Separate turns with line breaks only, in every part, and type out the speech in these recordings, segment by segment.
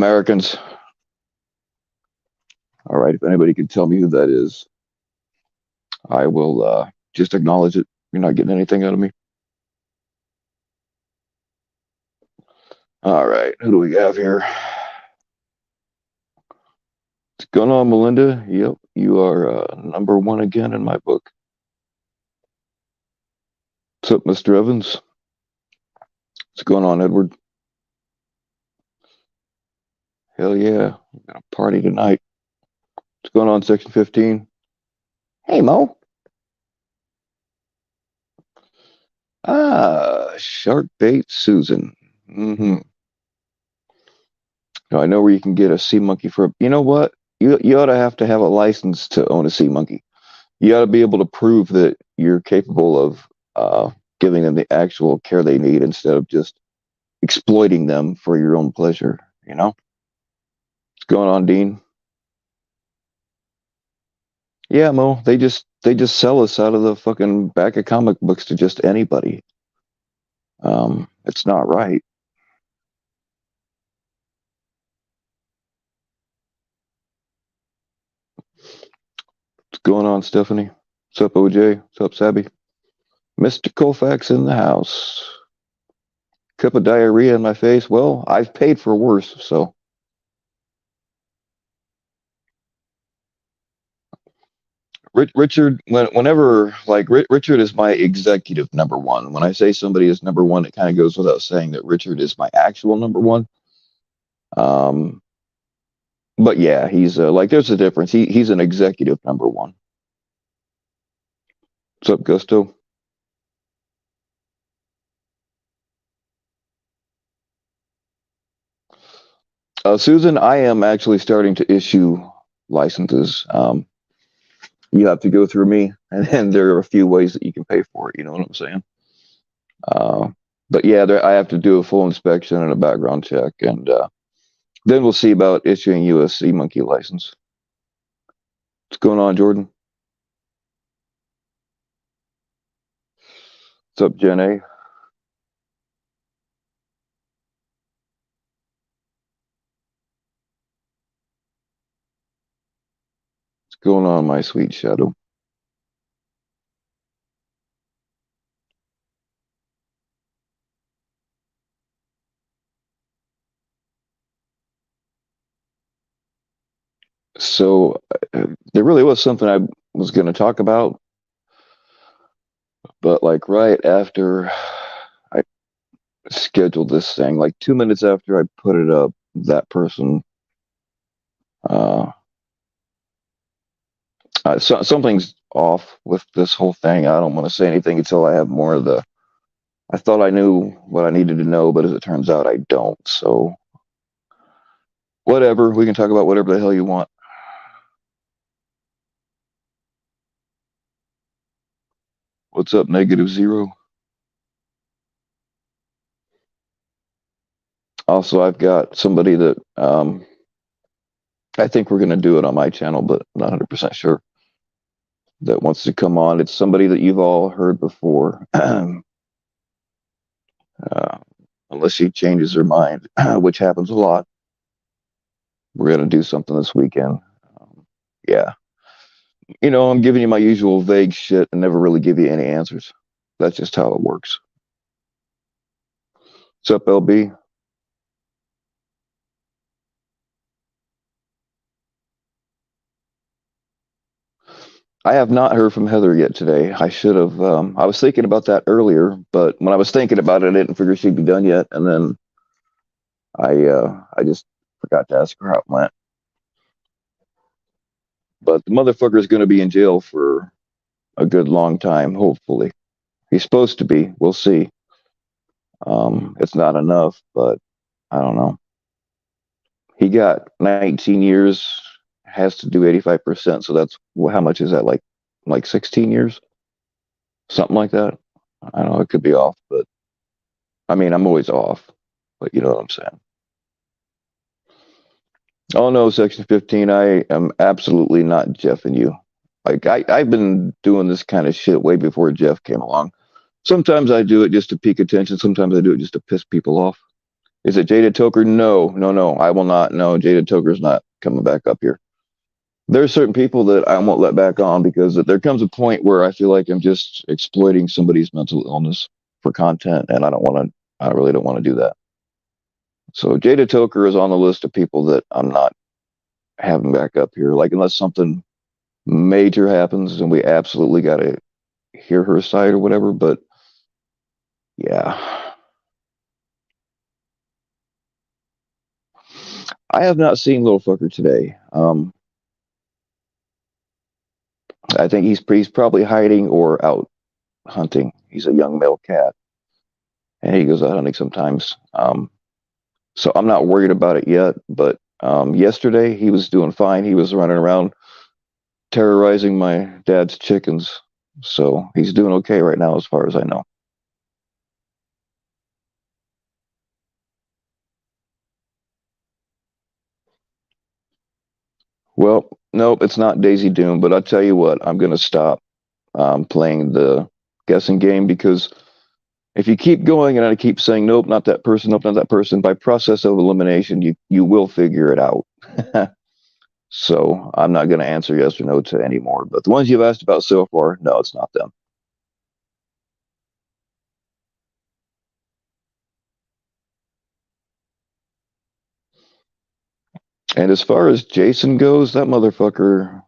Americans. All right, if anybody can tell me who that is, I will just acknowledge it. You're not getting anything out of me. All right, who do we have here? What's going on, Melinda? Yep, you are number one again in my book. What's up, Mr. Evans? What's going on, Edward? Hell yeah, we're gonna party tonight. What's going on, Section 15? Hey, Mo. Shark bait Susan. Mm-hmm. Now, I know where you can get a sea monkey for. You know what? You ought to have a license to own a sea monkey. You ought to be able to prove that you're capable of giving them the actual care they need instead of just exploiting them for your own pleasure. You know? What's going on, Dean? Yeah, Mo. They just sell us out of the fucking back of comic books to just anybody. It's not right. What's going on, Stephanie? What's up, OJ? What's up, Sabby? Mr. Colfax in the house. Cup of diarrhea in my face. Well, I've paid for worse, so. Richard, whenever, like, Richard is my executive number one. When I say somebody is number one, it kind of goes without saying that Richard is my actual number one. Um, but yeah, he's like, there's a difference. He's an executive number one. What's up, Gusto? Susan, I am actually starting to issue licenses. You have to go through me, and then there are a few ways that you can pay for it. You know what I'm saying? Uh, but yeah, I have to do a full inspection and a background check, and then we'll see about issuing you a sea monkey license. What's going on, Jordan? What's up, Jen A? What's going on, my sweet shadow? So there really was something I was going to talk about, but like right after I scheduled this thing, like 2 minutes after I put it up, that person, uh, something's off with this whole thing. I don't want to say anything until I have more of the. I thought I knew what I needed to know, but as it turns out, I don't. So whatever, we can talk about whatever the hell you want. What's up, negative zero? Also, I've got somebody that I think we're going to do it on my channel, but not 100% sure, that wants to come on. It's somebody that you've all heard before, unless she changes her mind, which happens a lot. We're going to do something this weekend. Yeah. I'm giving you my usual vague shit and never really give you any answers. That's just how it works. What's up, LB? I have not heard from Heather yet today. I should have. I was thinking about that earlier, but when I was thinking about it, I didn't figure she'd be done yet, and then I just forgot to ask her how it went. But the motherfucker is going to be in jail for a good long time. Hopefully, he's supposed to be. We'll see. It's not enough, but I don't know. He got 19 years. Has to do 85%. So that's how much is that? Like 16 years, something like that. I don't know. It could be off, but I mean, I'm always off. But you know what I'm saying. Oh no, Section 15. I am absolutely not Jeff and you. Like I've been doing this kind of shit way before Jeff came along. Sometimes I do it just to pique attention. Sometimes I do it just to piss people off. Is it Jada Toker? No, no, no. I will not. No, Jada Toker's not coming back up here. There's certain people that I won't let back on because there comes a point where I feel like I'm just exploiting somebody's mental illness for content, and I don't want to. I really don't want to do that. So Jada Toker is on the list of people that I'm not having back up here. Like unless something major happens and we absolutely got to hear her side or whatever. But yeah, I have not seen Little Fucker today. I think he's probably hiding or out hunting. He's a young male cat, and he goes out hunting sometimes. So I'm not worried about it yet. But yesterday he was doing fine. He was running around terrorizing my dad's chickens. So he's doing okay right now, as far as I know. Well, nope, it's not Daisy Doom. But I'll tell you what, I'm gonna stop playing the guessing game because if you keep going and I keep saying nope, not that person, nope, not that person, by process of elimination, you will figure it out. So I'm not going to answer yes or no to any more. But the ones you've asked about so far, no, it's not them. And as far as Jason goes, that motherfucker,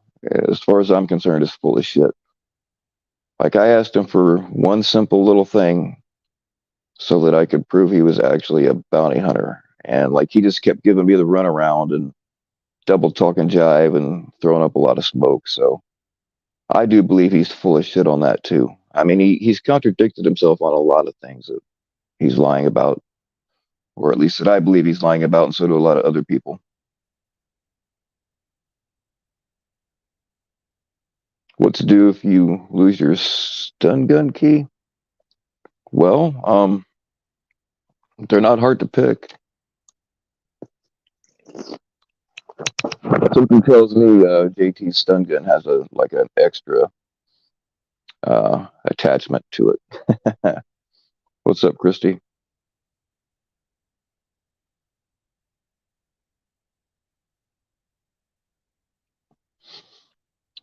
as far as I'm concerned, is full of shit. Like I asked him for one simple little thing so that I could prove he was actually a bounty hunter. And like he just kept giving me the runaround and double talking jive and throwing up a lot of smoke. So I do believe he's full of shit on that too. I mean, he's contradicted himself on a lot of things that he's lying about, or at least that I believe he's lying about, and so do a lot of other people. What to do if you lose your stun gun key? Well, they're not hard to pick. Something tells me JT's stun gun has a like an extra attachment to it. What's up, Christy?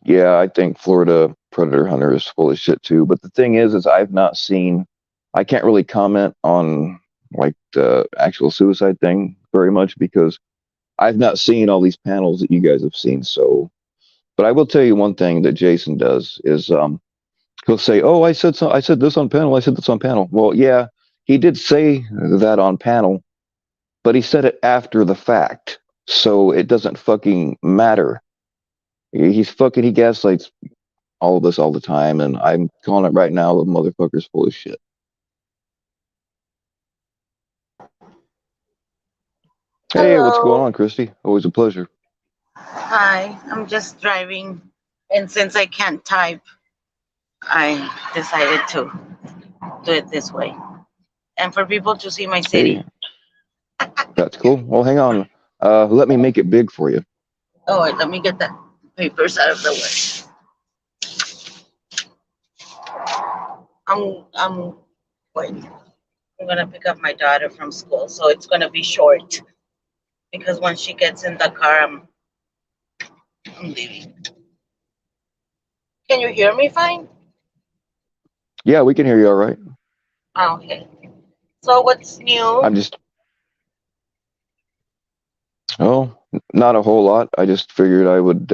Yeah, I think Florida predator hunter is full of shit too. But the thing is I've not seen. I can't really comment on like the actual suicide thing very much because I've not seen all these panels that you guys have seen. So, but I will tell you one thing that Jason does is he'll say, "Oh, I said this on panel. I said this on panel." Well, yeah, he did say that on panel, but he said it after the fact, so it doesn't fucking matter. He gaslights all of us all the time, and I'm calling it right now. The motherfucker's full of shit. Hey, what's going
Hello.
on, Christy? Always a pleasure.
Hi. I'm just driving, and since I can't type, I decided to do it this way. And for people to see my
Hey,
city.
that's cool. Well, hang on. Let me make it big for you.
Oh, wait, let me get the papers out of the way. I'm wait. I'm gonna pick up my daughter from school, so it's gonna be short because when she gets in the car, I'm leaving. Can you hear me fine?
Yeah, we can hear you all right.
Oh, okay. So what's new?
I'm just, oh, not a whole lot. I just figured I would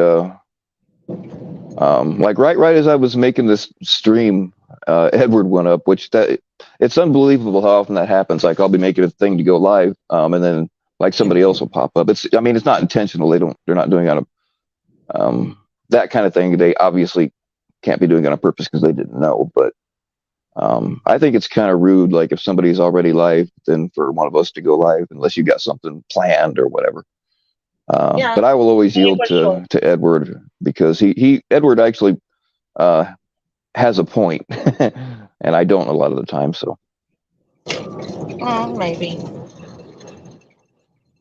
like right as I was making this stream, Edward went up, which that it's unbelievable how often that happens. Like I'll be making a thing to go live, and then like somebody else will pop up. I mean, it's not intentional. They're not doing it on a, that kind of thing. They obviously can't be doing it on purpose because they didn't know. But I think it's kind of rude. Like if somebody's already live, then for one of us to go live, unless you got something planned or whatever.
Yeah,
But I will always
yeah,
yield
for sure.
to Edward because he Edward actually uh, has a point, and I don't a lot of the time. So
Maybe.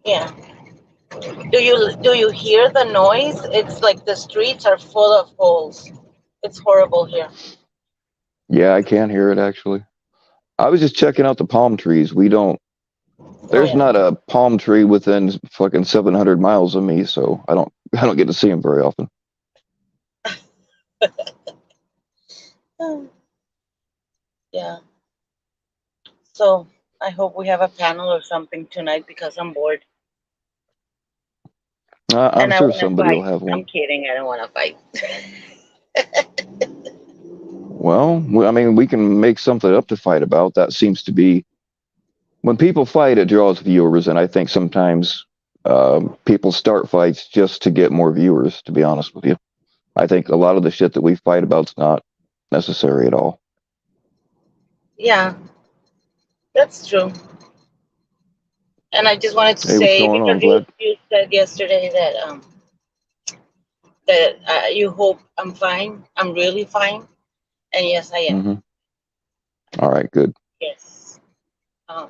Yeah. Do you hear the noise? It's like the streets are full of holes. It's horrible here.
yeah, I can hear it actually. I was just checking out the palm trees. We don't.
Oh
There's
yeah.
not a palm tree within fucking 700 miles of me, so I don't get to see them very often.
Yeah. So I hope we have a panel or something tonight because I'm bored
I'm
and I
sure
want to
somebody will
fight.
have
I'm
one.
kidding. I don't want to fight.
Well, I mean, we can make something up to fight about. That seems to be when people fight, it draws viewers, and I think sometimes people start fights just to get more viewers. To be honest with you, I think a lot of the shit that we fight about is not necessary at all.
Yeah, that's true. And I just wanted to
Hey, what's
say
going on?
because
I'm glad.
you said yesterday that you hope I'm fine. I'm really fine, and yes, I am.
Hmm. All right, good.
Yes. Um,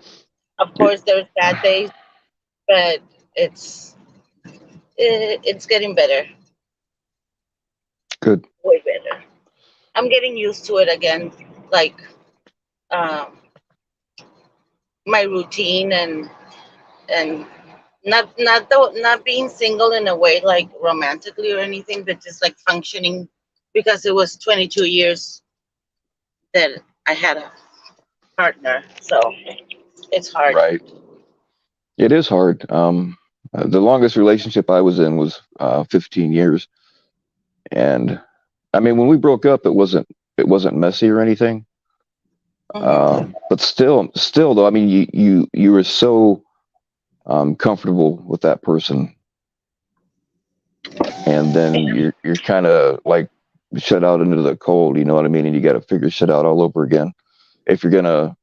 of course, there's bad days, but it's it's getting better,
Good.
way better. I'm getting used to it again, like um, my routine and not being single in a way like romantically or anything, but just like functioning because it was 22 years that I had a partner, so it's hard.
Right. It is hard. The longest relationship I was in was 15 years, and I mean, when we broke up, it wasn't messy or anything.
Hmm.
But still though, I mean, you were so comfortable with that person, and then you're kind of like shut out into the cold. You know what I mean? And you got to figure shit out all over again if you're gonna,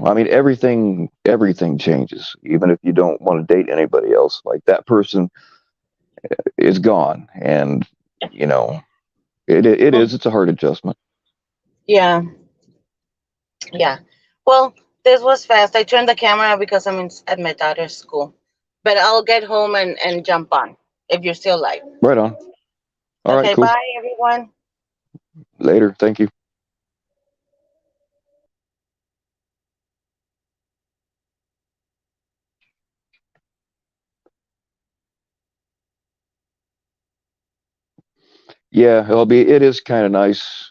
I mean, everything changes. Even if you don't want to date anybody else, like that person is gone, and you know, it's a hard adjustment.
Yeah, yeah. Well, this was fast. I turned the camera because I'm at my daughter's school, but I'll get home and jump on if you're still live.
Right on. All right,
Okay,
cool.
bye everyone.
Later. Thank you. Yeah, it is kind of nice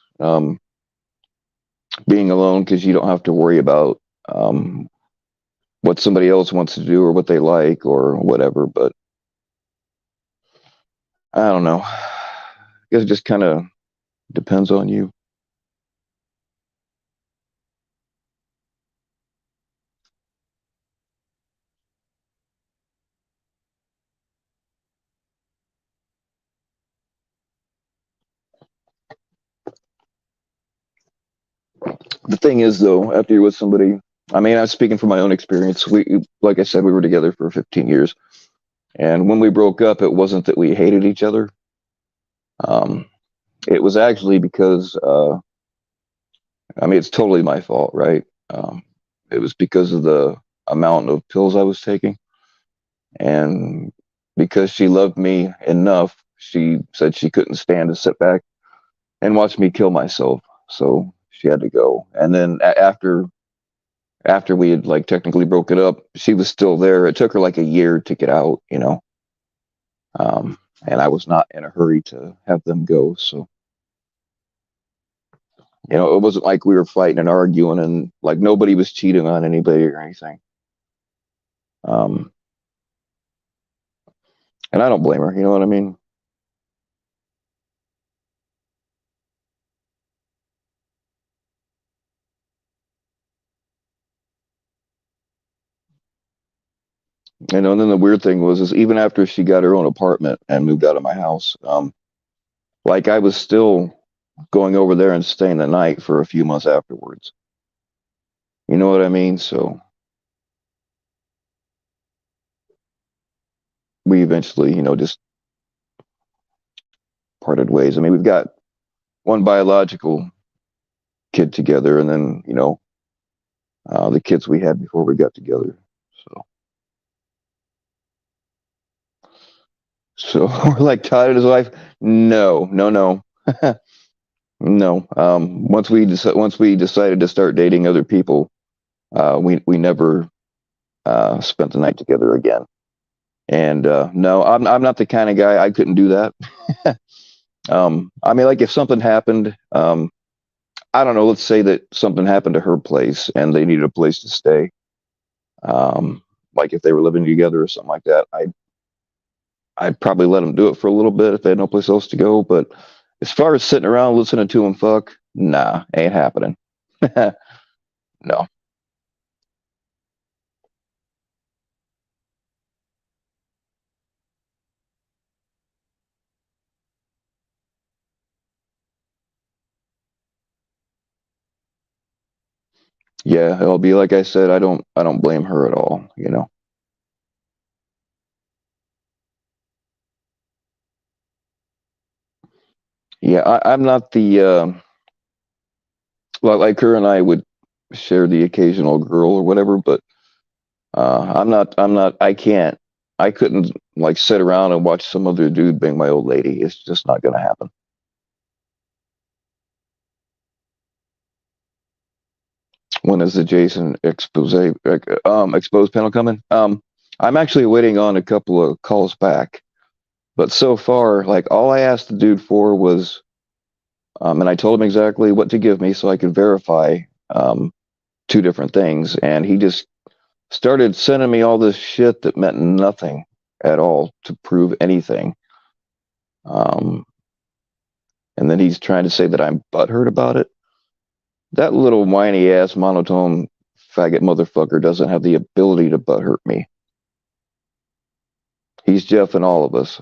being alone because you don't have to worry about um, what somebody else wants to do or what they like or whatever. But I don't know. I guess it just kind of depends on you. The thing is, though, after you're with somebody, I mean, I'm speaking from my own experience. Like I said, we were together for 15 years, and when we broke up, it wasn't that we hated each other. Um, it was actually because, I mean, it's totally my fault, right? It was because of the amount of pills I was taking, and because she loved me enough, she said she couldn't stand to sit back and watch me kill myself. So she had to go. And then after we had like technically broken up, she was still there. It took her like a year to get out, and I was not in a hurry to have them go. So it wasn't like we were fighting and arguing, and like nobody was cheating on anybody or anything. Um, and I don't blame her. You know what I mean? And then the weird thing was, is even after she got her own apartment and moved out of my house, like I was still going over there and staying the night for a few months afterwards. You know what I mean? So we eventually, just parted ways. I mean, we've got one biological kid together, and then the kids we had before we got together. So we're like Todd and his wife. No, no, no, no. Once we decided to start dating other people, we never spent the night together again. And no, I'm not the kind of guy. I couldn't do that. I mean, like if something happened, I don't know. Let's say that something happened to her place and they needed a place to stay. Um, like if they were living together or something like that, I'd probably let them do it for a little bit if they had no place else to go. But as far as sitting around listening to them fuck, nah, ain't happening. No. Yeah, it'll be like I said. I don't blame her at all. You know. Yeah, I'm not the like her and I would share the occasional girl or whatever, but I'm not. I can't. I couldn't like sit around and watch some other dude bang my old lady. It's just not going to happen. When is the Jason expose panel coming? I'm actually waiting on a couple of calls back, but so far, like all I asked the dude for was, and I told him exactly what to give me so I could verify two different things, and he just started sending me all this shit that meant nothing at all to prove anything. Um, and then he's trying to say that I'm butthurt about it. That little whiny ass monotone faggot motherfucker doesn't have the ability to butthurt me. He's Jeff and all of us.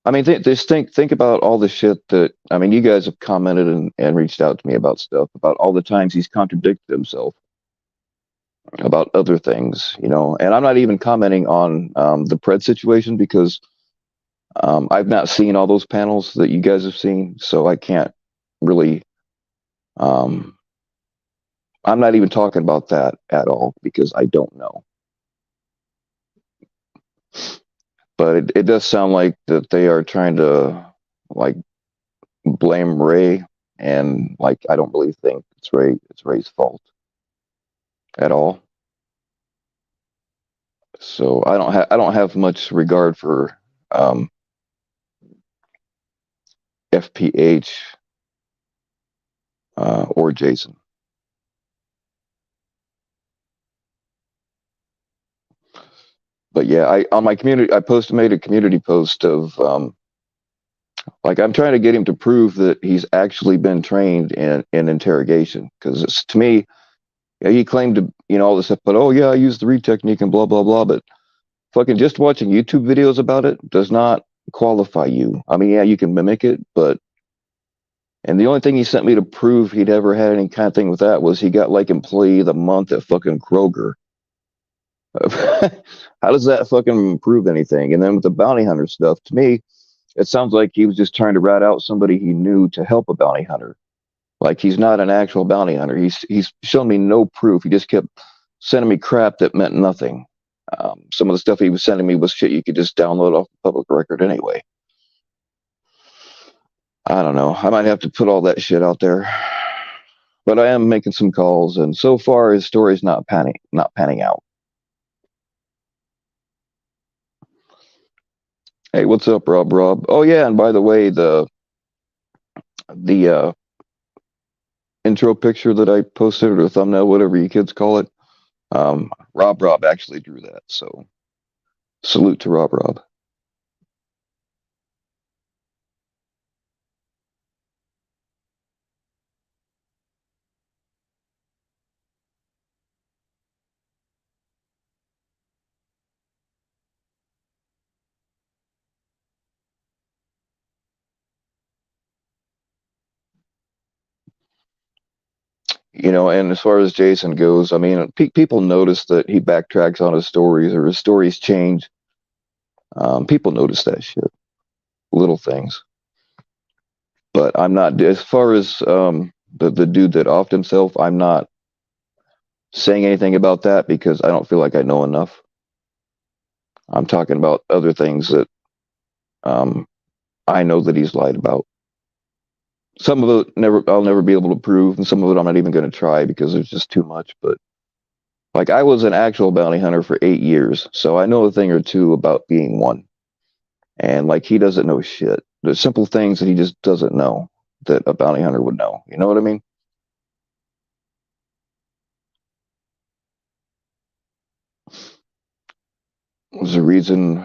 I mean, just think about all the shit that I mean. You guys have commented and reached out to me about stuff about all the times he's contradicted himself about other things, you know. And I'm not even commenting on the Pred situation because I've not seen all those panels that you guys have seen, so I can't really. Um, I'm not even talking about that at all because I don't know. But it does sound like that they are trying to like blame Ray, and like I don't really think it's Ray's fault at all. So I don't have much regard for um, FPH or Jason. But yeah, I on my community I made a community post of like I'm trying to get him to prove that he's actually been trained in interrogation because to me, yeah, he claimed to all this stuff, but oh yeah, I used the read technique and blah blah blah, but fucking just watching YouTube videos about it does not qualify you. I mean, yeah, you can mimic it, but and the only thing he sent me to prove he'd ever had any kind of thing with that was he got like employee of the month at fucking Kroger. How does that fucking prove anything? And then with the bounty hunter stuff, to me, it sounds like he was just trying to rat out somebody he knew to help a bounty hunter. Like he's not an actual bounty hunter. He's shown me no proof. He just kept sending me crap that meant nothing. Some of the stuff he was sending me was shit you could just download off the public record anyway. I don't know. I might have to put all that shit out there. But I am making some calls, and so far his story's not panning out. Hey, what's up, Rob? Rob. Oh yeah, and by the way, the intro picture that I posted or thumbnail, whatever you kids call it, Rob actually drew that. So salute to Rob. And as far as Jason goes, I mean, people notice that he backtracks on his stories or his stories change. People notice that shit, little things. But I'm not, as far as the dude that offed himself, I'm not saying anything about that because I don't feel like I know enough. I'm talking about other things that um, I know that he's lied about. Some of it I'll never be able to prove, and some of it I'm not even going to try because there's just too much. But Like I was an actual bounty hunter for 8 years, so I know a thing or two about being one. And like he doesn't know shit. There's simple things that he just doesn't know that a bounty hunter would know. You know what I mean? There's a reason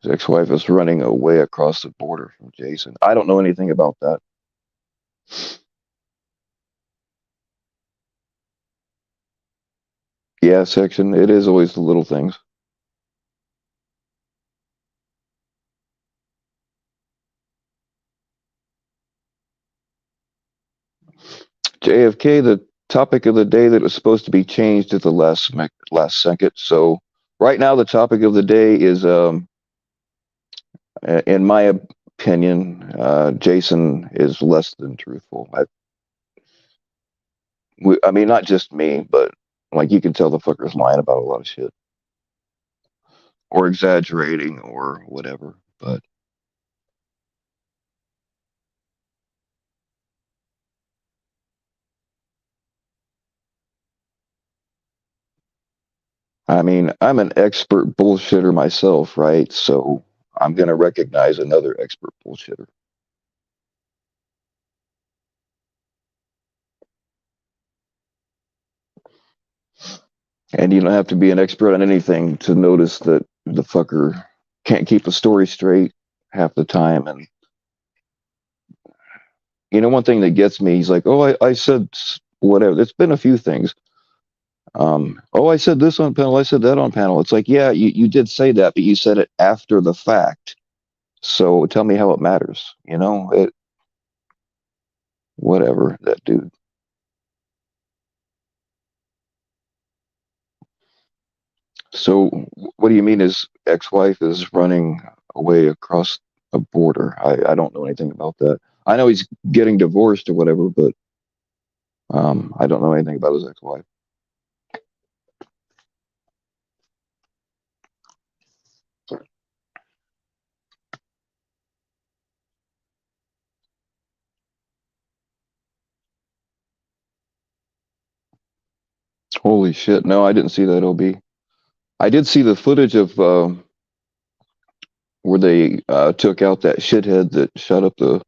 his ex-wife is running away across the border from Jason. I don't know anything about that. Yeah, section. It is always the little things. JFK, the topic of the day that was supposed to be changed at the last second. So right now, the topic of the day is, in my opinion, Jason is less than truthful. I mean, not just me, but like you can tell the fucker's lying about a lot of shit or exaggerating or whatever. But I mean, I'm an expert bullshitter myself, right? So I'm going to recognize another expert bullshitter. And you don't have to be an expert on anything to notice that the fucker can't keep a story straight half the time. And one thing that gets me, he's like, "Oh, I said whatever." It's been a few things. Oh, I said this on panel. I said that on panel. It's like, yeah, you did say that, but you said it after the fact. So tell me how it matters. Whatever, that dude. So what do you mean his ex-wife is running away across a border? I don't know anything about that. I know he's getting divorced or whatever, but I don't know anything about his ex-wife. Holy shit! No, I didn't see that. OB. I did see the footage of where they took out that shithead that shot up the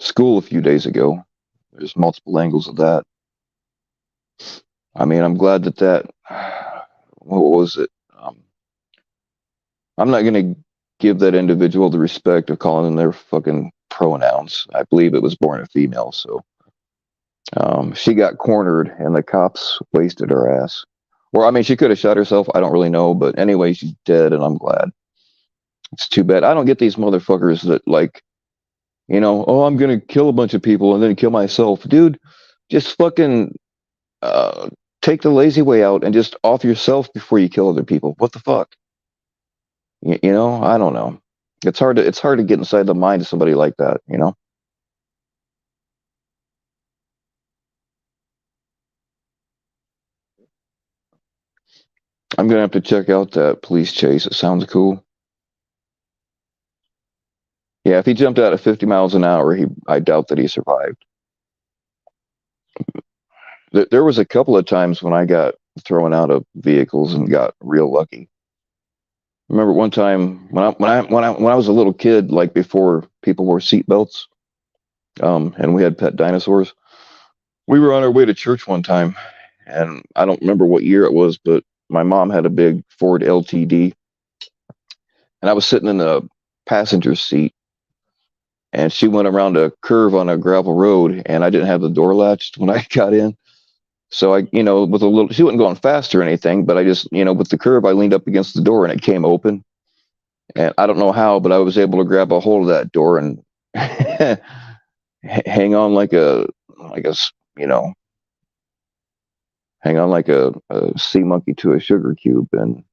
school a few days ago. There's multiple angles of that. I mean, I'm glad that what was it? I'm not going to give that individual the respect of calling them their fucking pronouns. I believe it was born a female, so she got cornered and the cops wasted her ass. Or, I mean, she could have shot herself. I don't really know, but anyway, she's dead, and I'm glad. It's too bad. I don't get these motherfuckers that like, oh, I'm gonna kill a bunch of people and then kill myself, dude. Just fucking uh, take the lazy way out and just off yourself before you kill other people. What the fuck? I don't know. It's hard to get inside the mind of somebody like that. I'm gonna have to check out that police chase. It sounds cool. Yeah, if he jumped out at 50 miles an hour, I doubt that he survived. There was a couple of times when I got thrown out of vehicles and got real lucky. Remember one time when I was a little kid, like before people wore seatbelts, and we had pet dinosaurs. We were on our way to church one time, and I don't remember what year it was, but my mom had a big Ford LTD, and I was sitting in the passenger seat, and she went around a curve on a gravel road, and I didn't have the door latched when I got in. So with a little, she wasn't going fast or anything, but I just, with the curve, I leaned up against the door and it came open. And I don't know how, but I was able to grab a hold of that door and hang on like a, you know, hang on like a sea monkey to a sugar cube. And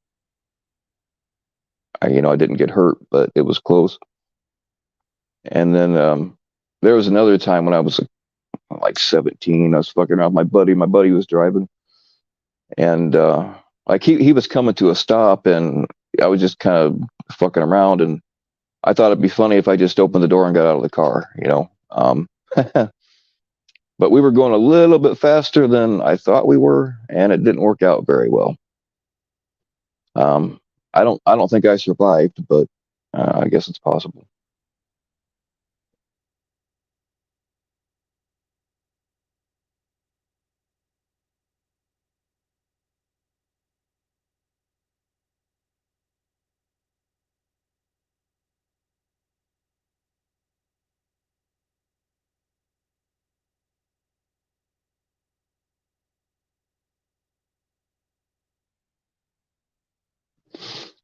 I didn't get hurt, but it was close. And then there was another time when I was like 17. I was fucking around with my buddy. My buddy was driving, and like he was coming to a stop, and I was just kind of fucking around, and I thought it'd be funny if I just opened the door and got out of the car. but we were going a little bit faster than I thought we were, and it didn't work out very well. Um, I don't think I survived, but I guess it's possible.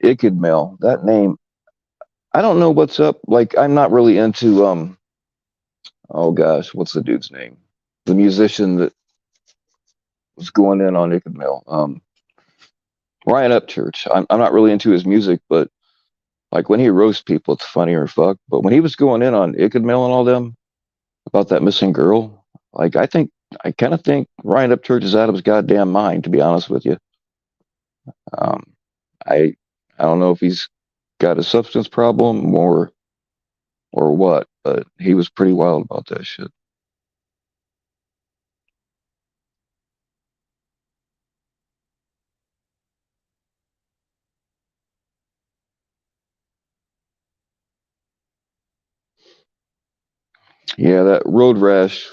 Icked Mel, that name. I don't know what's up. Like, I'm not really into oh gosh, what's the dude's name? The musician that was going in on Icked Mel. Ryan Upchurch. I'm not really into his music, but like when he roasts people, it's funnier as fuck. But when he was going in on Icked Mel and all them about that missing girl, like I kind of think Ryan Upchurch is out of his goddamn mind, to be honest with you. Um, I I don't know if he's got a substance problem or what, but he was pretty wild about that shit. Yeah, that road rash,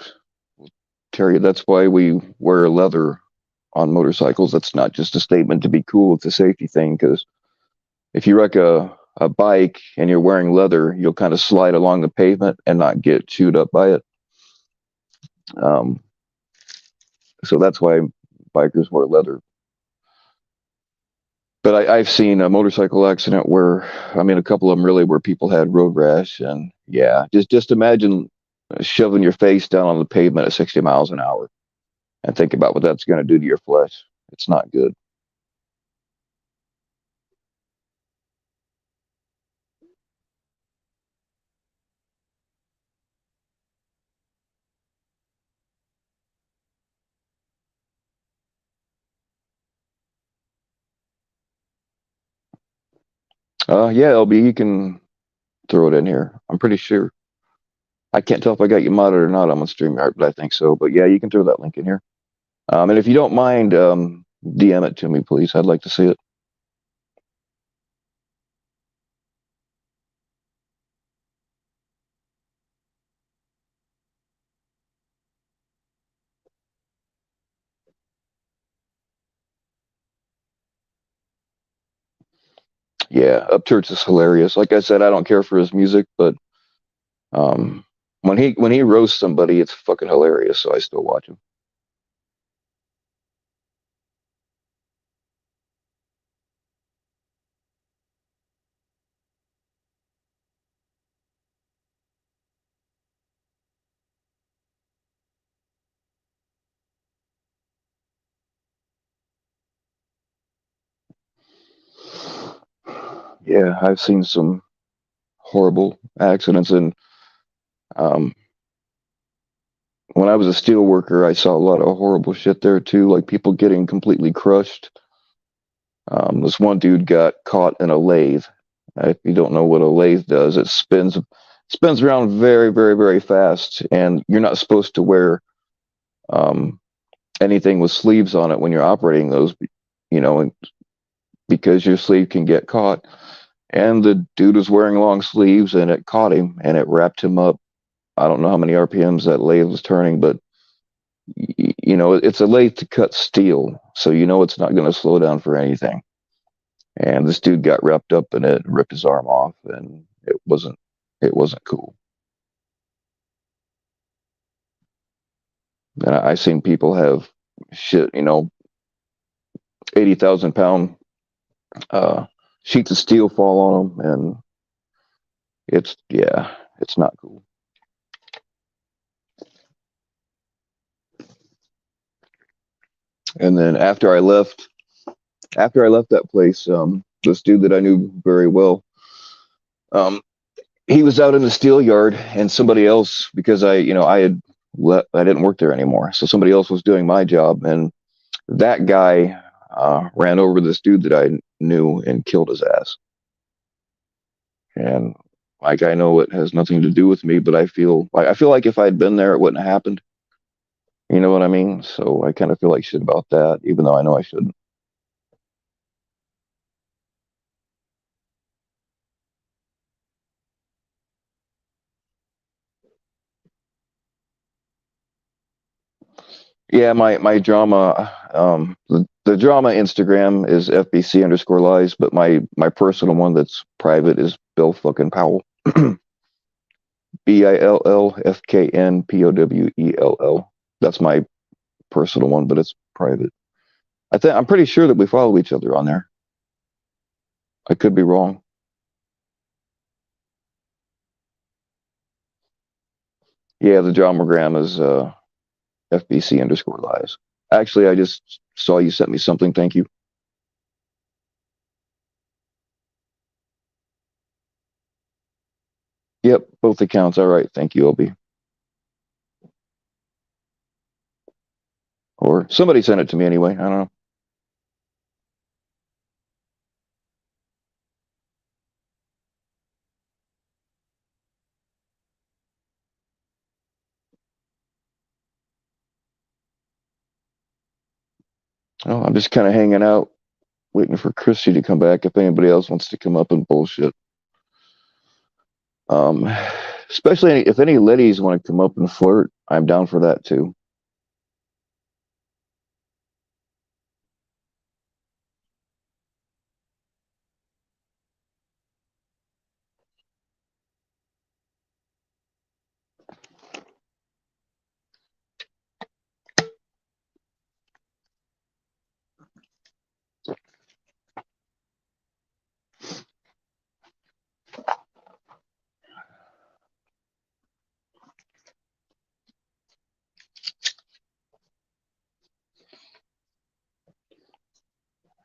Terry. That's why we wear leather on motorcycles. That's not just a statement to be cool; it's a safety thing. Because if you wreck a bike and you're wearing leather, you'll kind of slide along the pavement and not get chewed up by it. Um, so that's why bikers wear leather. But I've seen a motorcycle accident where, I mean, a couple of them really where people had road rash, and yeah, just imagine shoving your face down on the pavement at 60 miles an hour, and think about what that's going to do to your flesh. It's not good. Yeah, LB, you can throw it in here. I'm pretty sure. I can't tell if I got you modded or not. I'm on StreamYard, but I think so. But yeah, you can throw that link in here. And if you don't mind, DM it to me, please. I'd like to see it. Yeah, Upchurch is hilarious. Like I said, I don't care for his music, but um, when he roasts somebody, it's fucking hilarious. So I still watch him. Yeah, I've seen some horrible accidents, and um, when I was a steel worker, I saw a lot of horrible shit there too, like people getting completely crushed. This one dude got caught in a lathe. If you don't know what a lathe does, it spins around very, very, very fast, and you're not supposed to wear um, anything with sleeves on it when you're operating those, and because your sleeve can get caught. And the dude was wearing long sleeves, and it caught him, and it wrapped him up. I don't know how many RPMs that lathe was turning, but it's a lathe to cut steel, so it's not going to slow down for anything. And this dude got wrapped up in it, ripped his arm off, and it wasn't cool. And I seen people have shit, 80,000 pound uh, sheets of steel fall on them, and it's not cool. And then after I left that place, this dude that I knew very well, um, he was out in the steel yard, and somebody else, because I didn't work there anymore, so somebody else was doing my job, and that guy ran over this dude that I knew and killed his ass. And like I know it has nothing to do with me, but I feel like if I'd been there, it wouldn't have happened. You know what I mean? So I kind of feel like shit about that, even though I know I shouldn't. Yeah, my drama, the drama Instagram is FBC underscore lies, but my personal one that's private is Bill fucking Powell. BILLFKNPOWELL. That's my personal one, but it's private. I'm pretty sure that we follow each other on there. I could be wrong. Yeah, the dramagram is FBC underscore lies. Actually, I just saw you sent me something. Thank you. Yep, both accounts. All right. Thank you, Obi. Or somebody sent it to me anyway. I don't know. Oh, I'm just kind of hanging out, waiting for Chrissy to come back. If anybody else wants to come up and bullshit, um, especially if any ladies want to come up and flirt, I'm down for that too.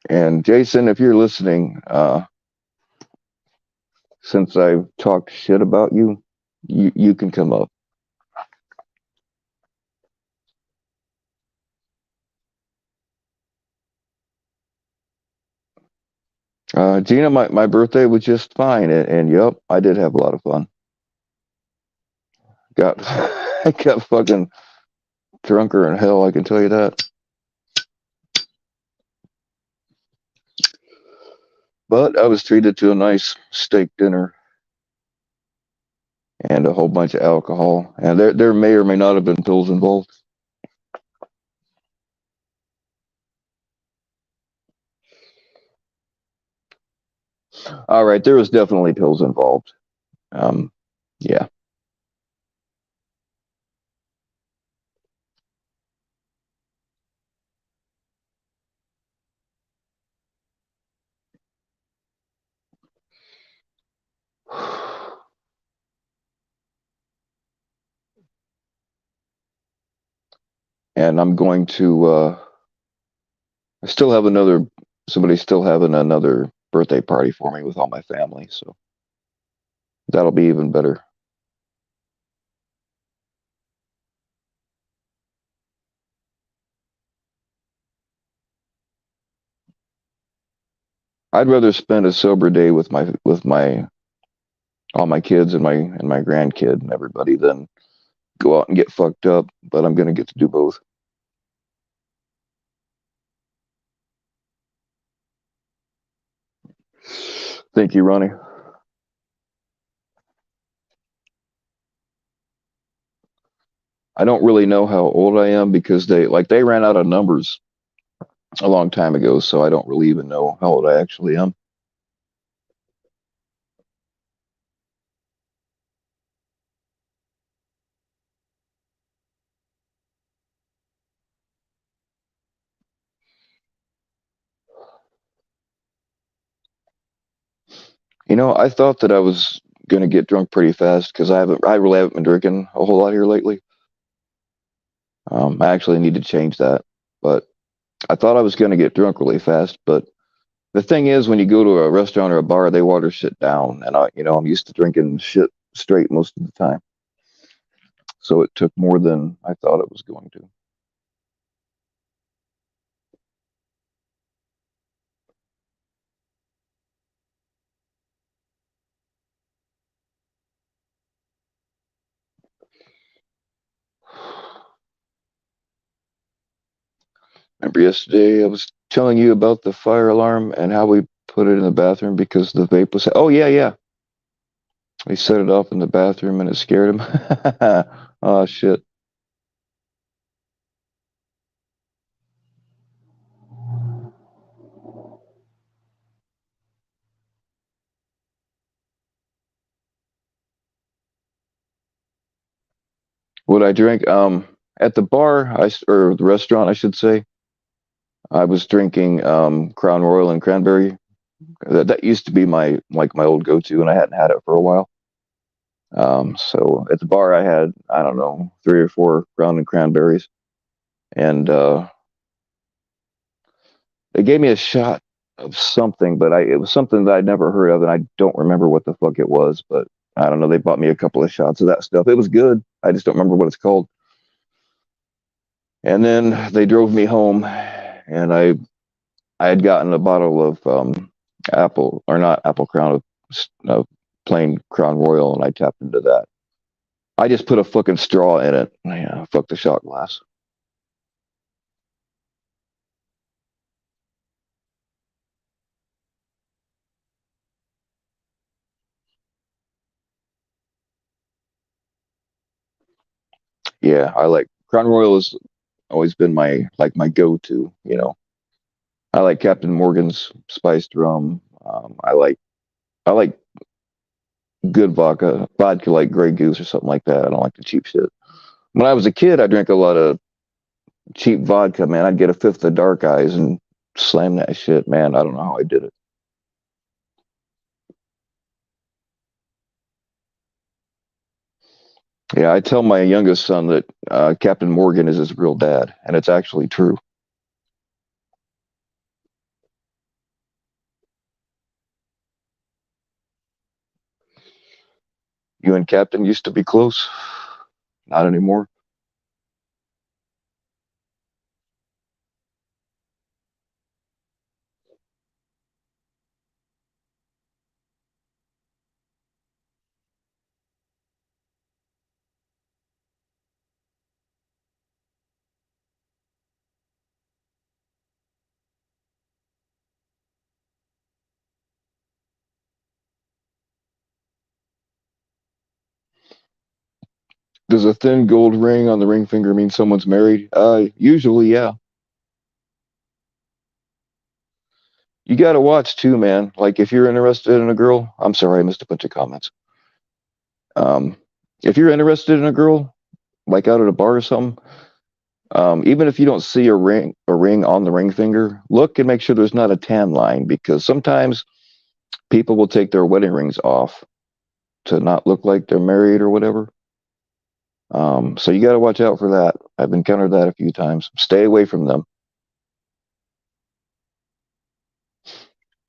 And Jason, if you're listening, since I've talked shit about you, you can come up. Gina, my birthday was just fine, and yep, I did have a lot of fun. Got I got fucking drunker in hell, I can tell you that. But I was treated to a nice steak dinner and a whole bunch of alcohol, and there may or may not have been pills involved. All right, there was definitely pills involved. Um, yeah, and I'm going to. I still have another. Somebody's still having another birthday party for me with all my family, so that'll be even better. I'd rather spend a sober day with my all my kids and my grandkid and everybody than go out and get fucked up. But I'm gonna get to do both. Thank you, Ronnie. I don't really know how old I am because they ran out of numbers a long time ago, so I don't really even know how old I actually am. I thought that I was gonna get drunk pretty fast because I really haven't been drinking a whole lot here lately. I actually need to change that, but I thought I was gonna get drunk really fast. But the thing is, when you go to a restaurant or a bar, they water shit down, and I'm used to drinking shit straight most of the time. So it took more than I thought it was going to. Remember yesterday I was telling you about the fire alarm and how we put it in the bathroom because the vape was. Oh yeah, yeah. We set it off in the bathroom and it scared him. Oh shit. What I drink? At the bar, or the restaurant, I should say. I was drinking Crown Royal and cranberry. That used to be my old go-to, and I hadn't had it for a while. So at the bar, I had I don't know 3 or 4 Crown and cranberries, and they gave me a shot of something, but it was something that I'd never heard of, and I don't remember what the fuck it was. But I don't know. They bought me a couple of shots of that stuff. It was good. I just don't remember what it's called. And then they drove me home, and I had gotten a bottle of apple or not apple crown of plain Crown Royal, and I tapped into that. I just put a fucking straw in it. Yeah, fuck the shot glass. Yeah, I like Crown Royal has always been my go-to. I like Captain Morgan's spiced rum. I like good vodka like Grey Goose or something like that. I don't like the cheap shit. When I was a kid, I drank a lot of cheap vodka. Man, I'd get a fifth of Dark Eyes and slam that shit. Man, I don't know how I did it. Yeah, I tell my youngest son that Captain Morgan is his real dad, and it's actually true. You and Captain used to be close. Not anymore. Does a thin gold ring on the ring finger mean someone's married? Usually, yeah. You got to watch too, man. Like if you're interested in a girl, I'm sorry, I missed a bunch of comments. Um, if you're interested in a girl, like out at a bar or something, even if you don't see a ring on the ring finger, look and make sure there's not a tan line because sometimes people will take their wedding rings off to not look like they're married or whatever. So you got to watch out for that. I've encountered that a few times. Stay away from them.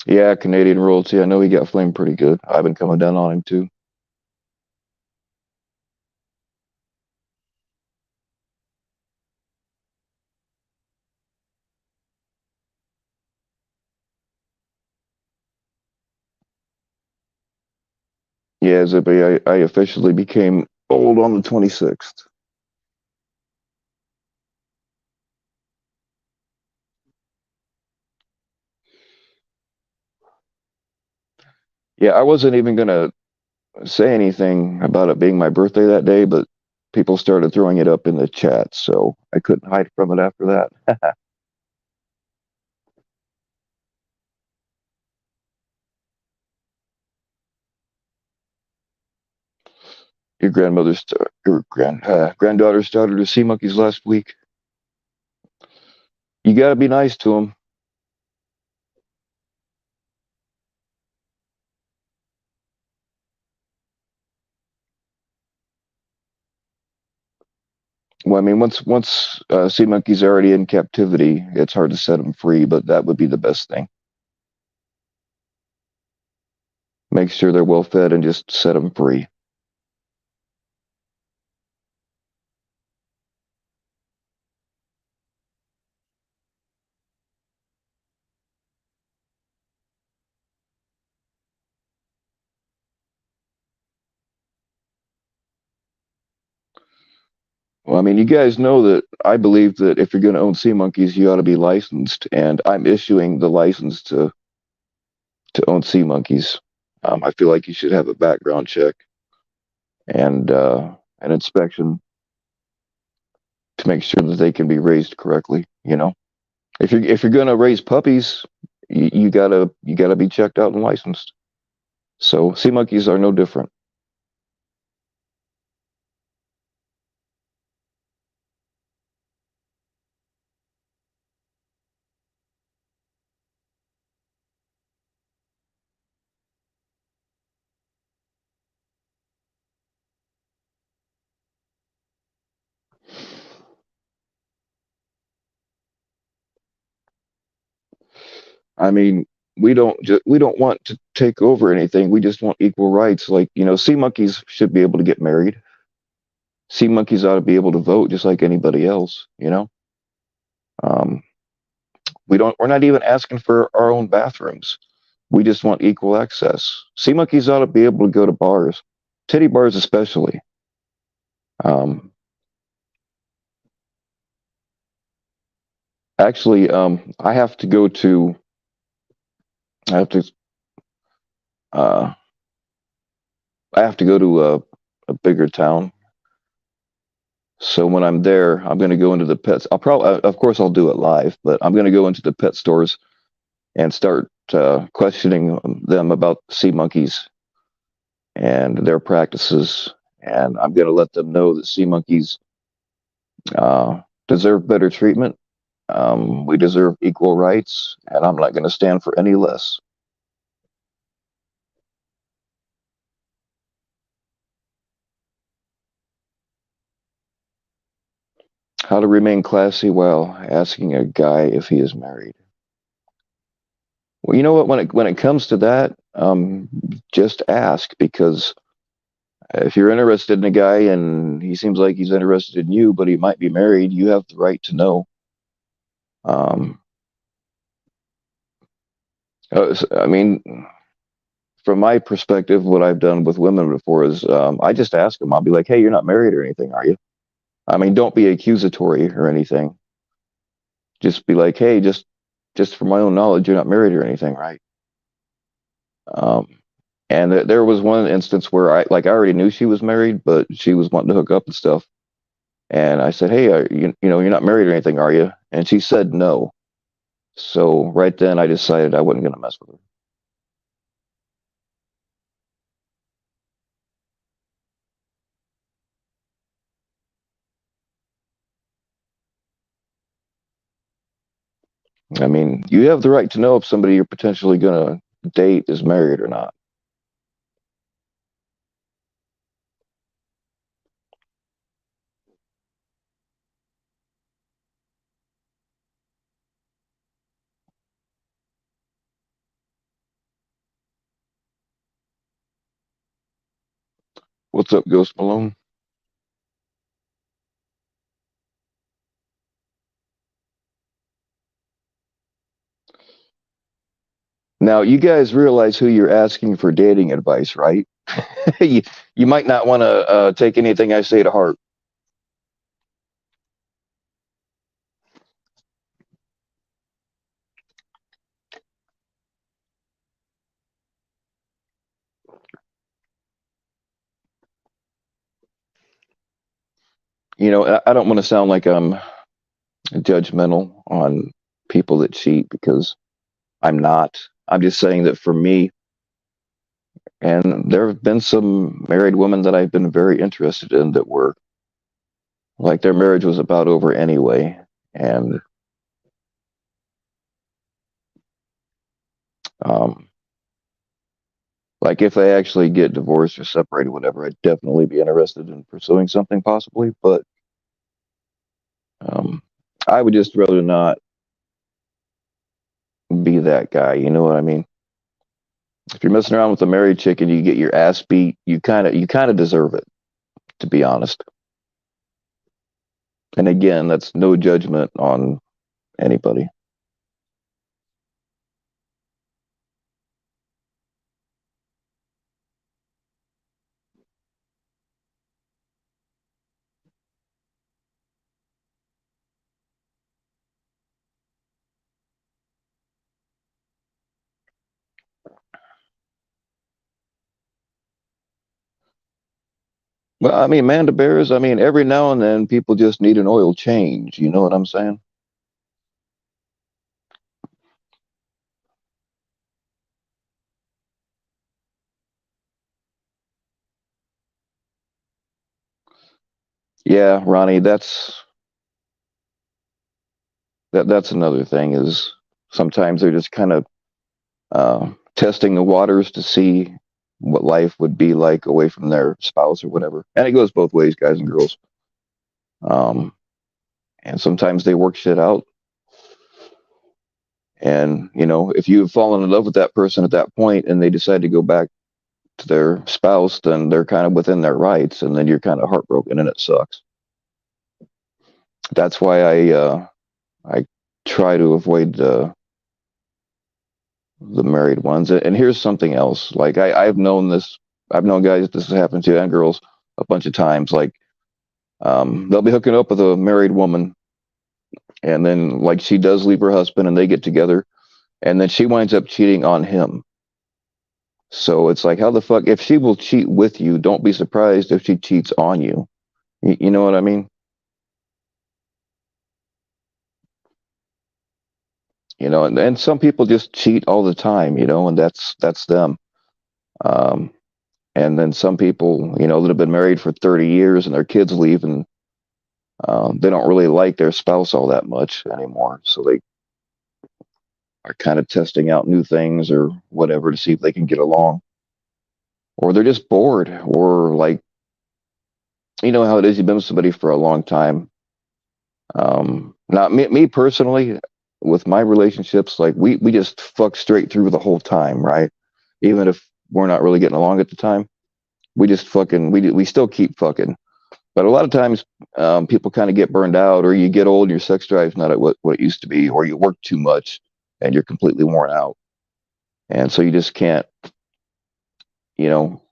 Yeah, Canadian royalty. I know he got flamed pretty good. I've been coming down on him too. Yeah, Zippy, I officially became old on the 26th. Yeah, I wasn't even gonna say anything about it being my birthday that day, but people started throwing it up in the chat, so I couldn't hide from it after that. Your granddaughter started to see monkeys last week. You gotta be nice to them. Well, I mean, once sea monkeys are already in captivity, it's hard to set them free, but that would be the best thing. Make sure they're well fed and just set them free. Well, I mean, you guys know that I believe that if you're going to own sea monkeys, you ought to be licensed, and I'm issuing the license to own sea monkeys. I feel like you should have a background check and an inspection to make sure that they can be raised correctly. You know, if you're going to raise puppies, you gotta be checked out and licensed. So sea monkeys are no different. I mean, we don't want to take over anything. We just want equal rights. Like, sea monkeys should be able to get married. Sea monkeys ought to be able to vote just like anybody else. Um, we're not even asking for our own bathrooms. We just want equal access. Sea monkeys ought to be able to go to bars, titty bars especially. Um, actually, I have to, uh, I have to go to a bigger town. So when I'm there, I'm going to go into the pets. Of course, I'll do it live, but I'm going to go into the pet stores and start questioning them about sea monkeys and their practices. And I'm going to let them know that sea monkeys deserve better treatment. We deserve equal rights, and I'm not going to stand for any less. How to remain classy while asking a guy if he is married. Well, you know what? When it comes to that, just ask because if you're interested in a guy and he seems like he's interested in you, but he might be married, you have the right to know. Um, I mean, from my perspective, what I've done with women before is I just ask them. I'll be like, "Hey, you're not married or anything, are you?" I mean, don't be accusatory or anything. Just be like, "Hey, just for my own knowledge, you're not married or anything, right?" Um, and there was one instance where I already knew she was married, but she was wanting to hook up and stuff. And I said, "Hey, you're not married or anything, are you?" And she said no. So right then, I decided I wasn't going to mess with her. I mean, you have the right to know if somebody you're potentially going to date is married or not. What's up, Ghost Malone? Now, you guys realize who you're asking for dating advice, right? you, you might not want to take anything I say to heart. I don't want to sound like I'm judgmental on people that cheat because I'm not. I'm just saying that for me, and there have been some married women that I've been very interested in that were like their marriage was about over anyway. And um, like if they actually get divorced or separated, whatever, I'd definitely be interested in pursuing something possibly. But um, I would just rather not be that guy. You know what I mean? If you're messing around with a married chick and you get your ass beat, you kind of deserve it, to be honest. And again, that's no judgment on anybody. Well, I mean, man to bears, I mean, every now and then people just need an oil change. You know what I'm saying? Yeah, Ronnie, that's another thing is sometimes they're just kind of testing the waters to see what life would be like away from their spouse or whatever. And it goes both ways, guys and girls. Um, and sometimes they work shit out. And, you know, if you've fallen in love with that person at that point and they decide to go back to their spouse, then they're kind of within their rights. And then you're kind of heartbroken and it sucks. That's why I try to avoid the married ones. And here's something else. Like I've known this, I've known guys this has happened to and girls a bunch of times. Like they'll be hooking up with a married woman, and then like she does leave her husband, and they get together, and then she winds up cheating on him. So it's like, how the fuck? If she will cheat with you, don't be surprised if she cheats on you. You know what I mean? You know, and some people just cheat all the time. You know, and that's them. Um, and then some people, you know, that have been married for 30 years and their kids leave, and they don't really like their spouse all that much anymore. So they are kind of testing out new things or whatever to see if they can get along. Or they're just bored, or like, you know how it is, you've been with somebody for a long time. Not me personally, with my relationships, like we just fuck straight through the whole time, right? Even if we're not really getting along at the time, we just fucking, we still keep fucking. But a lot of times, people kind of get burned out, or you get old, your sex drive's not at what it used to be, or you work too much and you're completely worn out. And so you just can't, you know,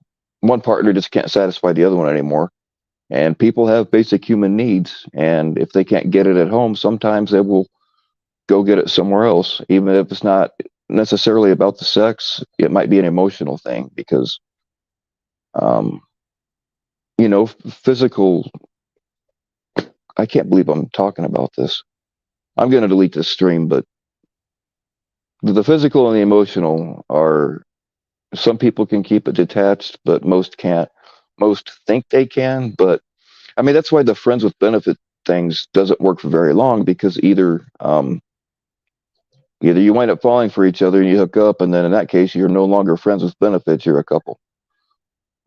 one partner just can't satisfy the other one anymore. And people have basic human needs. And if they can't get it at home, sometimes they will go get it somewhere else, even if it's not necessarily about the sex. It might be an emotional thing because, um, you know, physical. I can't believe I'm talking about this. I'm going to delete this stream, but the physical and the emotional are, some people can keep it detached, but most can't. Most think they can, but I mean, that's why the friends with benefit things doesn't work for very long, because either you wind up falling for each other and you hook up, and then in that case, you're no longer friends with benefits, you're a couple.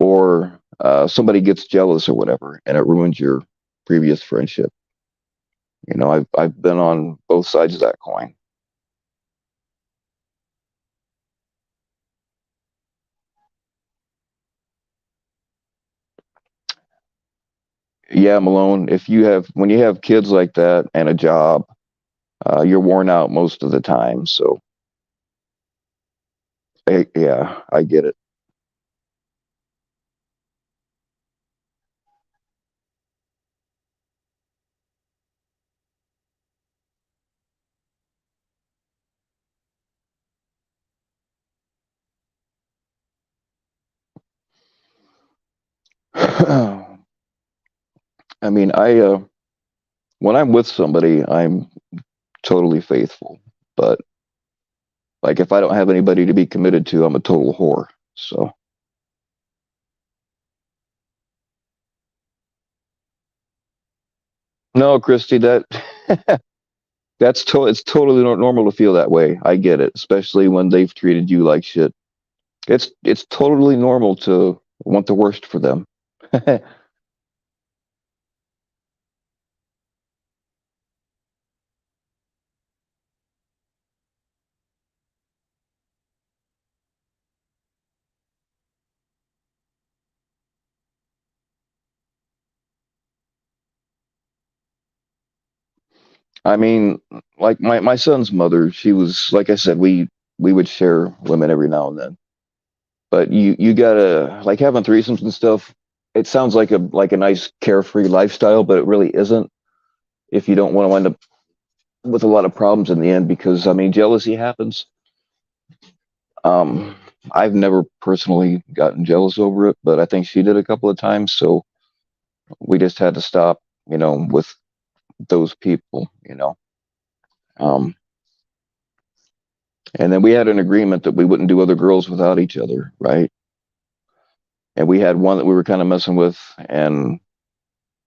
Or somebody gets jealous or whatever, and it ruins your previous friendship. You know, I've been on both sides of that coin. Yeah, Malone, if you have, when you have kids like that and a job, you're worn out most of the time. So, yeah, I get it. I mean, when I'm with somebody, I'm totally faithful. But like, if I don't have anybody to be committed to, I'm a total whore. So, no, Christy, it's totally normal to feel that way. I get it, especially when they've treated you like shit. It's totally normal to want the worst for them. I mean, like my son's mother, she was, like I said, we would share women every now and then. But you gotta, like, having threesomes and stuff. It sounds like a nice carefree lifestyle, but it really isn't. If you don't want to wind up with a lot of problems in the end, because I mean, jealousy happens. Um, I've never personally gotten jealous over it, but I think she did a couple of times. So we just had to stop, with those people, Um, and then we had an agreement that we wouldn't do other girls without each other, right? And we had one that we were kind of messing with, and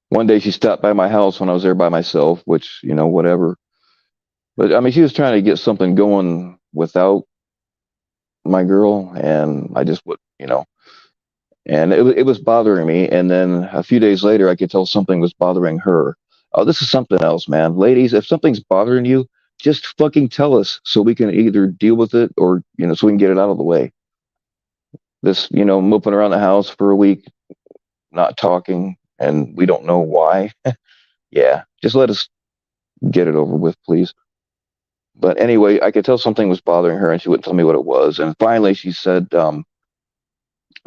one day she stopped by my house when I was there by myself, which, whatever. But I mean, she was trying to get something going without my girl, and I just would, and it was bothering me. And then a few days later, I could tell something was bothering her. Oh, this is something else, man. Ladies, if something's bothering you, just fucking tell us so we can either deal with it or, so we can get it out of the way. This, moping around the house for a week, not talking, and we don't know why. Yeah, just let us get it over with, please. But anyway, I could tell something was bothering her, and she wouldn't tell me what it was. And finally, she said,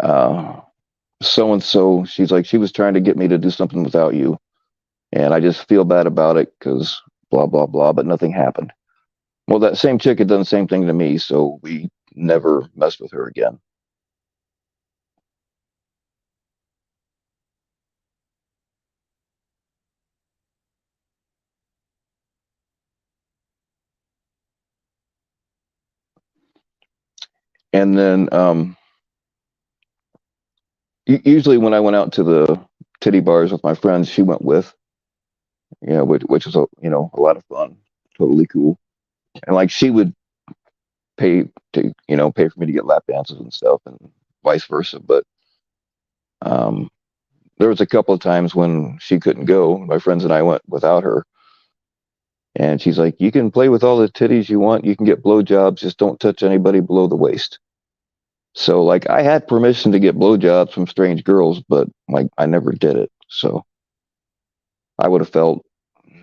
uh, so and so, she's like, she was trying to get me to do something without you. And I just feel bad about it because blah, blah, blah, but nothing happened. Well, that same chick had done the same thing to me, so we never messed with her again. And then usually when I went out to the titty bars with my friends, she went with, which was a lot of fun, totally cool. And like she would pay for me to get lap dances and stuff, and vice versa. But um, there was a couple of times when she couldn't go. My friends and I went without her, and she's like, "You can play with all the titties you want. You can get blowjobs. Just don't touch anybody below the waist." So like I had permission to get blowjobs from strange girls, but like I never did it. So I would have felt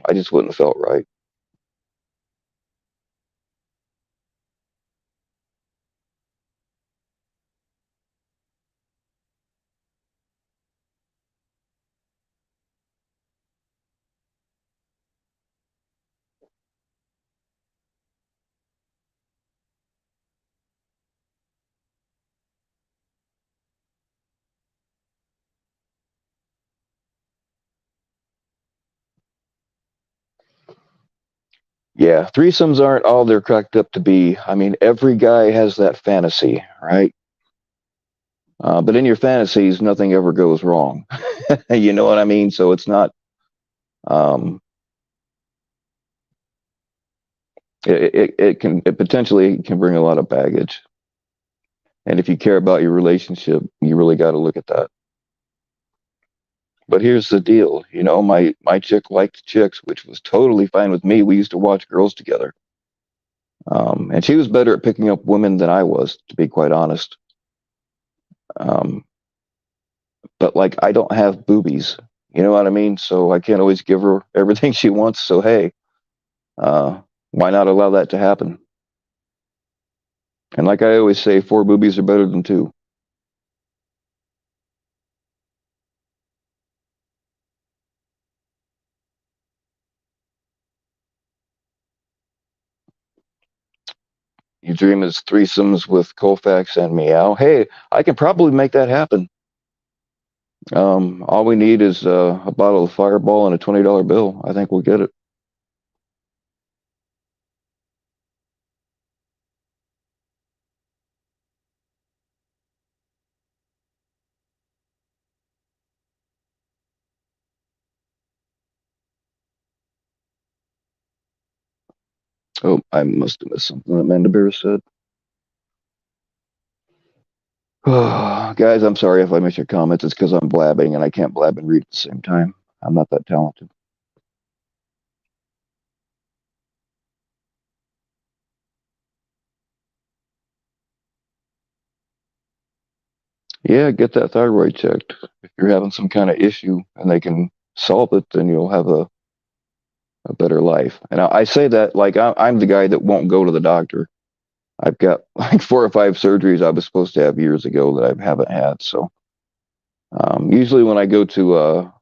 I just wouldn't have felt right. Yeah, threesomes aren't all they're cracked up to be. I mean, every guy has that fantasy, right? But in your fantasies, nothing ever goes wrong. You know what I mean? So it's not. Um, it potentially can bring a lot of baggage. And if you care about your relationship, you really got to look at that. But here's the deal, my chick liked chicks, which was totally fine with me. We used to watch girls together, and she was better at picking up women than I was, to be quite honest. Um, but like, I don't have boobies, you know what I mean? So I can't always give her everything she wants. So hey, uh, why not allow that to happen? And like I always say, four boobies are better than two. You dream is threesomes with Colfax and Meow. Hey, I can probably make that happen. All we need is a bottle of Fireball and a $20 bill. I think we'll get it. Oh, I must have missed something that Amanda Bear said. Guys, I'm sorry if I miss your comments. It's because I'm blabbing and I can't blab and read at the same time. I'm not that talented. Yeah, get that thyroid checked. If you're having some kind of issue and they can solve it, then you'll have a better life. And I say that like I'm the guy that won't go to the doctor. I've got like 4 or 5 surgeries I was supposed to have years ago that I haven't had. So usually when I go to a,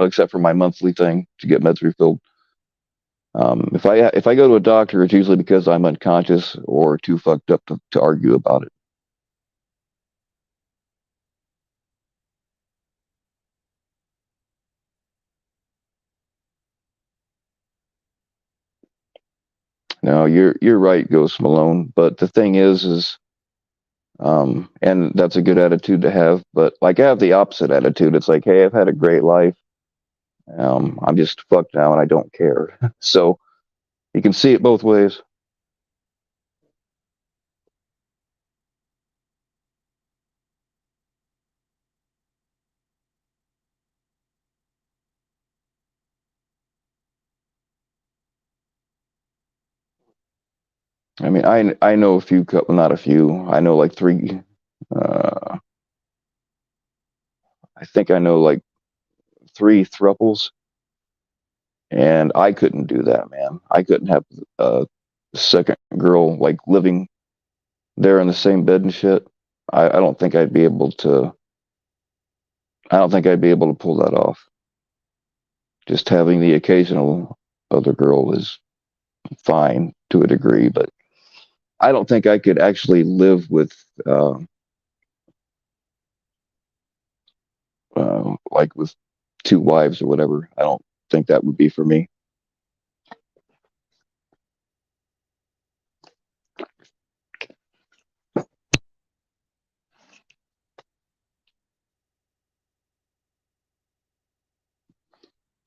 except for my monthly thing to get meds refilled, if I go to a doctor, it's usually because I'm unconscious or too fucked up to argue about it. No, you're right, Ghost Malone. But the thing is, and that's a good attitude to have. But like I have the opposite attitude. It's like, hey, I've had a great life. I'm just fucked now, and I don't care. So you can see it both ways. I mean, I know a few couple, not a few. I know like three. Uh, I think I know like three thruples, and I couldn't do that, man. I couldn't have a second girl like living there in the same bed and shit. I don't think I'd be able to. I don't think I'd be able to pull that off. Just having the occasional other girl is fine to a degree, but I don't think I could actually live with like with two wives or whatever. I don't think that would be for me.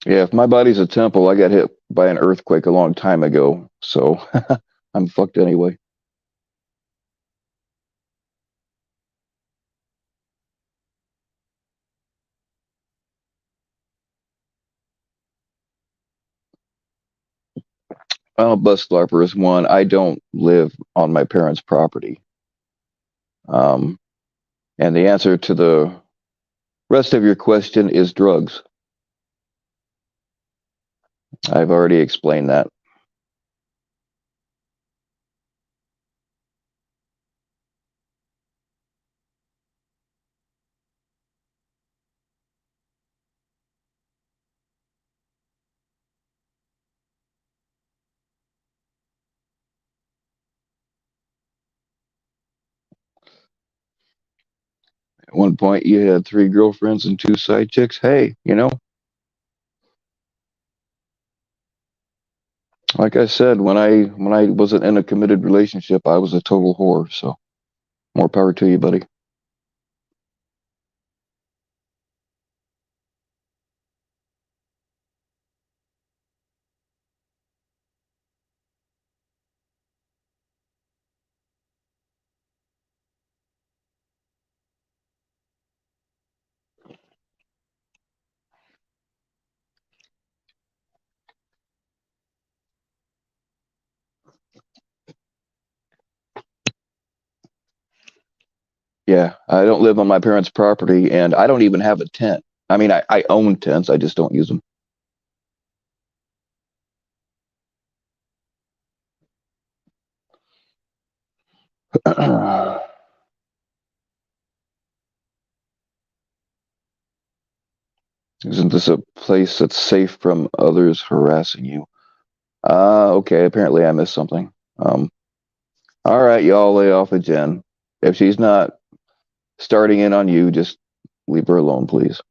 Yeah, if my body's a temple, I got hit by an earthquake a long time ago, so I'm fucked anyway. Well, bus larper is one. I don't live on my parents' property. Um, and the answer to the rest of your question is drugs. I've already explained that. At one point, you had three girlfriends and two side chicks. Hey, like I said, when I wasn't in a committed relationship, I was a total whore. So more power to you, buddy. Yeah, I don't live on my parents' property, and I don't even have a tent. I mean, I own tents, I just don't use them. Isn't this a place that's safe from others harassing you? Okay, apparently I missed something. Um, all right, y'all lay off of Jen. If she's not starting in on you, just leave her alone, please.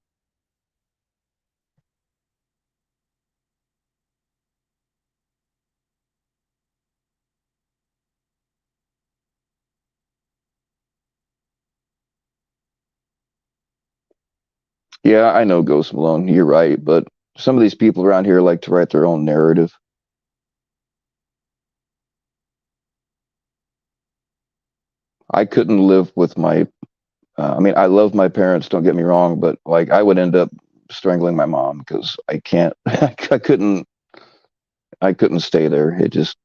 Yeah, I know Ghost Malone, you're right, but some of these people around here like to write their own narrative. I couldn't live with my I mean, I love my parents, don't get me wrong, but like I would end up strangling my mom because I can't I couldn't stay there. It just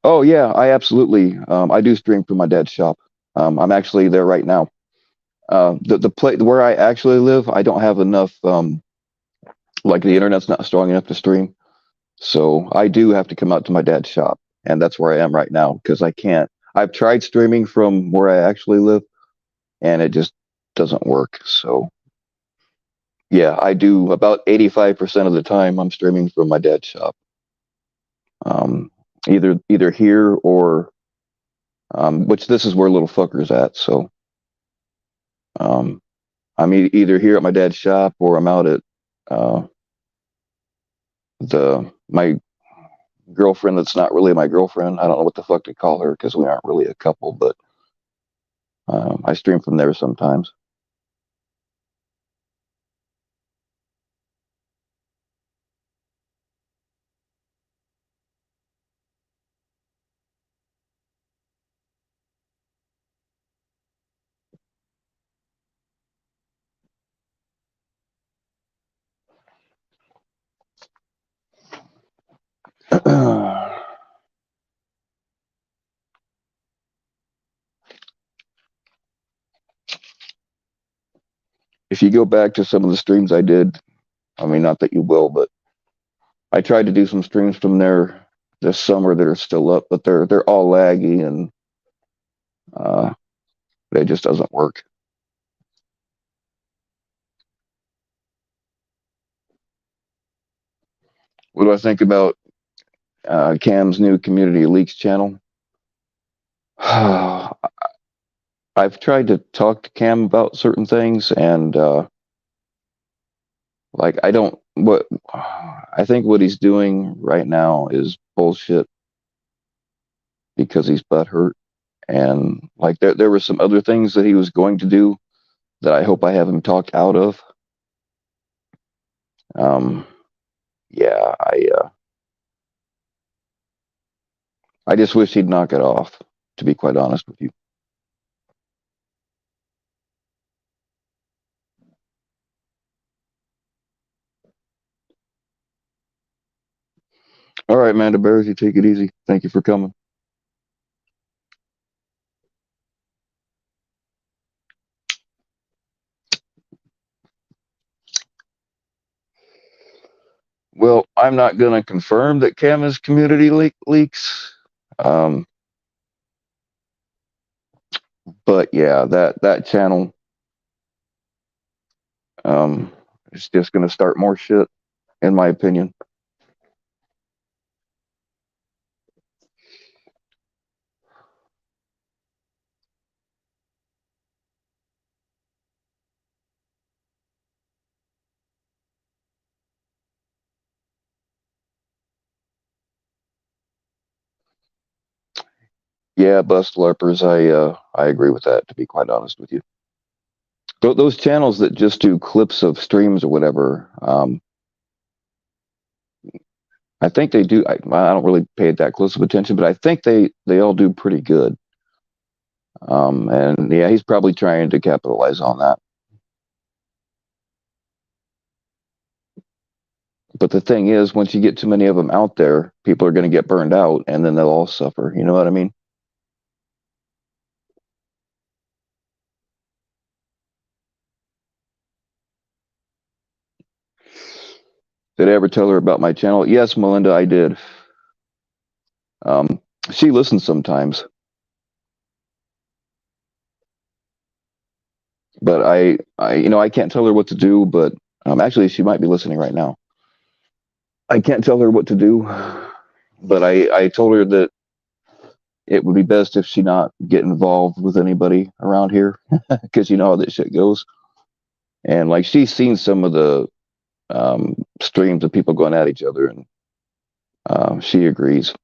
Oh yeah, I absolutely I do stream from my dad's shop. I'm actually there right now. The place where I actually live, I don't have enough like the internet's not strong enough to stream. So I do have to come out to my dad's shop, and that's where I am right now because I can't. I've tried streaming from where I actually live, and it just doesn't work. So yeah, I do about 85% of the time I'm streaming from my dad's shop. Either here or which this is where little fucker's at. So Um, I'm either here at my dad's shop or I'm out at uh, the my girlfriend that's not really my girlfriend. I don't know what the fuck to call her because we aren't really a couple, but I stream from there sometimes. If you go back to some of the streams I did, I mean, not that you will, but I tried to do some streams from there this summer that are still up, but they're all laggy and uh, it just doesn't work. What do I think about Cam's new community leaks channel? I've tried to talk to Cam about certain things, and like I don't what I think what he's doing right now is bullshit because he's butthurt, and like there were some other things that he was going to do that I hope I have him talked out of. Um, yeah, I just wish he'd knock it off. To be quite honest with you. All right, Amanda Bears, you take it easy. Thank you for coming. Well, I'm not going to confirm that Cam is community leaks, um, but yeah, that channel um, is just going to start more shit, in my opinion. Yeah, bust larpers. I agree with that. To be quite honest with you, those channels that just do clips of streams or whatever, I think they do. I don't really pay it that close of attention, but I think they all do pretty good. And yeah, he's probably trying to capitalize on that. But the thing is, once you get too many of them out there, people are going to get burned out, and then they'll all suffer. You know what I mean? Did I ever tell her about my channel? Yes, Melinda, I did. Um, she listens sometimes, but I can't tell her what to do. But actually, she might be listening right now. I can't tell her what to do, but I told her that it would be best if she not get involved with anybody around here because you know how that shit goes. And like she's seen some of the streams of people going at each other, and she agrees.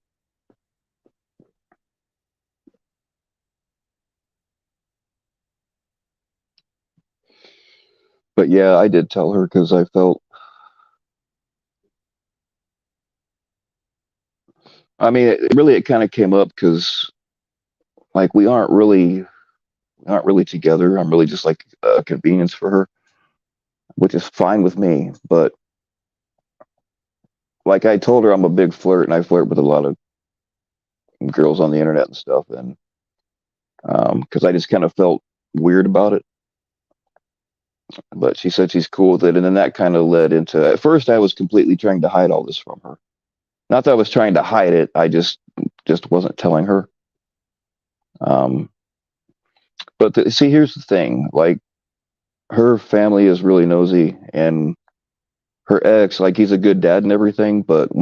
But yeah, I did tell her because I felt. I mean, it kind of came up because like we aren't really together. I'm really just like a convenience for her, which is fine with me. But like I told her, I'm a big flirt, and I flirt with a lot of girls on the internet and stuff, and because I just kind of felt weird about it. But she said she's cool with it, and then that kind of led into. At first, I was completely trying to hide all this from her. Not that I was trying to hide it. I just wasn't telling her. Um, but see, here's the thing. Like her family is really nosy, and her ex, like he's a good dad and everything, but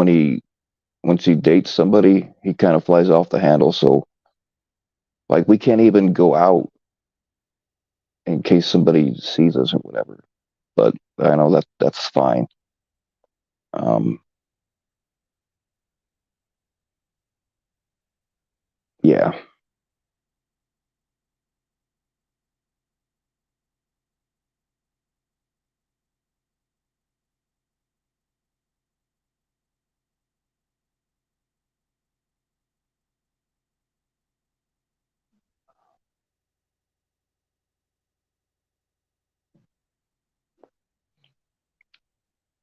when she dates somebody, he kind of flies off the handle. So like we can't even go out in case somebody sees us or whatever. But I know that's fine. Um, yeah,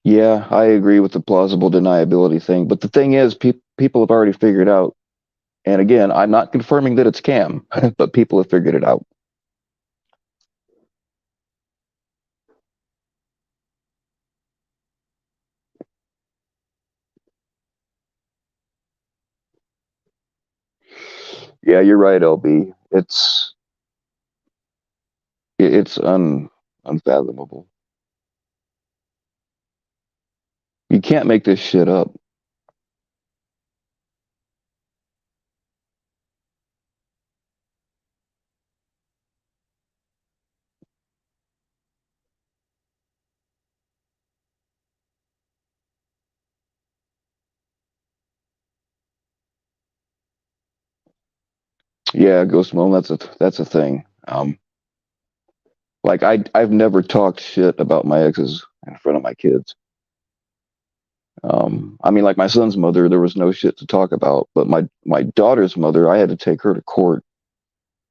yeah, I agree with the plausible deniability thing. But the thing is, people have already figured out. And again, I'm not confirming that it's Cam, but people have figured it out. Yeah, you're right, LB. It's unfathomable. You can't make this shit up. Yeah, Ghost Mom, that's a thing. Like I've never talked shit about my exes in front of my kids. I mean, like my son's mother, there was no shit to talk about, but my daughter's mother, I had to take her to court,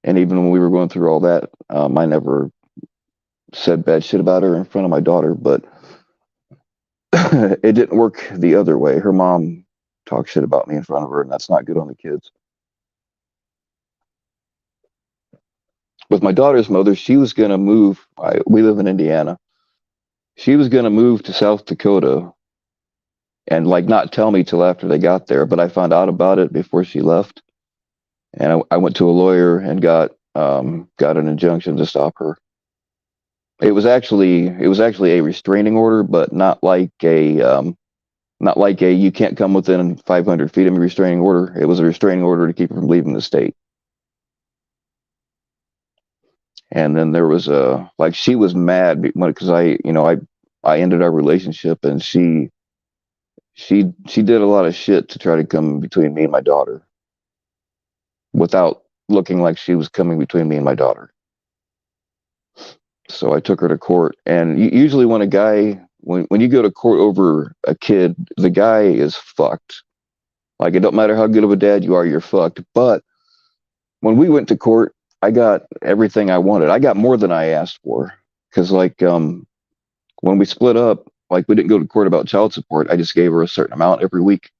and even when we were going through all that, I never said bad shit about her in front of my daughter, but it didn't work the other way. Her mom talked shit about me in front of her, and that's not good on the kids. With my daughter's mother, she was gonna move. We live in Indiana. She was gonna move to South Dakota and like not tell me till after they got there, but I found out about it before she left, and I went to a lawyer and got an injunction to stop her. It was actually a restraining order, but not like a you can't come within 500 feet of a restraining order. It was a restraining order to keep her from leaving the state. And then there was a like she was mad because I ended our relationship, and she did a lot of shit to try to come between me and my daughter without looking like she was coming between me and my daughter. So I took her to court, and usually when you go to court over a kid, the guy is fucked. Like it don't matter how good of a dad you are, you're fucked. But when we went to court, I got everything I wanted. I got more than I asked for because when we split up, like we didn't go to court about child support. I just gave her a certain amount every week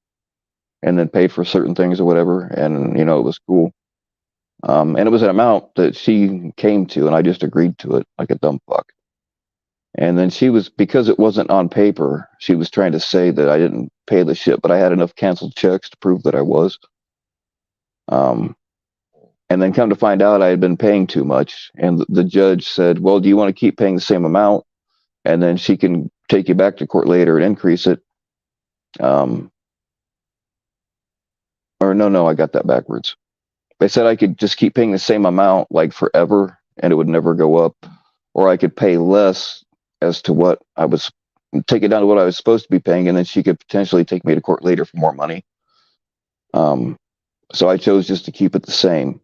and then paid for certain things or whatever, and it was cool. And it was an amount that she came to, and I just agreed to it like a dumb fuck. And then she was, because it wasn't on paper, she was trying to say that I didn't pay the shit, but I had enough canceled checks to prove that I was. Um, and then come to find out I had been paying too much. And the judge said, well, do you want to keep paying the same amount? And then she can take you back to court later and increase it. Um, or no, no, I got that backwards. They said I could just keep paying the same amount like forever and it would never go up, or I could pay less as to what I was take it down to what I was supposed to be paying, and then she could potentially take me to court later for more money. Um, so I chose just to keep it the same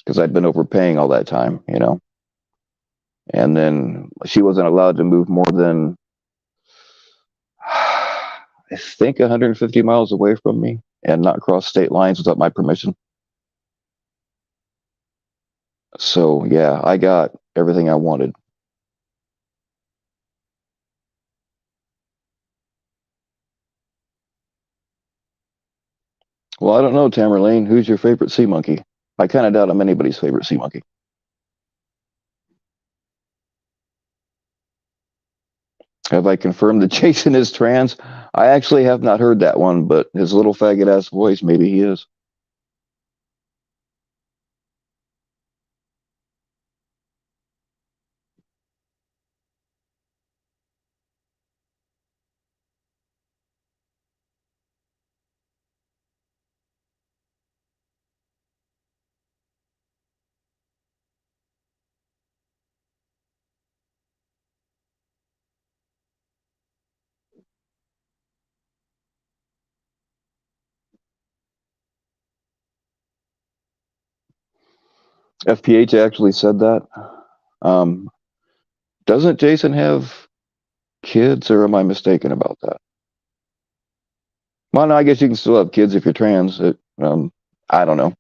because I'd been overpaying all that time. And then she wasn't allowed to move more than I think 150 miles away from me and not cross state lines without my permission. So yeah, I got everything I wanted. Well, I don't know, Tamerlane. Who's your favorite sea monkey? I kind of doubt I'm anybody's favorite sea monkey. Have I confirmed that Jason is trans? I actually have not heard that one, but his little faggot ass voice, maybe he is. FPH actually said that. Um, doesn't Jason have kids, or am I mistaken about that? Well, no, I guess you can still have kids if you're trans. I don't know.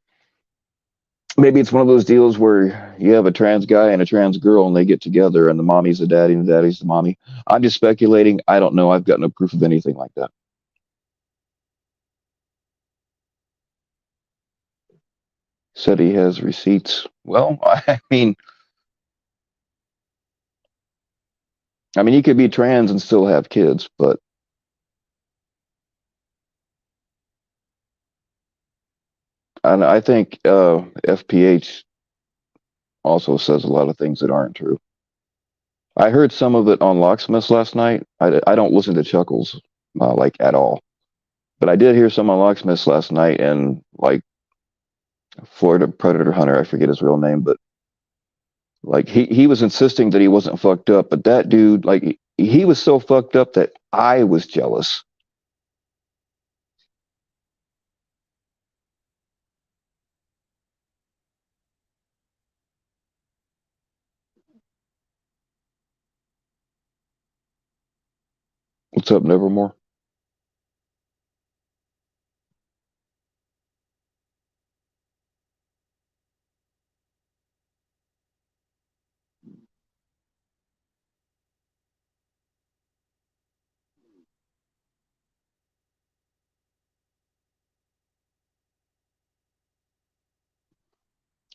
Maybe it's one of those deals where you have a trans guy and a trans girl and they get together and the mommy's the daddy and the daddy's the mommy. I'm just speculating. I don't know. I've got no proof of anything like that. Said he has receipts. Well, I mean, you could be trans and still have kids, but I think FPH also says a lot of things that aren't true. I heard some of it on Locksmiths last night. I don't listen to Chuckles like at all, but I did hear some on Locksmiths last night, and like Florida Predator Hunter, I forget his real name, but like he was insisting that he wasn't fucked up, but that dude, like he was so fucked up that I was jealous. What's up, Nevermore?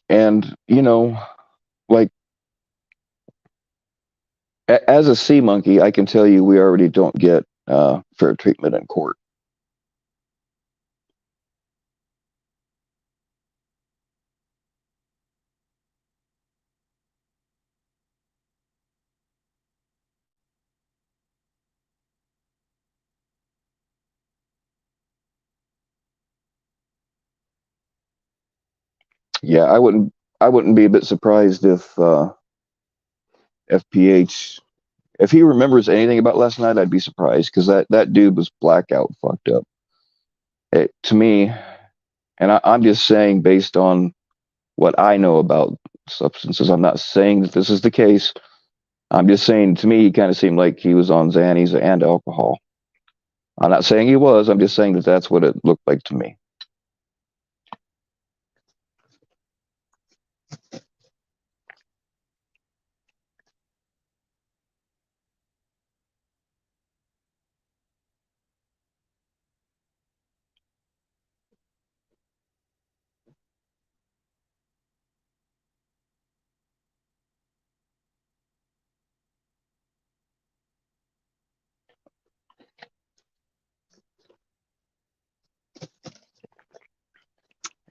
And like as a sea monkey, I can tell you we already don't get fair treatment in court. Yeah, I wouldn't be a bit surprised if FPH, if he remembers anything about last night, I'd be surprised because that dude was blackout fucked up. To me, and I'm just saying based on what I know about substances. I'm not saying that this is the case. I'm just saying to me, he kind of seemed like he was on Xannies and alcohol. I'm not saying he was. I'm just saying that that's what it looked like to me.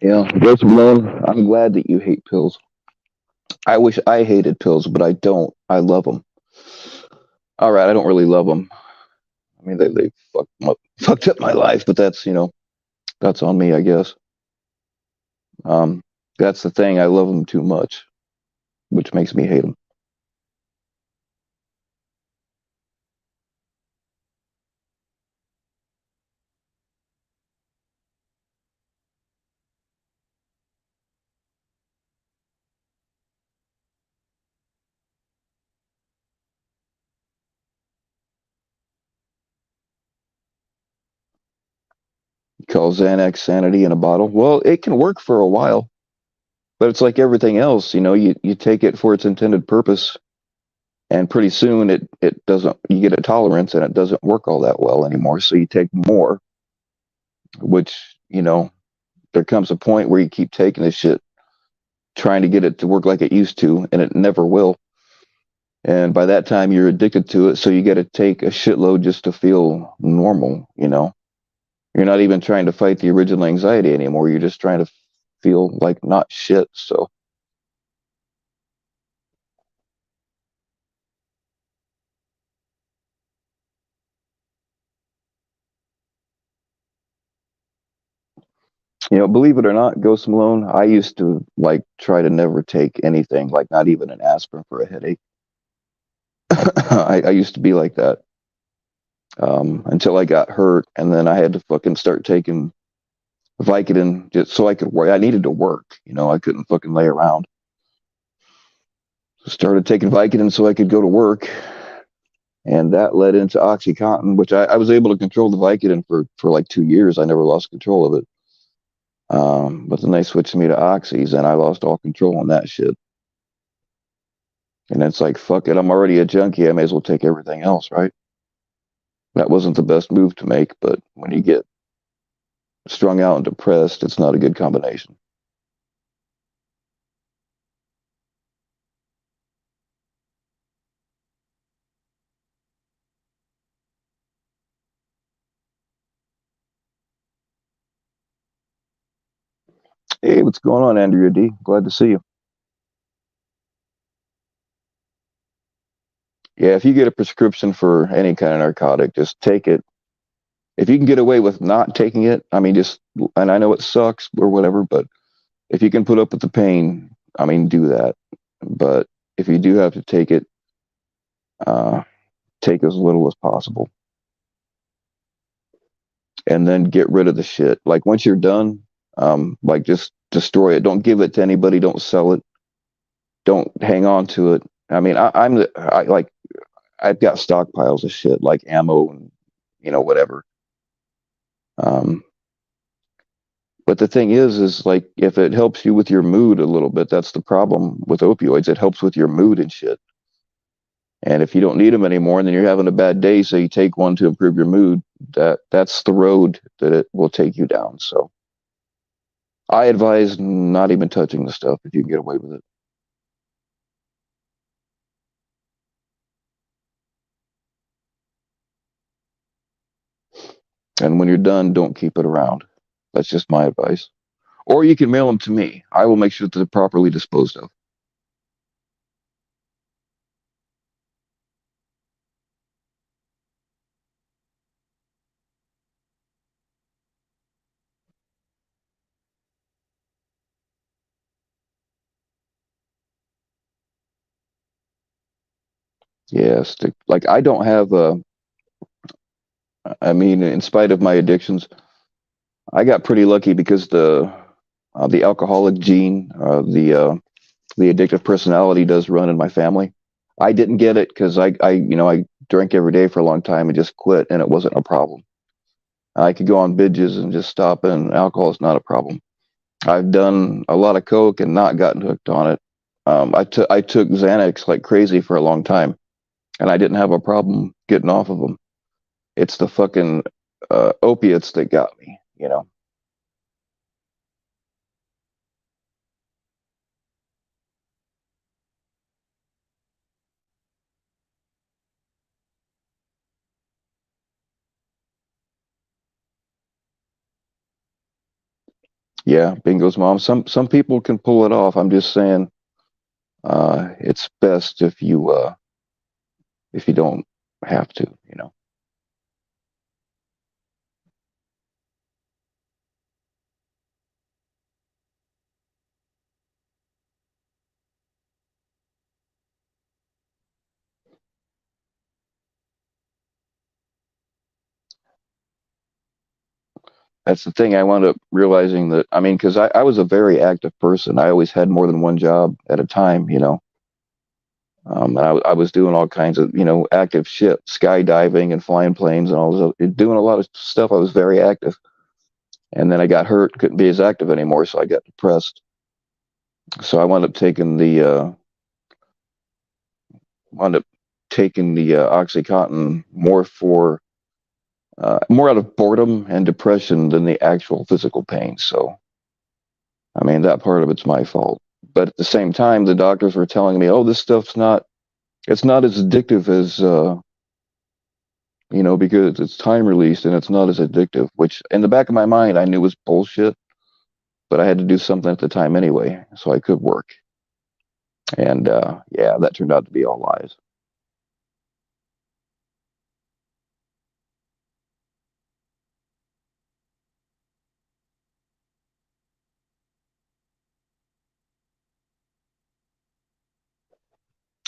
Yeah, Joseph Malone, I'm glad that you hate pills. I wish I hated pills, but I don't. I love them. All right, I don't really love them. I mean, they fucked up my life, but that's on me, I guess. Um, that's the thing. I love them too much, which makes me hate them. Call Xanax sanity in a bottle. Well, it can work for a while, but it's like everything else. You take it for its intended purpose, and pretty soon it doesn't. You get a tolerance, and it doesn't work all that well anymore. So you take more, which there comes a point where you keep taking this shit, trying to get it to work like it used to, and it never will. And by that time, you're addicted to it. So you got to take a shitload just to feel normal. You're not even trying to fight the original anxiety anymore. You're just trying to feel like not shit. So believe it or not, Ghost Malone, I used to like try to never take anything, like not even an aspirin for a headache. I used to be like that until I got hurt, and then I had to fucking start taking Vicodin just so I could work. I needed to work. I couldn't fucking lay around. Started taking Vicodin so I could go to work, and that led into OxyContin, which I was able to control the Vicodin for like 2 years. I never lost control of it. But then they switched me to oxys, and I lost all control on that shit. And it's like, fuck it, I'm already a junkie. I may as well take everything else, right? That wasn't the best move to make, but when you get strung out and depressed, it's not a good combination. Hey, what's going on, Andrea D? Glad to see you. Yeah, if you get a prescription for any kind of narcotic, just take it. If you can get away with not taking it, I mean, just, and I know it sucks or whatever, but if you can put up with the pain, I mean, do that. But if you do have to take it, uh, take as little as possible, and then get rid of the shit. Like once you're done, like just destroy it. Don't give it to anybody. Don't sell it. Don't hang on to it. I mean, I like I've got stockpiles of shit like ammo and whatever. Um, but the thing is like if it helps you with your mood a little bit, that's the problem with opioids. It helps with your mood and shit. And if you don't need them anymore, and then you're having a bad day, so you take one to improve your mood, that's the road that it will take you down. So I advise not even touching the stuff if you can get away with it. And when you're done, don't keep it around. That's just my advice. Or you can mail them to me. I will make sure that they're properly disposed of. Yes, like I don't have a. I mean, in spite of my addictions, I got pretty lucky because the alcoholic gene, the addictive personality does run in my family. I didn't get it because I drank every day for a long time and just quit, and it wasn't a problem. I could go on binges and just stop, and alcohol is not a problem. I've done a lot of coke and not gotten hooked on it. I took Xanax like crazy for a long time, and I didn't have a problem getting off of them. It's the fucking opiates that got me. Yeah, bingo's mom. Some people can pull it off. I'm just saying, it's best if you don't have to. That's the thing. I wound up realizing that, I mean, because I was a very active person. I always had more than one job at a time. And I was doing all kinds of, active shit, skydiving and flying planes and all this, doing a lot of stuff. I was very active. And then I got hurt, couldn't be as active anymore, so I got depressed. So I wound up taking the OxyContin more out of boredom and depression than the actual physical pain. So I mean, that part of it's my fault. But at the same time, the doctors were telling me, "Oh, this stuff's it's not as addictive as because it's time released and it's not as addictive." Which, in the back of my mind, I knew was bullshit. But I had to do something at the time anyway, so I could work. And yeah, that turned out to be all lies.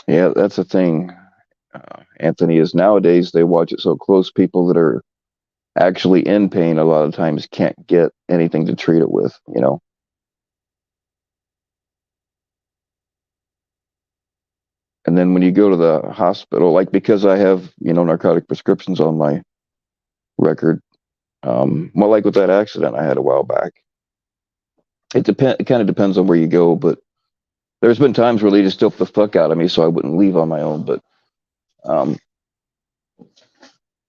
Yeah, that's the thing, Anthony. Is nowadays they watch it so close. People that are actually in pain a lot of times can't get anything to treat it with. And then when you go to the hospital, like because I have, narcotic prescriptions on my record, well, like with that accident I had a while back, it kind of depends on where you go, but there's been times where they just dope the fuck out of me so I wouldn't leave on my own. But um,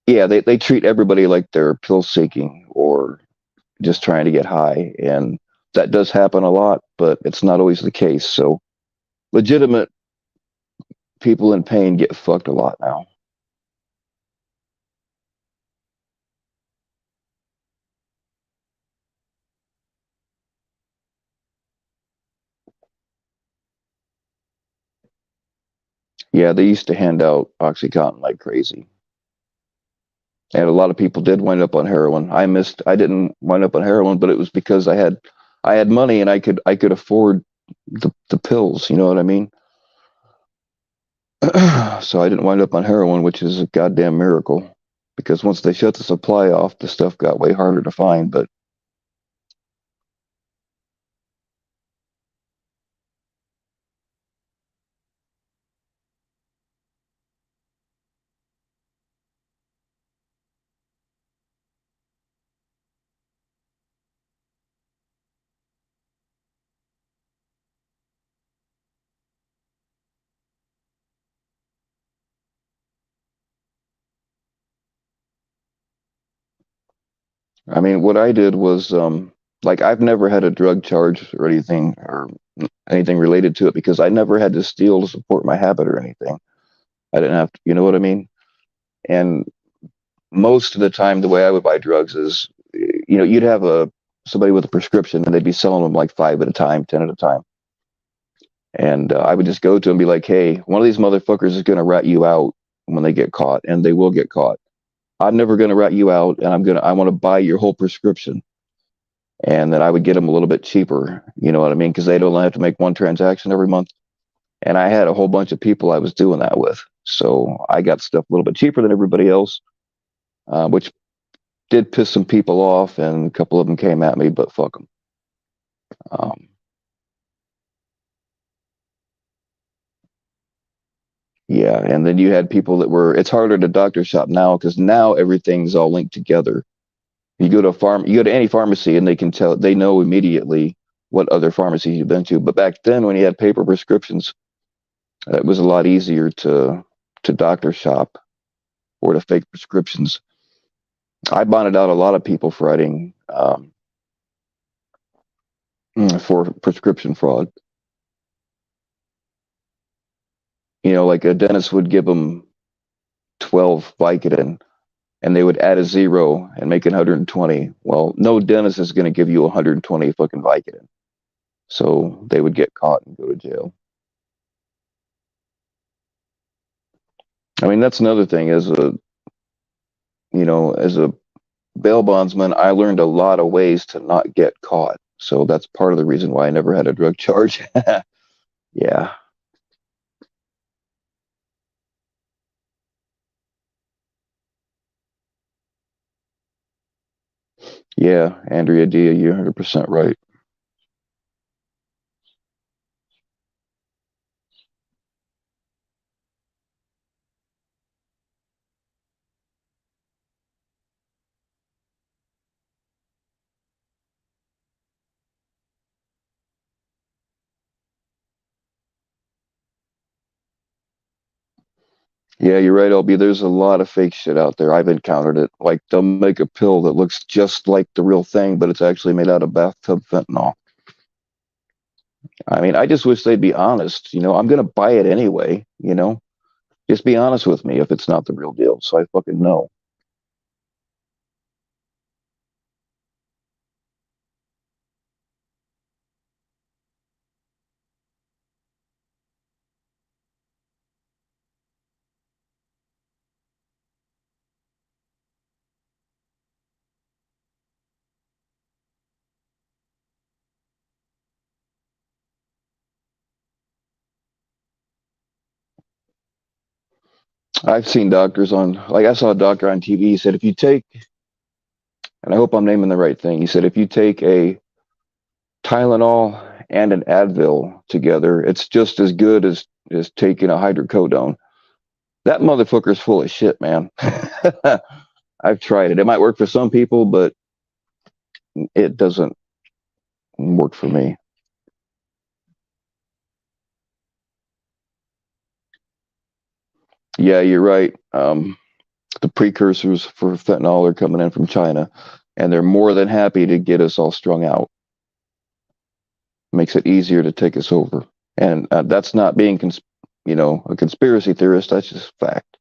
yeah, they treat everybody like they're pill seeking or just trying to get high. And that does happen a lot, but it's not always the case. So legitimate people in pain get fucked a lot now. Yeah, they used to hand out Oxycontin like crazy. And a lot of people did wind up on heroin. I didn't wind up on heroin, but it was because I had money and I could afford the pills, you know what I mean? So I didn't wind up on heroin, which is a goddamn miracle. Because once they shut the supply off, the stuff got way harder to find. But I mean, what I did was like I've never had a drug charge or anything related to it because I never had to steal to support my habit or anything. I didn't have to, you know what I mean? And most of the time, the way I would buy drugs is, you'd have a somebody with a prescription and they'd be selling them like five at a time, 10 at a time. And I would just go to them and be like, hey, one of these motherfuckers is going to rat you out when they get caught, and they will get caught. I'm never going to rat you out, and I want to buy your whole prescription. And then I would get them a little bit cheaper, you know what I mean? Because they don't have to make one transaction every month. And I had a whole bunch of people I was doing that with. So I got stuff a little bit cheaper than everybody else, which did piss some people off, and a couple of them came at me, but fuck them. Um, yeah, and then you had people that were. It's harder to doctor shop now because now everything's all linked together. You go to any pharmacy, and they know immediately what other pharmacies you've been to. But back then, when you had paper prescriptions, it was a lot easier to doctor shop or to fake prescriptions. I bonded out a lot of people for writing for prescription fraud. Like a dentist would give them 12 Vicodin and they would add a zero and make it 120. Well, no dentist is going to give you 120 fucking Vicodin. So they would get caught and go to jail. I mean, that's another thing. As a bail bondsman, I learned a lot of ways to not get caught. So that's part of the reason why I never had a drug charge. Yeah. Yeah, Andrea Dia, you're 100% right. Yeah, you're right, LB. There's a lot of fake shit out there. I've encountered it. Like they'll make a pill that looks just like the real thing, but it's actually made out of bathtub fentanyl. I mean, I just wish they'd be honest. I'm gonna buy it anyway. Just be honest with me if it's not the real deal, so I fucking know. I've seen doctors like I saw a doctor on TV. He said if you take, and I hope I'm naming the right thing. He said if you take a Tylenol and an Advil together, it's just as good as is taking a hydrocodone. That motherfucker's full of shit, man. I've tried it. It might work for some people, but it doesn't work for me. Yeah, you're right. The precursors for fentanyl are coming in from China, and they're more than happy to get us all strung out. Makes it easier to take us over, and that's not being, a conspiracy theorist. That's just fact.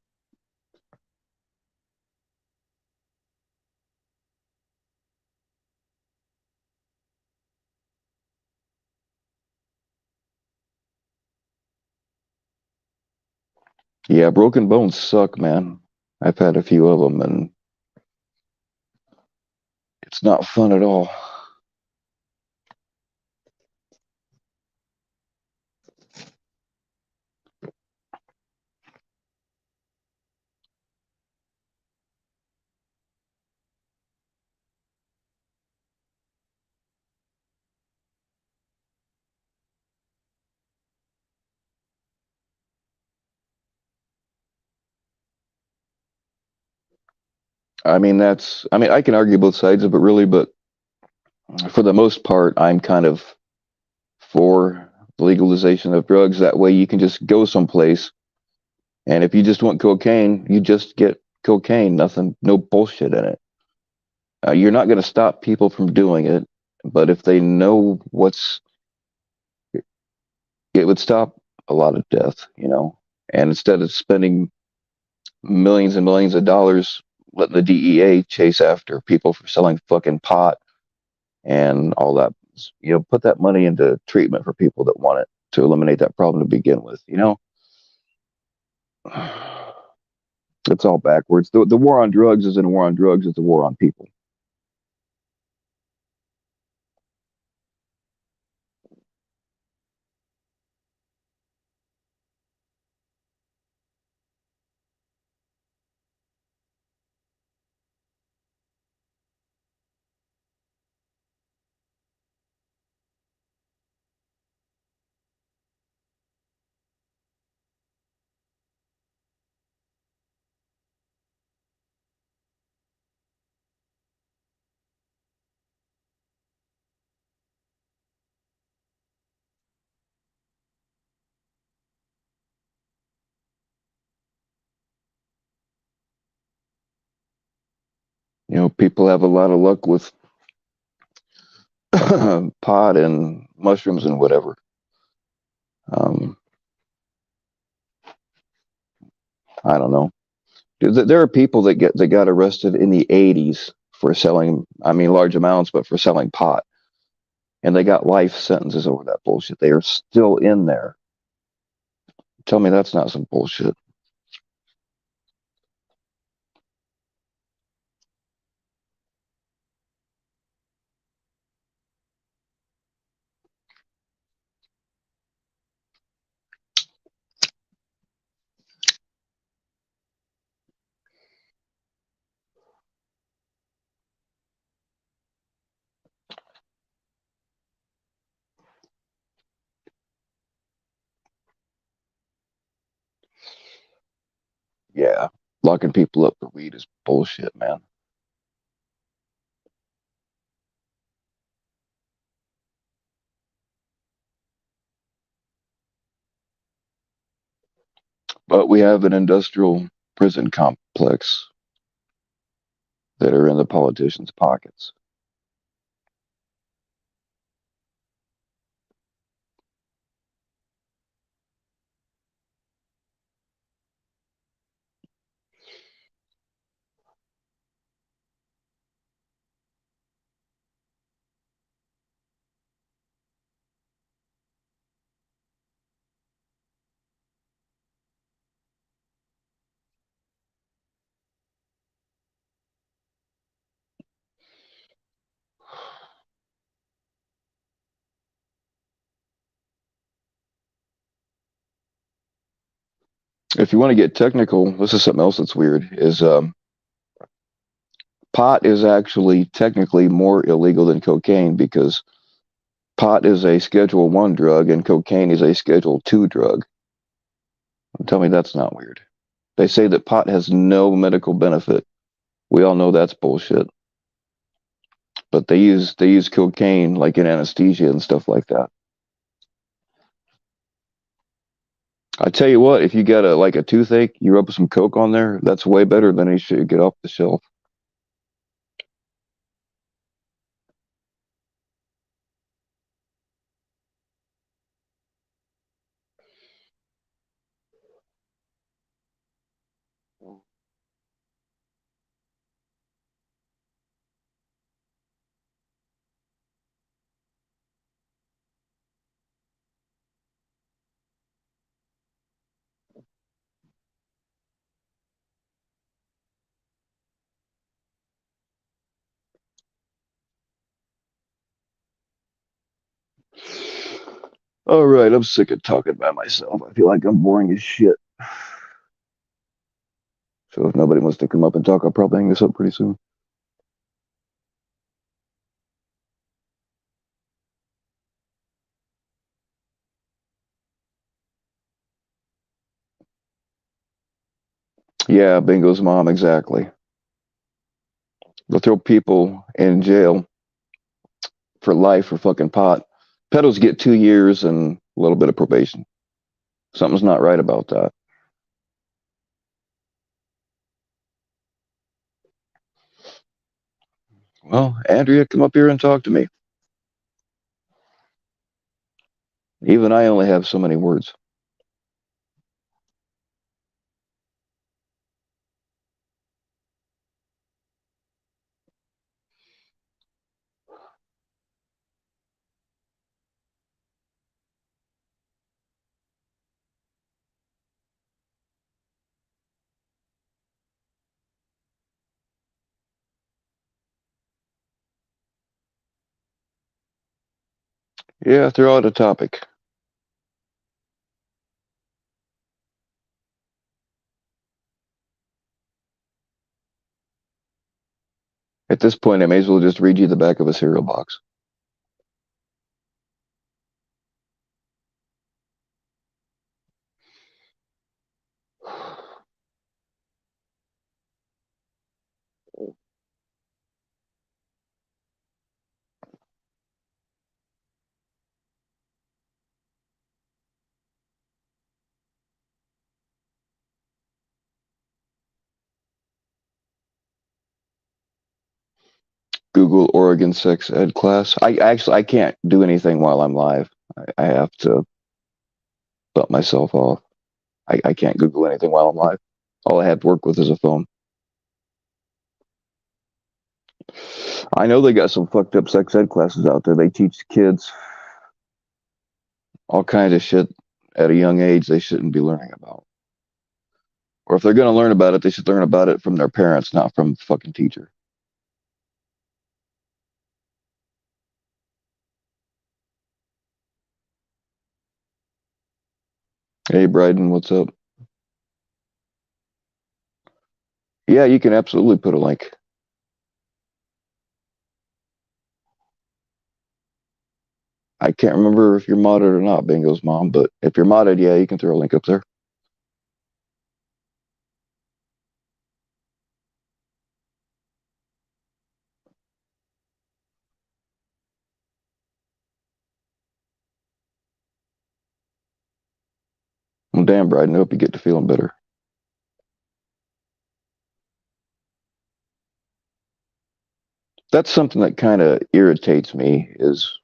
Yeah, broken bones suck, man. I've had a few of them, and it's not fun at all. I mean, I can argue both sides of it, really, but for the most part, I'm kind of for legalization of drugs. That way, you can just go someplace, and if you just want cocaine, you just get cocaine. Nothing, no bullshit in it. You're not going to stop people from doing it, but if they know it would stop a lot of death, And instead of spending millions and millions of dollars letting the DEA chase after people for selling fucking pot and all that, put that money into treatment for people that want it to eliminate that problem to begin with. It's all backwards. The war on drugs isn't a war on drugs, it's a war on people. People have a lot of luck with pot and mushrooms and whatever. Um, I don't know. There are people that got arrested in the '80s for selling, I mean, large amounts, but for selling pot, and they got life sentences over that bullshit. They are still in there. Tell me that's not some bullshit. Yeah, locking people up for weed is bullshit, man. But we have an industrial prison complex that are in the politicians' pockets. If you want to get technical, this is something else that's weird. Is pot is actually technically more illegal than cocaine because pot is a Schedule 1 drug and cocaine is a Schedule 2 drug. Tell me that's not weird. They say that pot has no medical benefit. We all know that's bullshit. But they use cocaine like in anesthesia and stuff like that. I tell you what, if you got a toothache, you rub some coke on there. That's way better than any shit you get off the shelf. All right, I'm sick of talking by myself. I feel like I'm boring as shit. So if nobody wants to come up and talk, I'll probably hang this up pretty soon. Yeah, Bingo's mom, exactly. They'll throw people in jail for life for fucking pot. Pedos get 2 years and a little bit of probation. Something's not right about that. Well, Andrea, come up here and talk to me. Even I only have so many words. Yeah, throw out a topic. At this point, I may as well just read you the back of a cereal box. Google Oregon sex ed class. I can't do anything while I'm live. I have to butt myself off. I can't Google anything while I'm live. All I have to work with is a phone. I know they got some fucked up sex ed classes out there. They teach kids all kinds of shit at a young age they shouldn't be learning about. Or if they're going to learn about it, they should learn about it from their parents, not from the fucking teacher. Hey, Bryden, what's up? Yeah, you can absolutely put a link. I can't remember if you're modded or not, Bingo's mom, but if you're modded, yeah, you can throw a link up there. Well, damn, Bryden, I hope you get to feeling better. That's something that kind of irritates me is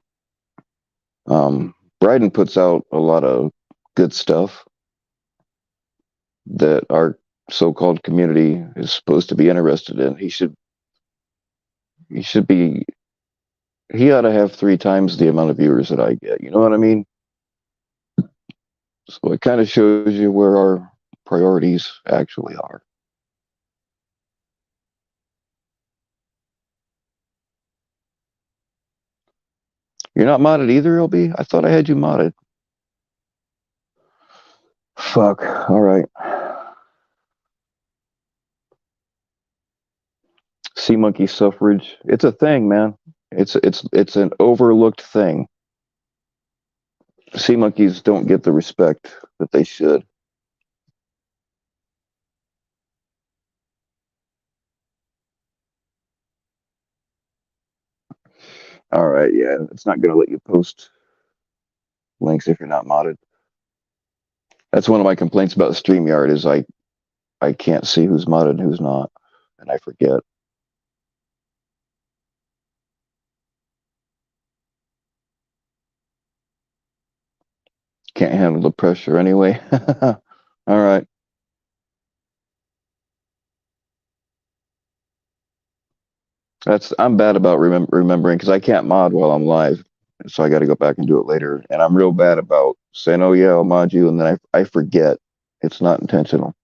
Bryden puts out a lot of good stuff that our so-called community is supposed to be interested in. He should be he ought to have 3 times the amount of viewers that I get. You know what I mean? So it kind of shows you where our priorities actually are. You're not modded either, LB? I thought I had you modded. Fuck. All right. Sea monkey suffrage. It's a thing, man. It's an overlooked thing. Sea monkeys don't get the respect that they should. All right, yeah, it's not gonna let you post links if you're not modded. That's one of my complaints about StreamYard is I can't see who's modded and who's not, and I forget. Can't handle the pressure anyway. All right. I'm bad about remembering because I can't mod while I'm live, so I got to go back and do it later. And I'm real bad about saying, "Oh yeah, I'll mod you," and then I forget. It's not intentional.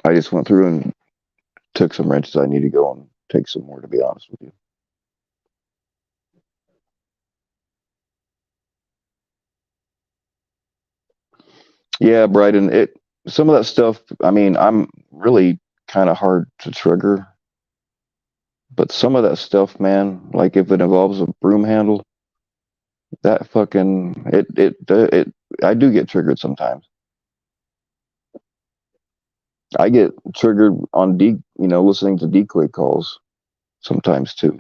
I just went through and took some wrenches. I need to go and take some more, to be honest with you. Yeah, Bryden. It some of that stuff. I mean, I'm really kind of hard to trigger, but some of that stuff, man, like if it involves a broom handle, that fucking it. I do get triggered sometimes. I get triggered on listening to decoy calls sometimes too.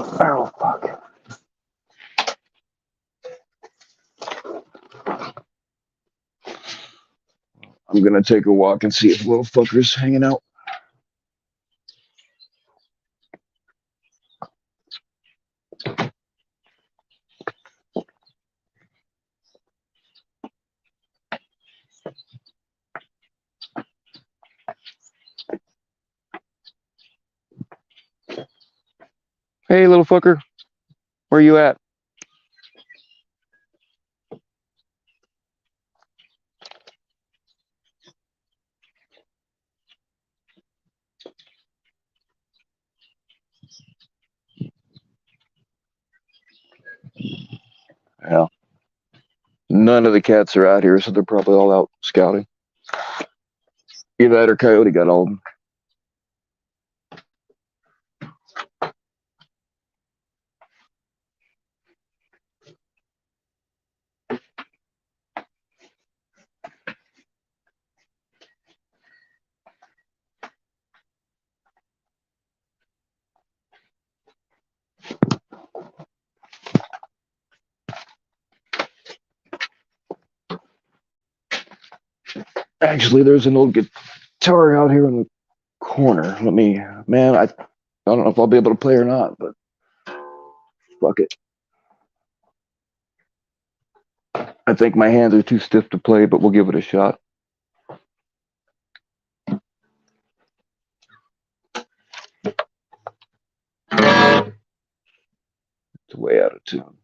Oh fuck! I'm gonna take a walk and see if little fucker's hanging out. Hey, little fucker, where you at? Yeah, none of the cats are out here, so they're probably all out scouting. Either that or Coyote got all of them. Actually, there's an old guitar out here in the corner. Man, I don't know if I'll be able to play or not, but fuck it. I think my hands are too stiff to play, but we'll give it a shot. It's way out of tune.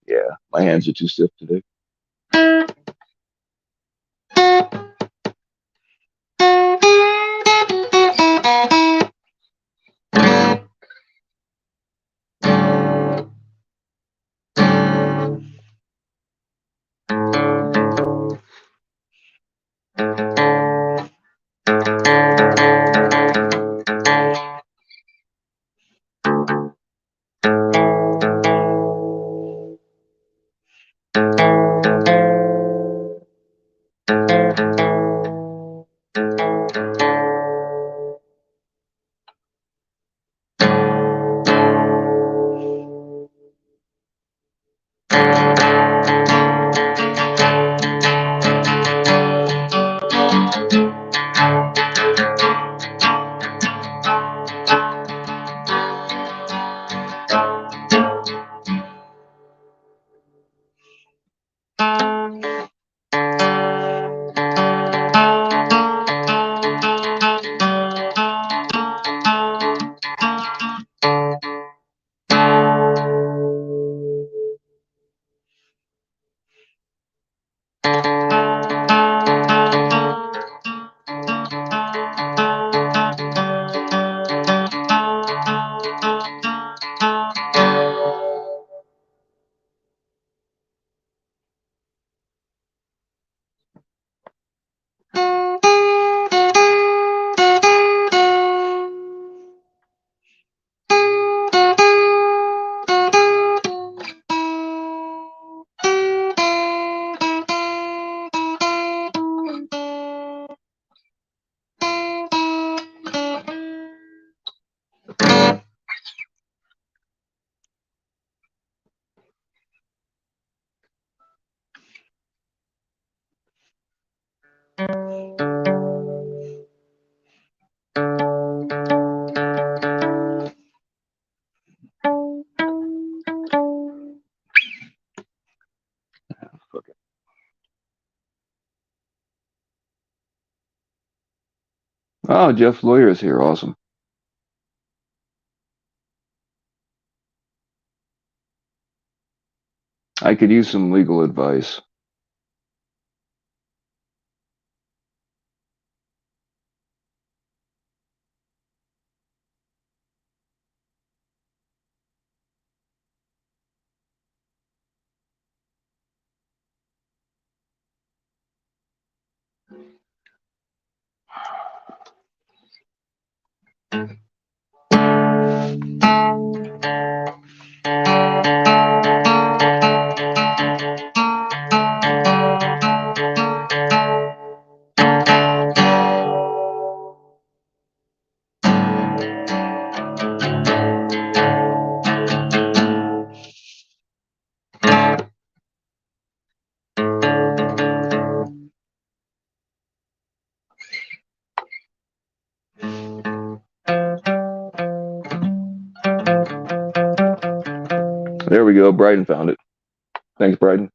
Yeah, my hands are too stiff today. Fuck it. Oh, Jeff Lawyer is here. Awesome. I could use some legal advice. There we go. Bryden found it. Thanks, Bryden.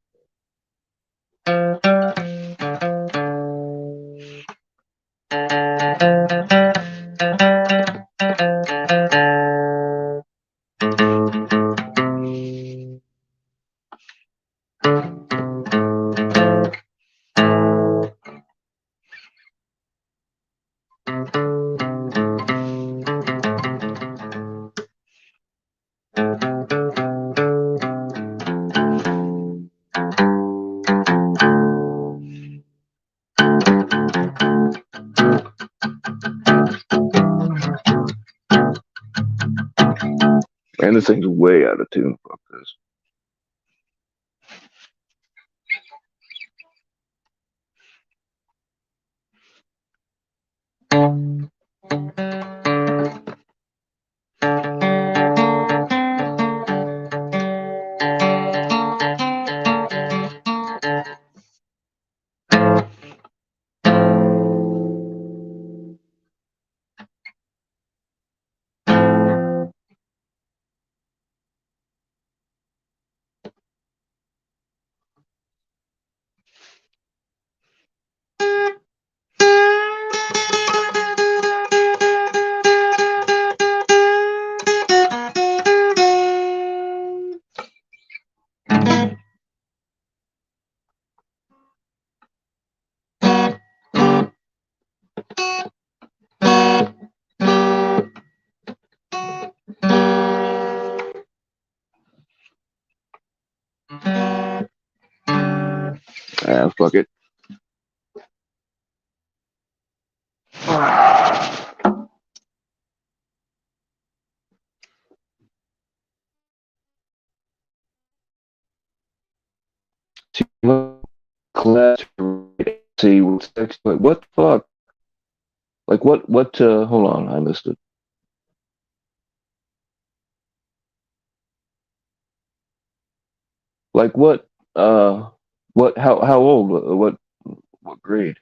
And this thing's way out of tune. Fuck this. Ah, fuck it. class to see what sex. But what the fuck? Like what? What? Hold on, I missed it. Like what? What? How old? What grade?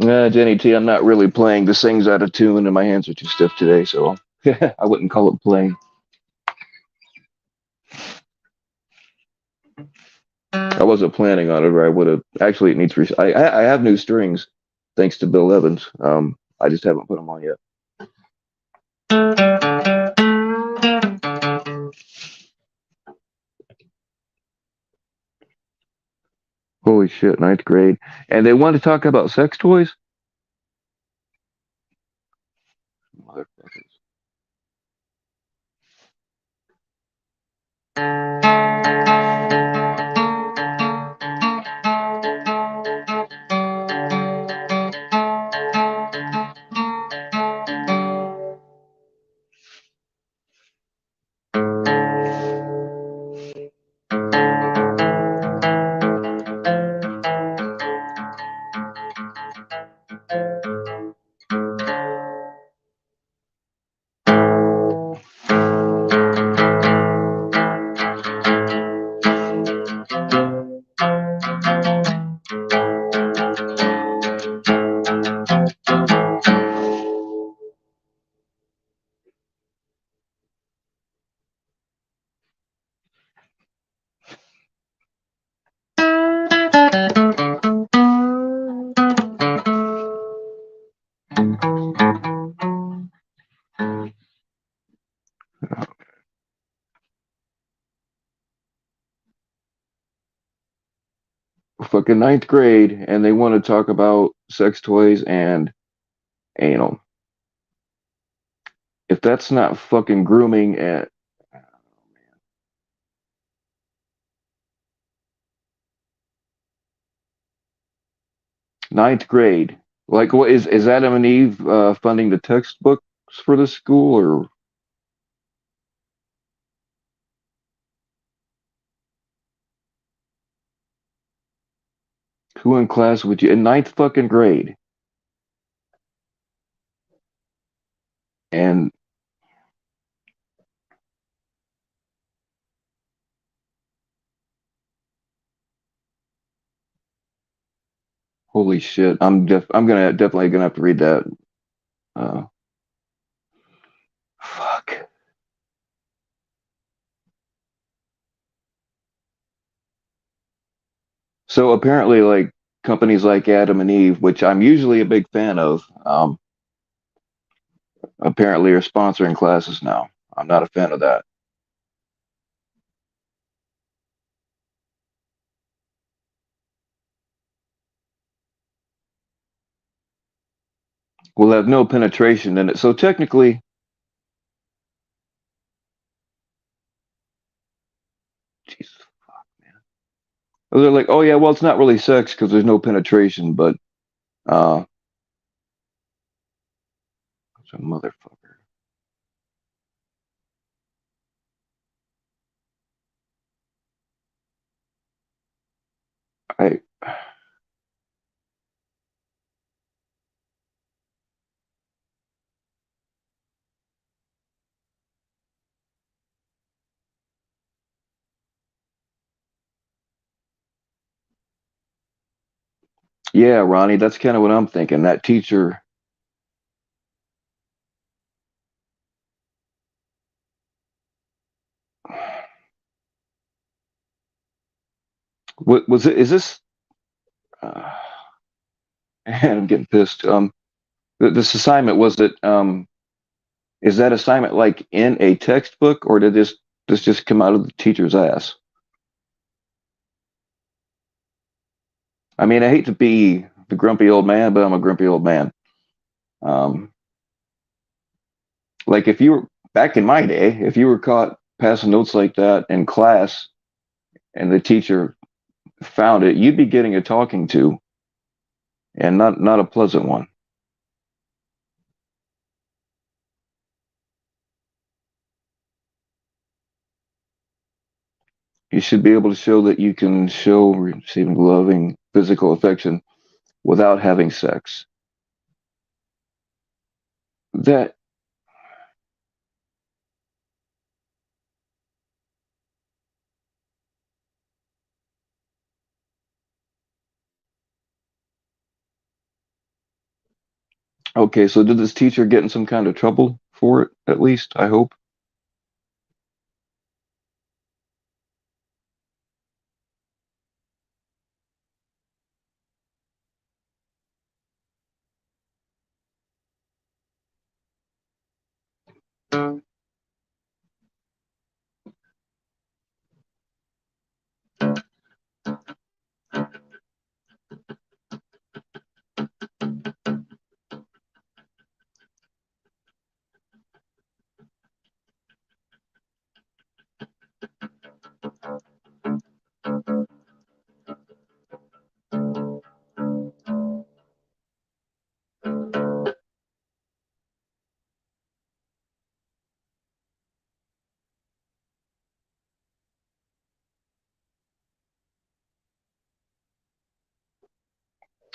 Jenny T, I'm not really playing. This thing's out of tune and my hands are too stiff today, so I wouldn't call it playing. I wasn't planning on it, or I would have. Actually, it needs. I have new strings, thanks to Bill Evans. I just haven't put them on yet. Holy shit, ninth grade, and they want to talk about sex toys. Motherfuckers. Fucking ninth grade, and they want to talk about sex toys and anal. If that's not fucking grooming at ninth grade, like what is Adam and Eve funding the textbooks for the school, or who in class would you in ninth fucking grade? And holy shit, I'm gonna definitely gonna have to read that. Uh, fuck. So apparently, like companies like Adam and Eve, which I'm usually a big fan of, apparently are sponsoring classes now. I'm not a fan of that. We'll have no penetration in it. So technically, Jesus, they're like, oh yeah, well it's not really sex because there's no penetration, but uh, it's a motherfucker. I Yeah, Ronnie, that's kind of what I'm thinking. That teacher was it? Is this? Uh, and I'm getting pissed. This assignment was it? Is that assignment like in a textbook, or did this just come out of the teacher's ass? I mean, I hate to be the grumpy old man, but I'm a grumpy old man. Um, like if you were back in my day, if you were caught passing notes like that in class, and the teacher found it, you'd be getting a talking to, and not a pleasant one. You should be able to show that you can show receiving loving physical affection without having sex. That okay, so did this teacher get in some kind of trouble for it, at least? I hope.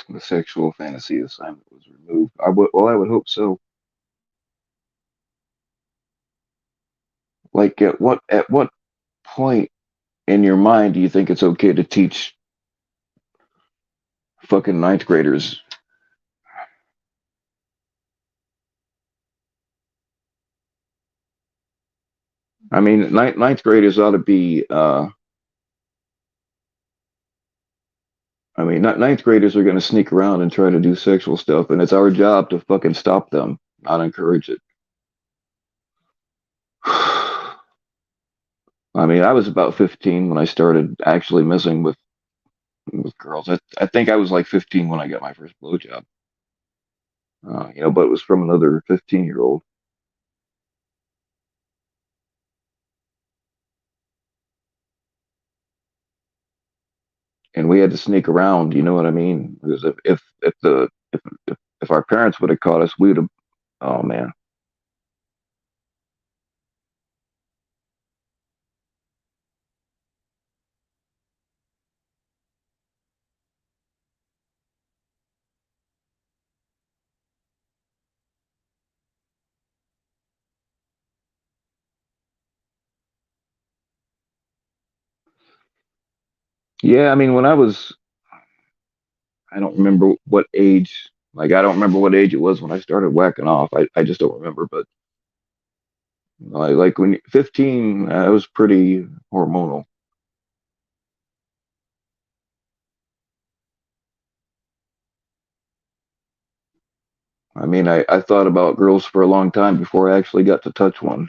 The sexual fantasy assignment was removed. Well, I would hope so. Like, at what point in your mind do you think it's okay to teach fucking ninth graders? I mean, ninth graders ought to be. I mean, ninth graders are going to sneak around and try to do sexual stuff, and it's our job to fucking stop them, not encourage it. I mean, I was about 15 when I started actually messing with girls. I think I was like 15 when I got my first blowjob. But it was from another 15-year-old, and we had to sneak around. You know what I mean? Because if our parents would have caught us, we would have. Oh man. Yeah, I mean, I don't remember what age. Like, I don't remember what age it was when I started whacking off. I just don't remember. But like when 15, I was pretty hormonal. I mean, I thought about girls for a long time before I actually got to touch one.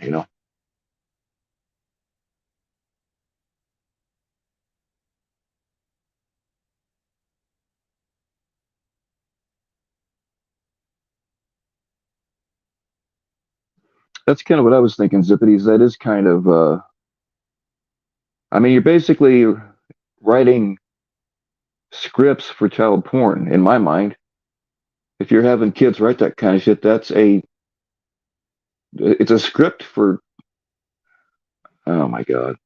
That's kind of what I was thinking, Zippities. That is kind of, I mean, you're basically writing scripts for child porn, in my mind. If you're having kids write that kind of shit, it's a script for, oh my God.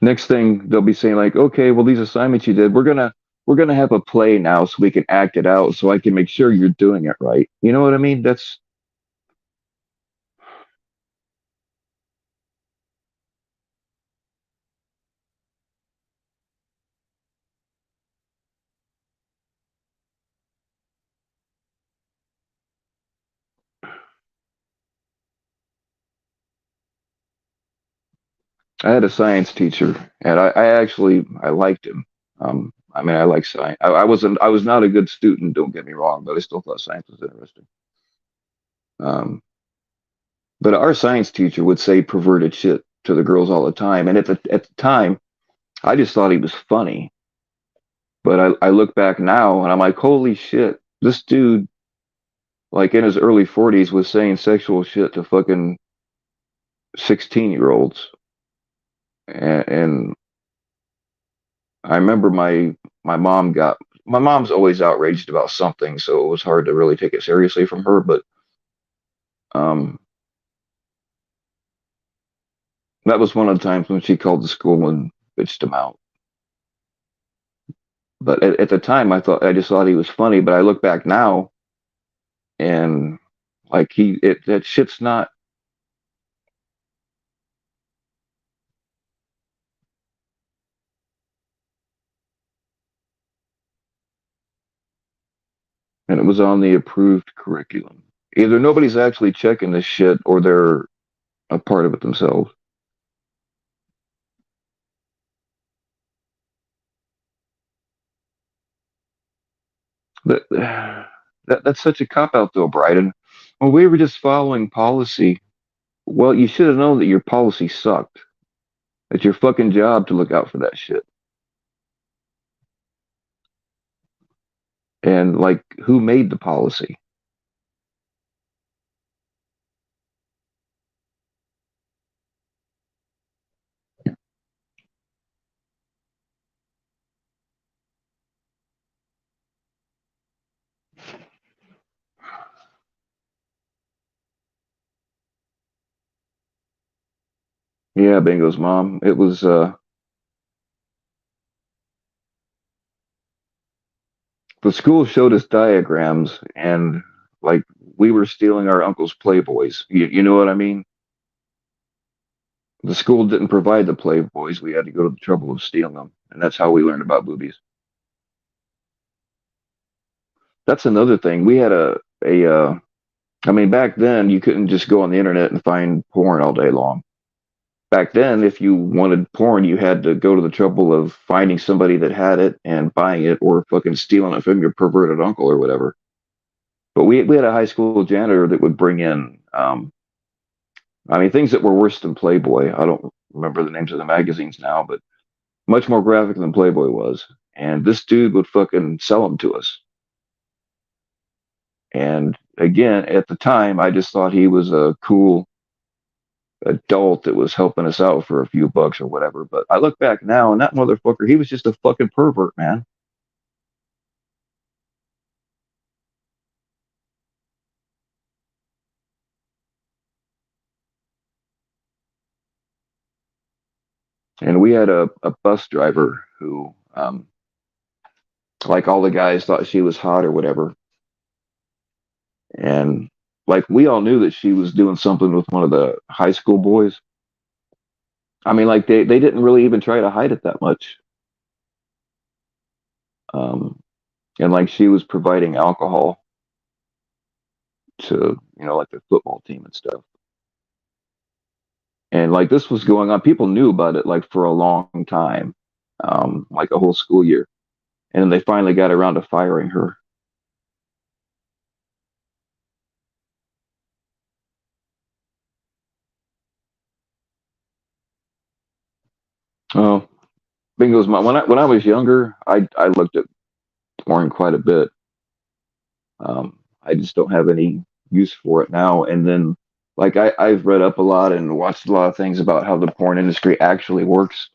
Next thing they'll be saying like, okay, well, these assignments you did, we're gonna have a play now so we can act it out so I can make sure you're doing it right. You know what I mean? That's I had a science teacher, and I liked him. I mean, I like science. I was not a good student. Don't get me wrong, but I still thought science was interesting. Um, but our science teacher would say perverted shit to the girls all the time, and at the time, I just thought he was funny. But I look back now, and I'm like, holy shit, this dude, like in his early 40s, was saying sexual shit to fucking 16-year-olds, and I remember my mom's always outraged about something, so it was hard to really take it seriously from her. But um, that was one of the times when she called the school and bitched him out. But at the time, I just thought he was funny. But I look back now, and like that shit's not. And it was on the approved curriculum. Either nobody's actually checking this shit, or they're a part of it themselves. That, that's such a cop out, though, Bryden. Well, we were just following policy. Well, you should have known that your policy sucked. It's your fucking job to look out for that shit. And like, who made the policy? Yeah, Bingo's mom. It was the school showed us diagrams, and like we were stealing our uncle's Playboys. You know what I mean? The school didn't provide the Playboys. We had to go to the trouble of stealing them, and that's how we learned about boobies. That's another thing. We had I mean, back then you couldn't just go on the internet and find porn all day long. Back then, if you wanted porn, you had to go to the trouble of finding somebody that had it and buying it, or fucking stealing it from your perverted uncle or whatever. But we had a high school janitor that would bring in, I mean, things that were worse than Playboy. I don't remember the names of the magazines now, but much more graphic than Playboy was. And this dude would fucking sell them to us. And again, at the time, I just thought he was a cool adult that was helping us out for a few bucks or whatever. But I look back now, and that motherfucker, he was just a fucking pervert, man. And we had a bus driver who, like all the guys, thought she was hot or whatever. And like we all knew that she was doing something with one of the high school boys. I mean, like they didn't really even try to hide it that much. Um, and like she was providing alcohol to, like the football team and stuff. And like this was going on, people knew about it like for a long time, like a whole school year. And they finally got around to firing her. Oh, Bingo's my when I was younger, I looked at porn quite a bit. I just don't have any use for it now. And then, like, I've read up a lot and watched a lot of things about how the porn industry actually works.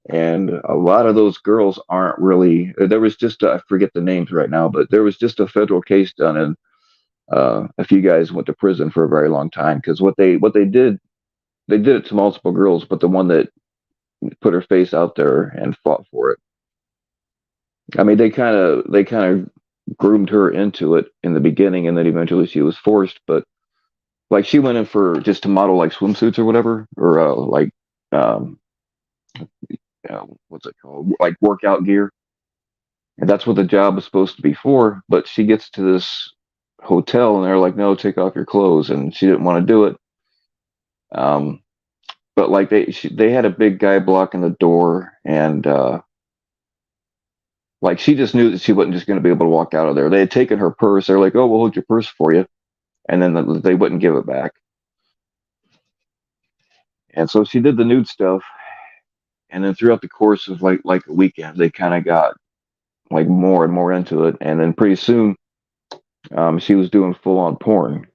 And a lot of those girls aren't really. There was just I forget the names right now, but there was just a federal case done, and a few guys went to prison for a very long time because what they did it to multiple girls, but the one that put her face out there and fought for it. I mean, they kind of groomed her into it in the beginning, and then eventually she was forced. But like she went in for just to model like swimsuits or whatever, or like um, what's it called, like workout gear, and that's what the job was supposed to be for. But she gets to this hotel, and they're like, "No, take off your clothes," and she didn't want to do it. Um, but like they had a big guy blocking the door, and like she just knew that she wasn't just going to be able to walk out of there. They had taken her purse. They're like, "Oh, we'll hold your purse for you," and then they wouldn't give it back. And so she did the nude stuff, and then throughout the course of like a weekend, they kind of got like more and more into it, and then pretty soon, she was doing full on porn,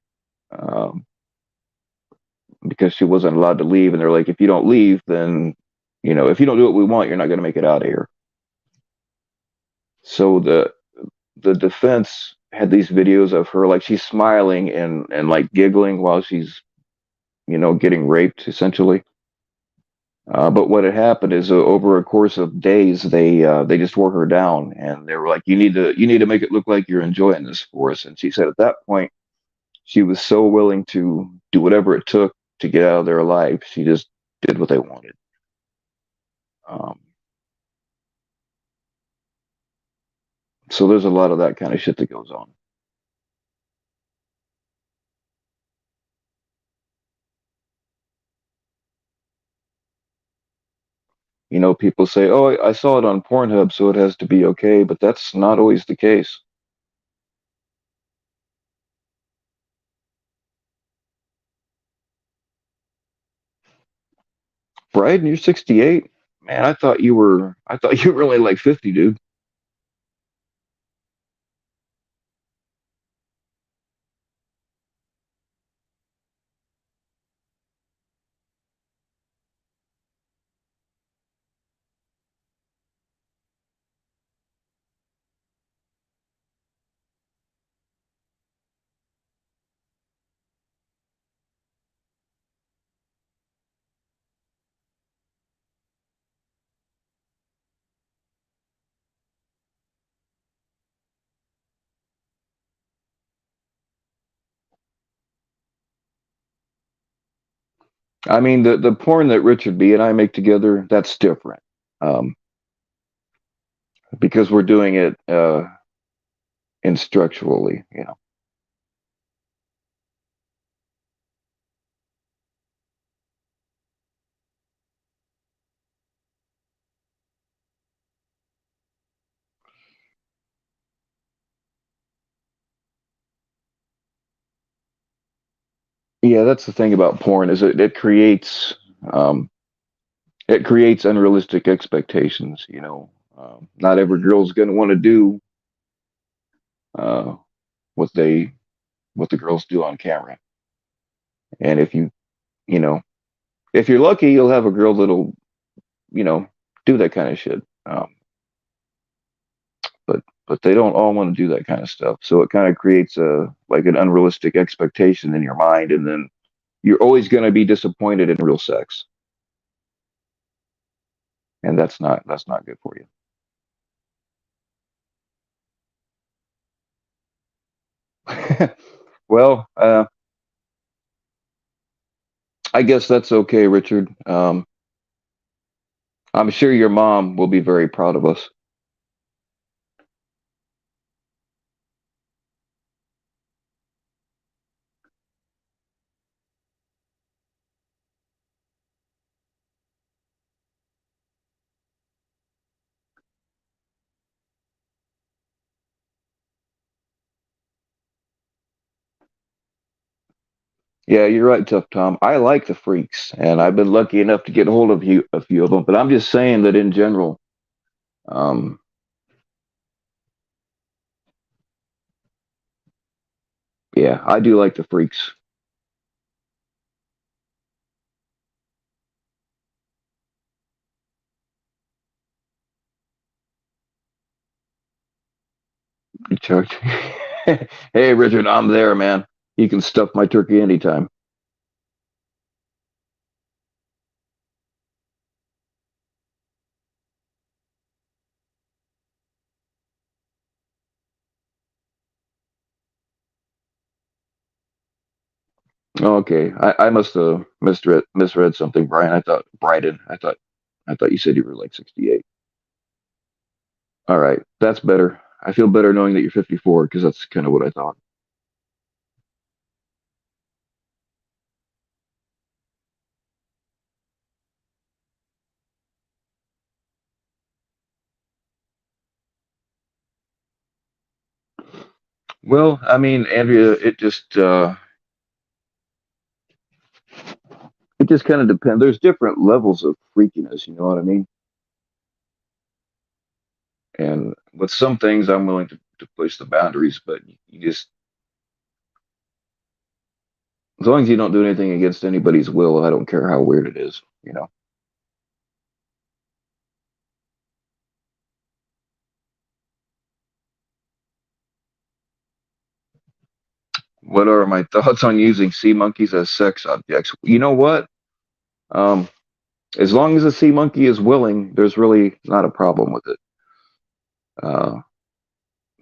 um, because she wasn't allowed to leave, and they're like, if you don't leave, then If you don't do what we want, you're not going to make it out of here. So the defense had these videos of her like she's smiling and like giggling while she's getting raped essentially. But what had happened is over a course of days, they just wore her down, and they were like, "You need to make it look like you're enjoying this for us." And she said at that point she was so willing to do whatever it took to get out of their life. She just did what they wanted. Um, so there's a lot of that kind of shit that goes on. People say, "Oh, I saw it on Pornhub, so it has to be okay," but that's not always the case. Bryden, you're 68. Man, I thought you were only like 50, dude. I mean, the porn that Richard B and I make together, that's different. Um, because we're doing it instructionally. Yeah, that's the thing about porn is um, it creates unrealistic expectations. Not every girl's gonna want to do uh, what they what the girls do on camera. And you know, if you're lucky, you'll have a girl that'll, you know, do that kind of shit. But they don't all want to do that kind of stuff. So it kind of creates a like an unrealistic expectation in your mind, and then you're always going to be disappointed in real sex, and that's not good for you. Well, I guess that's okay, Richard. I'm sure your mom will be very proud of us. Yeah, you're right, Tough Tom. I like the freaks, and I've been lucky enough to get hold of a few of them. But I'm just saying that in general, um, yeah, I do like the freaks. Chuck. Hey, Richard, I'm there, man. You can stuff my turkey anytime. Okay, I must have misread something, Brian. I thought Bryden. I thought you said you were like 68. All right, that's better. I feel better knowing that you're 54 because that's kind of what I thought. Well, I mean, Andrea, it just kind of depends. There's different levels of freakiness, you know what I mean? And with some things, I'm willing to push the boundaries, but you just, as long as you don't do anything against anybody's will, I don't care how weird it is. What are my thoughts on using sea monkeys as sex objects? You know what? Um, as long as the sea monkey is willing, there's really not a problem with it. Uh,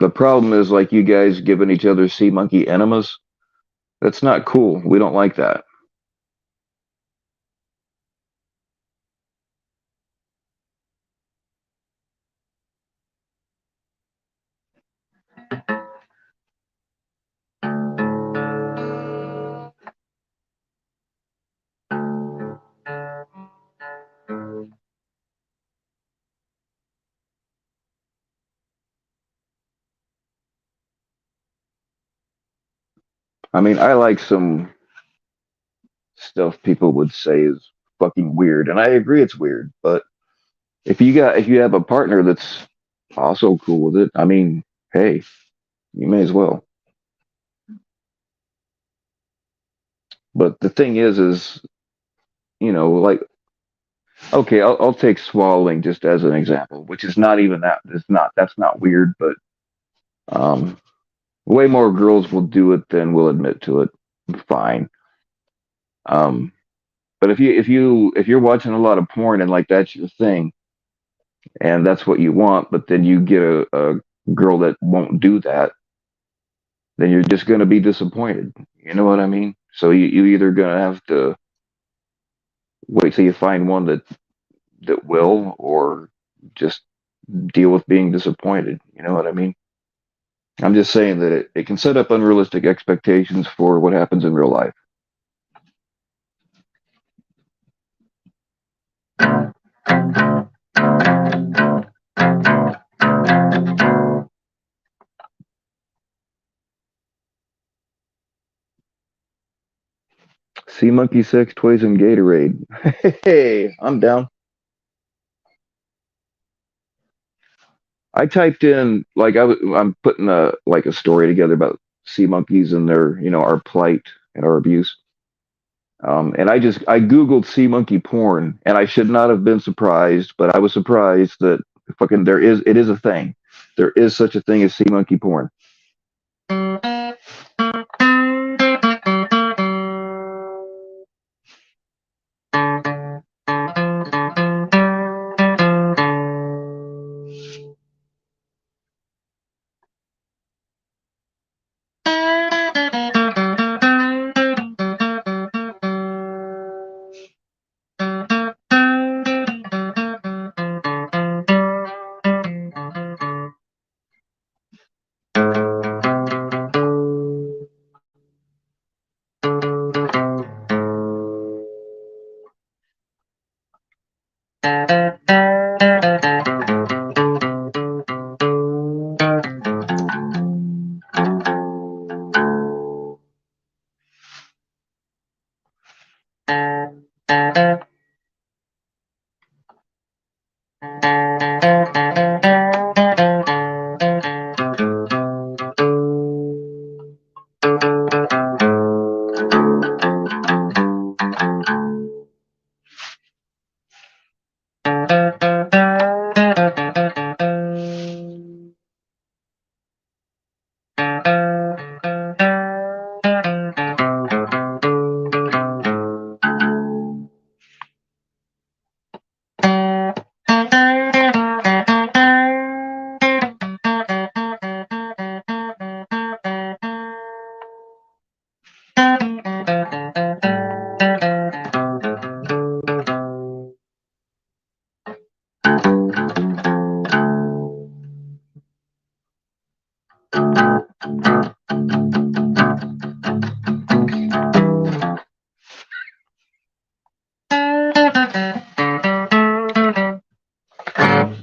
the problem is like you guys giving each other sea monkey enemas. That's not cool. We don't like that. I mean, I like some stuff people would say is fucking weird, and I agree it's weird. But if you have a partner that's also cool with it, I mean, hey, you may as well. But the thing is, like, okay, I'll take swallowing just as an example, which is not even that. It's not that's not weird, but um, way more girls will do it than will admit to it. Fine. Um, but if you're watching a lot of porn and like that's your thing, and that's what you want, but then you get a girl that won't do that, then you're just going to be disappointed. You know what I mean? So you either going to have to wait till you find one that will, or just deal with being disappointed. You know what I mean? I'm just saying that it can set up unrealistic expectations for what happens in real life. Sea monkey sex toys and Gatorade. Hey, I'm down. I typed in like I'm putting a story together about sea monkeys and their our plight and our abuse. And I googled sea monkey porn, and I should not have been surprised, but I was surprised that fucking it is a thing. There is such a thing as sea monkey porn.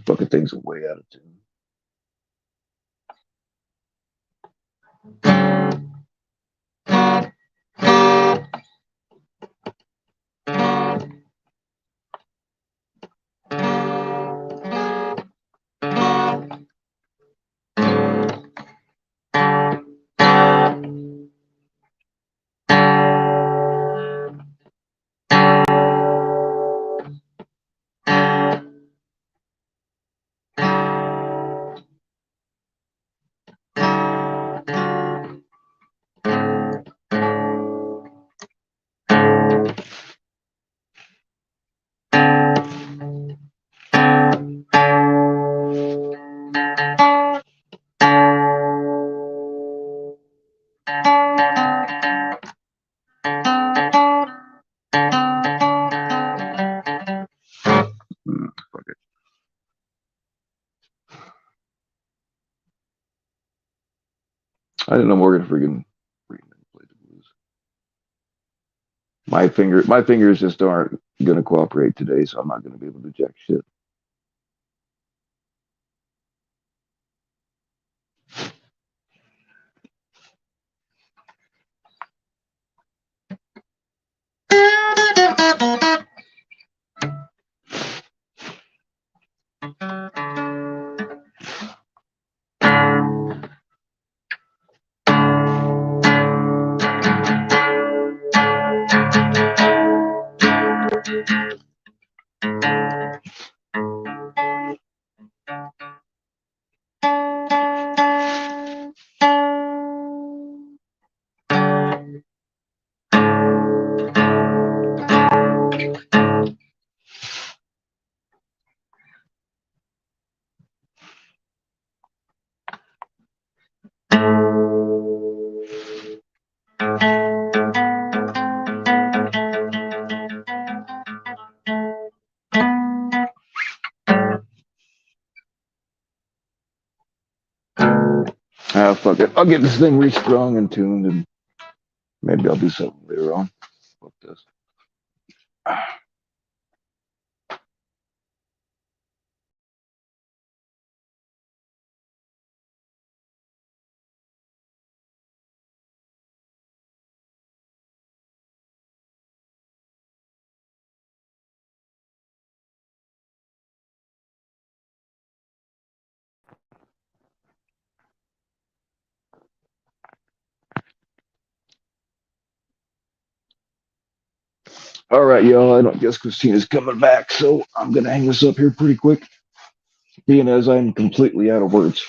Fucking things are way out of tune. I didn't know Morgan freaking played the blues. My fingers just aren't gonna cooperate today, so I'm not gonna be able to jack shit. Ah, fuck it. I'll get this thing restrung and tuned, and maybe I'll do something later on. Fuck this. All right, y'all. I don't guess Christina's coming back, so I'm gonna hang this up here pretty quick, being as I'm completely out of words.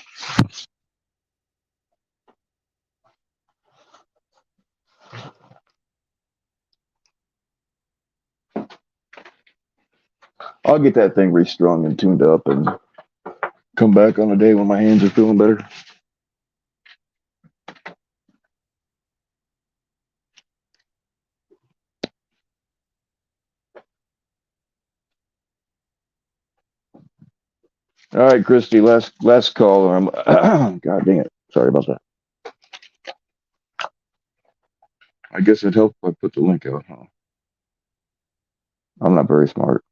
I'll get that thing restrung and tuned up, and come back on a day when my hands are feeling better. All right, Christy. Last call. God dang it. Sorry about that. I guess it helped if I put the link out, huh? I'm not very smart.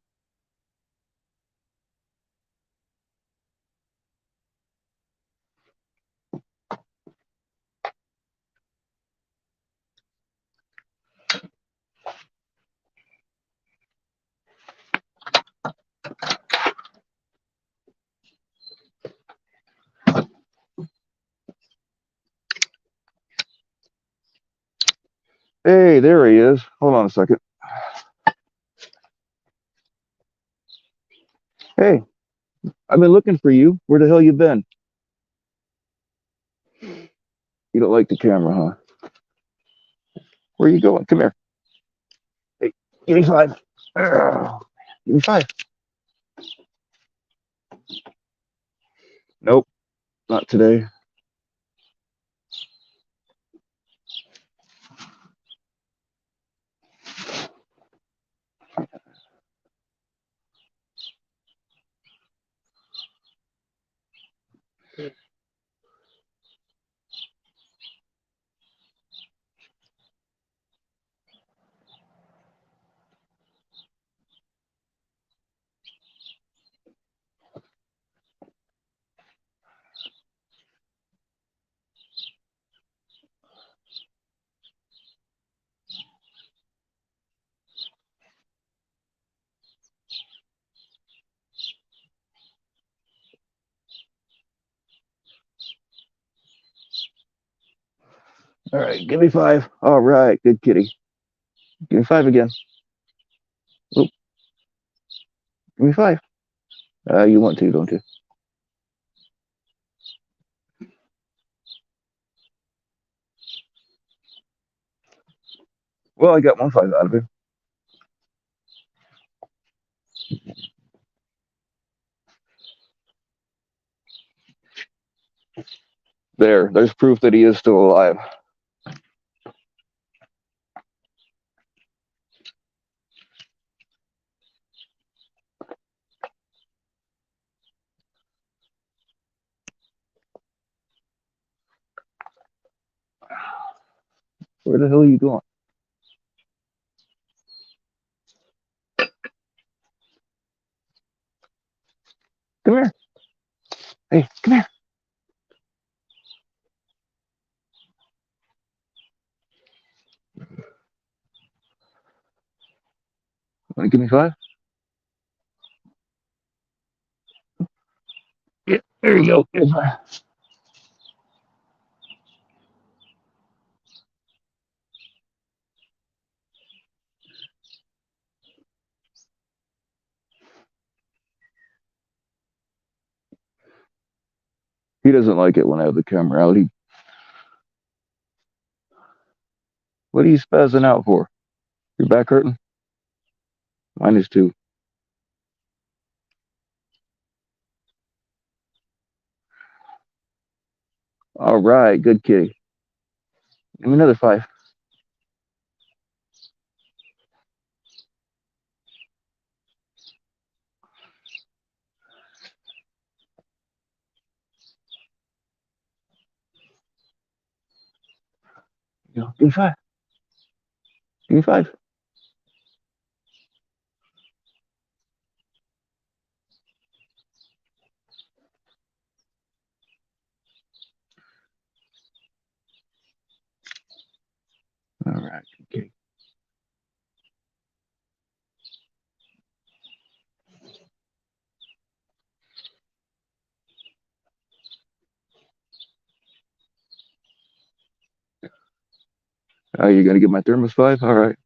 Hey, there he is. Hold on a second. Hey, I've been looking for you. Where the hell you been? You don't like the camera, huh? Where you going? Come here. Hey, give me five. Give me five. Nope, not today. All right, give me five. All right, good kitty. Give me five again. Oop, give me five. You want to, don't you? Well, I got one five out of him. There's proof that he is still alive. Where the hell are you going? Come here. Hey, come here. Want to give me five? Yeah, there you go. Here's five. He doesn't like it when I have the camera out. What are you spazzing out for? Your back hurting? Mine is too. All right, good kitty. Give me another five. Give me five. Give me five. All right, good kitty. Oh, you're gonna get my thermos five? All right.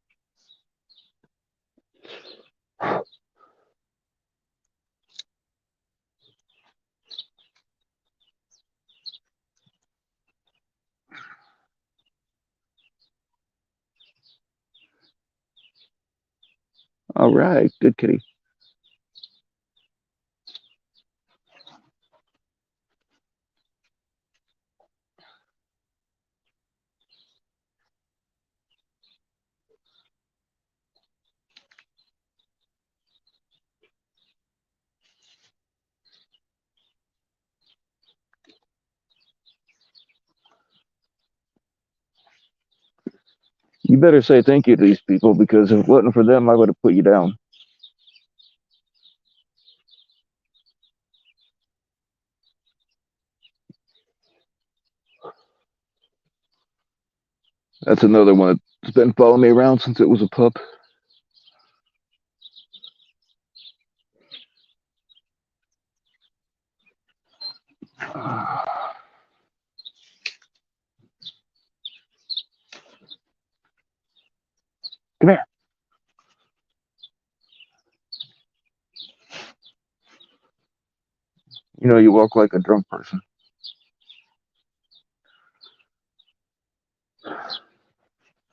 All right, good kitty. You better say thank you to these people because if it wasn't for them, I would have put you down. That's another one that's been following me around since it was a pup. Come here. You know, you walk like a drunk person.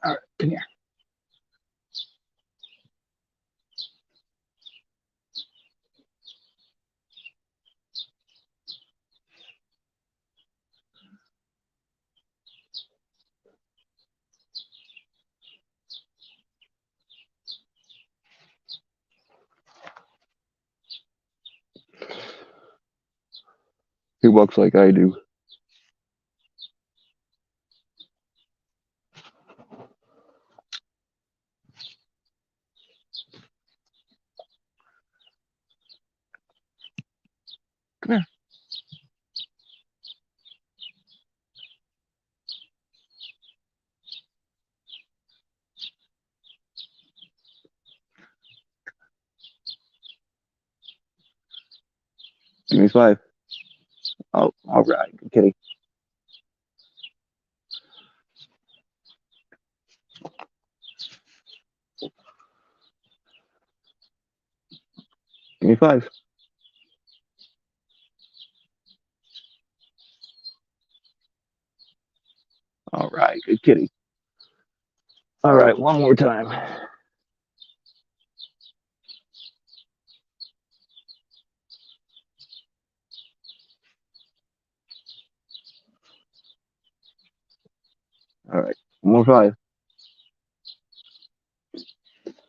All right, come here. He walks like I do. Come here. Give me five. Oh, all right, good kitty. Give me five. All right, good kitty. All right, one more time. All right, one more five.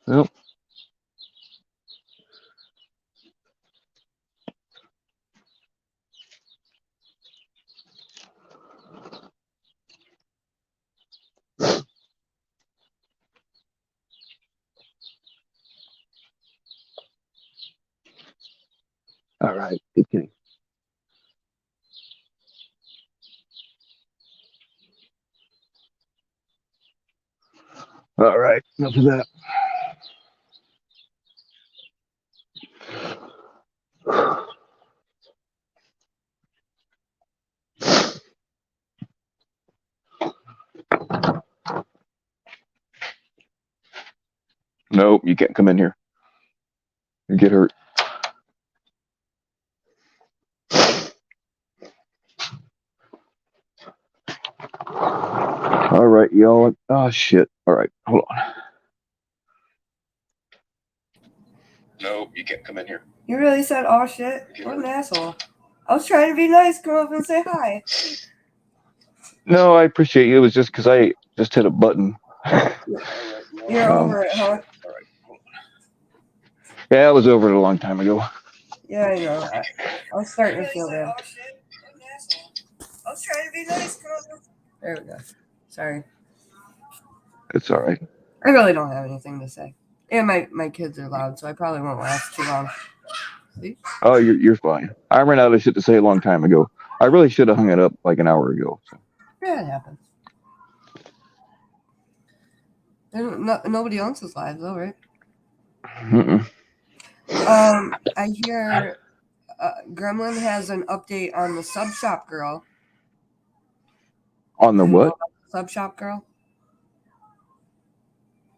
Well, All right, good kitty. All right, enough of that. Nope, you can't come in here. You get hurt. All right, y'all. Oh shit. All right, hold on. Nope, you can't come in here.
You really said, "Oh shit"? What an asshole! I was trying to be nice. Come up and say hi.
No, I appreciate you. It was just because I just hit a button.
You're over it, huh?
Yeah, I was over it a long time ago.
Yeah, I know. I was starting to feel bad. I was trying to be nice. Come up. There we go. Sorry.
It's all right.
I really don't have anything to say. And my kids are loud, so I probably won't last too long. See?
Oh, you're fine. I ran out of shit to say a long time ago. I really should have hung it up like an hour ago. So.
Yeah, it happens. Nobody else's lives, though, right?
Mm-mm.
I hear Gremlin has an update on the sub shop girl.
On the what?
Sub shop girl.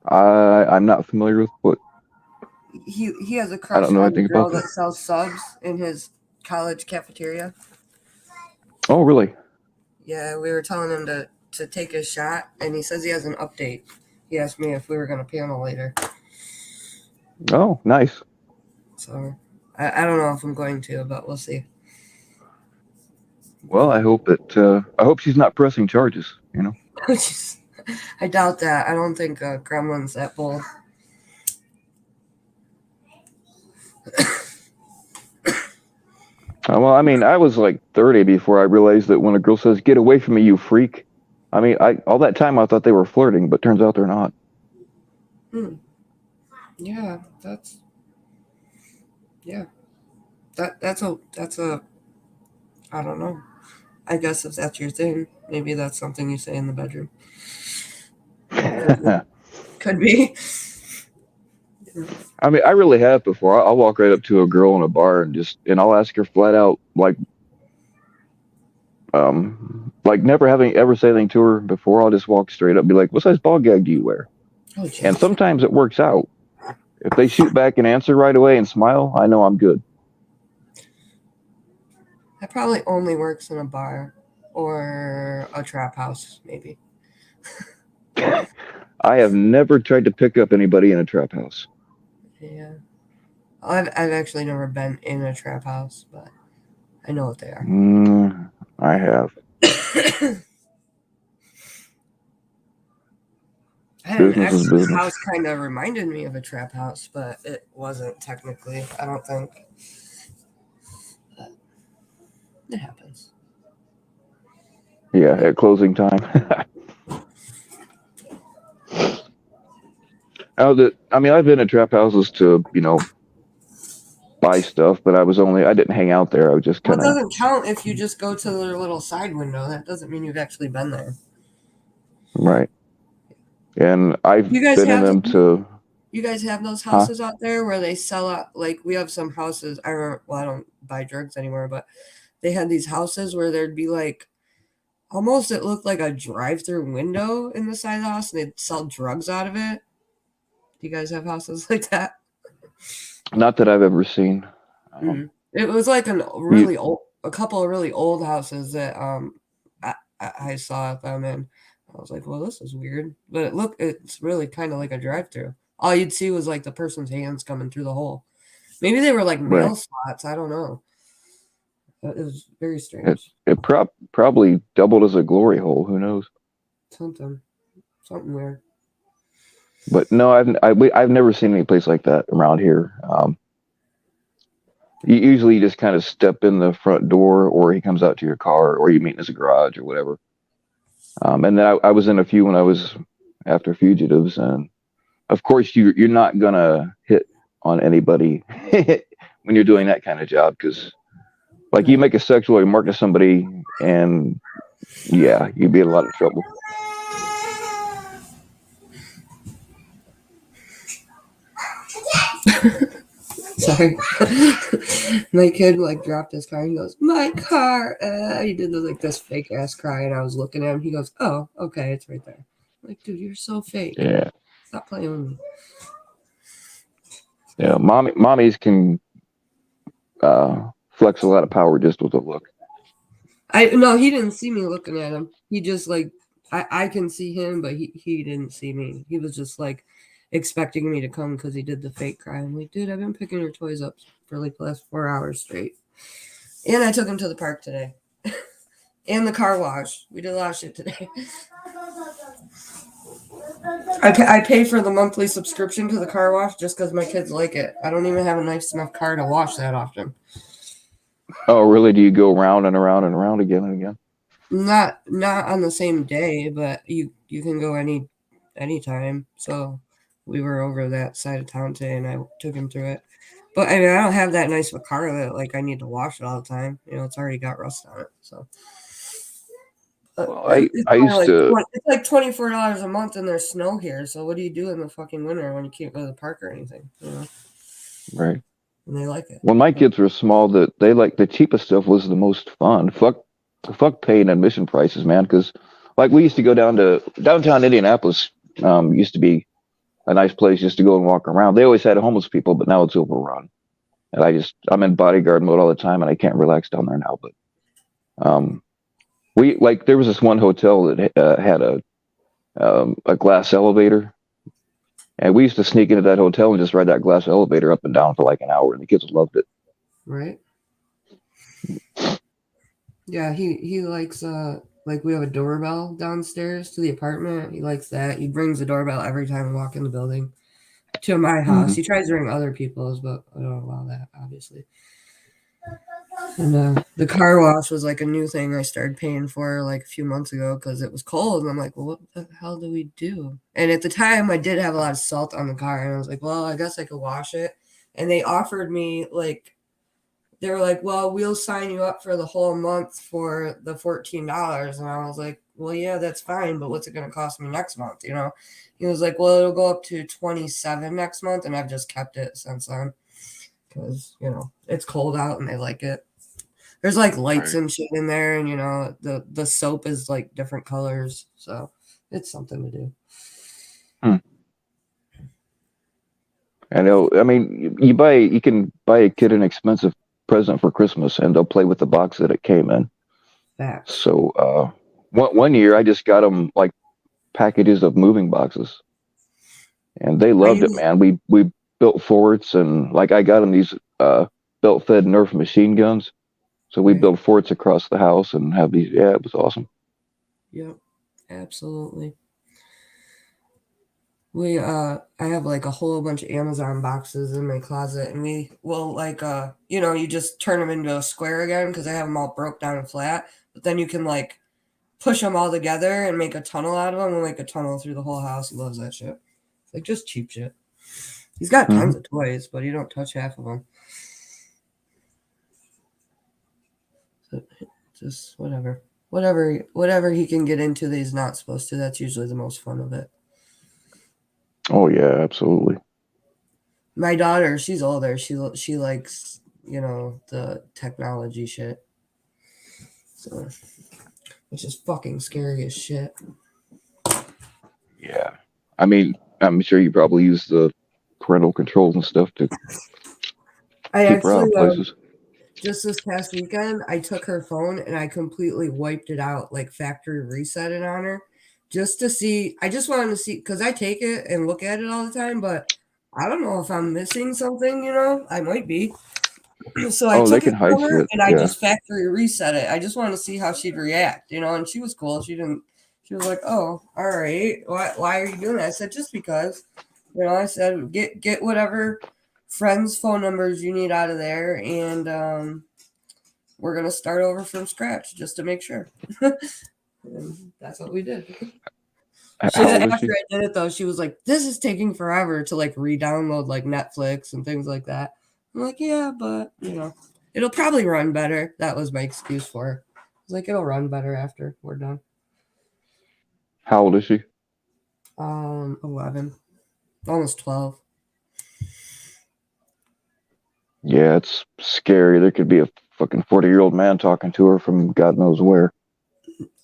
I'm not familiar with what.
He has a
I
crush
don't know
on the
anything
girl
about that.
that sells subs in his college cafeteria.
Oh, really?
Yeah, we were telling him to take his shot, and he says he has an update. He asked me if we were going to panel later.
Oh, nice.
So I don't know if I'm going to, but we'll see.
Well, I hope that I hope she's not pressing charges. You know.
I doubt that. I don't think Gremlin's that bold.
Well, I mean, I was like 30 before I realized that when a girl says "Get away from me, you freak," I mean, I all that time I thought they were flirting, but turns out they're not.
Yeah, that's a I don't know. I guess if that's your thing, maybe that's something you say in the bedroom. Could be.
I mean, I really have before. I'll walk right up to a girl in a bar and I'll ask her flat out, like never having ever said anything to her before. I'll just walk straight up, and be like, "What size ball gag do you wear?"
Oh,
And
jeez.
sometimes it works out. If they shoot back and answer right away and smile, I know I'm good.
That probably only works in a bar or a trap house, maybe.
I have never tried to pick up anybody in a trap house.
Yeah. I've actually never been in a trap house, but I know what they are.
I have.
And
Business is
actually, the
business.
house kind of reminded me of a trap house, but it wasn't technically. I don't think. But it happens.
Yeah, at closing time. I mean, I've been in trap houses to, buy stuff, but I didn't hang out there. I was just
Well, it
kind of,
doesn't count if you just go to their little side window. That doesn't mean you've actually been there.
right. And I've
You guys
been in
have
them to,
you guys have those
huh?
houses out there where they sell out. Like we have some houses. I remember. Well, I don't buy drugs anymore, but they had these houses where there'd be like almost it looked like a drive-through window in the side of the house, and they'd sell drugs out of it. Do you guys have houses like that?
Not that I've ever seen.
It was like
You,
a couple of really old houses that I saw them in. I was like, well, this is weird, but it's really kind of like a drive-through. All you'd see was like the person's hands coming through the hole. Maybe they were like
right.
mail slots. I don't know. It was very
It,
strange.
it probably doubled as a glory hole. Who knows?
Something, something weird.
But no, I've never seen any place like that around here. You usually just kind of step in the front door, or he comes out to your car, or you meet in his garage or whatever. And then I was in a few when I was after fugitives, and of course you're not gonna hit on anybody when you're doing that kind of job, because like you
Right.
make a sexual remark to somebody, and yeah, you'd be in a lot of trouble.
Sorry. My kid like dropped his car and he goes, "My car." He did like this fake ass cry, and I was looking at him. He goes, "Oh, okay, it's right there." I'm like, dude, you're so fake.
Yeah,
Stop playing with me.
yeah. Mommies can flex a lot of power just with a look.
I no, he didn't see me looking at him. He just like I can see him, but he didn't see me. He was just like expecting me to come because he did the fake cry. I'm like, dude, I've been picking your toys up for like the last 4 hours straight, and I took him to the park today, and the car wash. We did a lot of shit today. I pay for the monthly subscription to the car wash just because my kids like it. I don't even have a nice enough car to wash that often.
Oh, really? Do you go round and around and around again and again?
Not on the same day, but you can go anytime. So we were over that side of town today, and I took him through it. But I mean, I don't have that nice of a car that like I need to wash it all the time. You know, it's already got rust on it. So
Well, I
only
used to.
it's like $24 a month, and there's snow here. So what do you do in the fucking winter when you can't go to the park or anything? You know,
Right.
and they like it.
When my kids were small, that they like the cheapest stuff was the most fun. Fuck paying admission prices, man. Because like we used to go down to downtown Indianapolis. Used to be a nice place just to go and walk around. They always had homeless people, but now it's overrun. And I'm in bodyguard mode all the time, and I can't relax down there now. But um, we like there was this one hotel that had a glass elevator, and we used to sneak into that hotel and just ride that glass elevator up and down for like an hour, and the kids loved it.
Right? Yeah, he likes like we have a doorbell downstairs to the apartment. He likes that. He brings the doorbell every time we walk in the building to my house.
Hmm.
He tries to ring other people's, but I don't allow that, obviously. And the car wash was like a new thing I started paying for like a few months ago because it was cold. And I'm like, well, what the hell do we do? And at the time, I did have a lot of salt on the car, and I was like, well, I guess I could wash it. And they offered me like they were like, well, we'll sign you up for the whole month for the $14. And I was like, well, yeah, that's fine, but what's it going to cost me next month? You know, he was like, well, it'll go up to 27 next month. And I've just kept it since then because, you know, it's cold out and they like it. There's like lights
Right.
and shit in there. And, you know, the soap is like different colors. So it's something to do.
Hmm. I mean, you can buy a kid an expensive present for Christmas, and they'll play with the box that it came in.
Facts.
So, one year I just got them like packages of moving boxes, and they
I
loved it,
use,
man. We built forts, and like I got them these belt-fed Nerf machine guns. So we
right.
built forts across the house and have these. Yeah, it was awesome.
Yep. Absolutely. I have like a whole bunch of Amazon boxes in my closet, and we will like you know, you just turn them into a square again because I have them all broke down and flat, but then you can like push them all together and make a tunnel out of them and make a tunnel through the whole house. He loves that shit. It's like just cheap shit. He's got
Hmm.
tons of toys, but he don't touch half of them. So just whatever he can get into that he's not supposed to. That's usually the most fun of it.
Oh yeah, absolutely.
My daughter, she's older. She likes, you know, the technology shit. So, which is fucking scary as shit.
Yeah. I mean, I'm sure you probably use the parental controls and stuff to
I
keep her out
actually
of places.
just this past weekend, I took her phone and I completely wiped it out, like factory reset it on her, just to see. I just wanted to see because I take it and look at it all the time, but I don't know if I'm missing something. You know, I might be. So I
Oh, they
took it
can hide
from her
shit.
and I
Yeah.
just factory reset it. I just wanted to see how she'd react, you know. And she was cool. She didn't. She was like, "Oh, all right. Why are you doing that?" I said, "Just because." You know, I said, "Get whatever friends' phone numbers you need out of there, and we're gonna start over from scratch just to make sure." And that's what we did. She
How old is
after
she?
I did it though, she was like, "This is taking forever to like re-download like Netflix and things like that." I'm like, yeah, but it'll probably run better. That was my excuse for her. I was like, it'll run better after we're done.
How old is she?
11, almost 12.
Yeah, it's scary. There could be a fucking 40-year-old man talking to her from God knows where.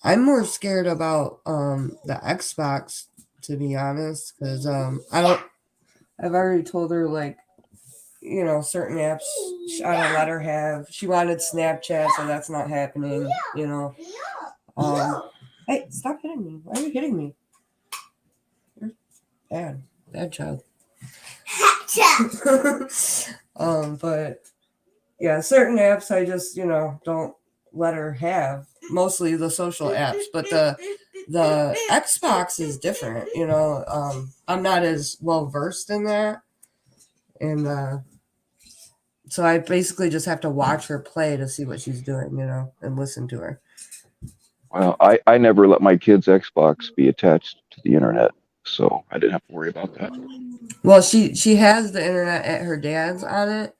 I'm more scared about the Xbox, to be honest, because I don't. I've already told her like certain apps I don't let her have. She wanted Snapchat, so that's not happening. Hey, stop hitting me! Why are you hitting me? You're bad child. But yeah, certain apps I just don't let her have. Mostly the social apps, but the Xbox is different. I'm not as well versed in that, and so I basically just have to watch her play to see what she's doing, and listen to her.
Well, I never let my kids' Xbox be attached to the internet, so I didn't have to worry about that.
Well, she has the internet at her dad's on it,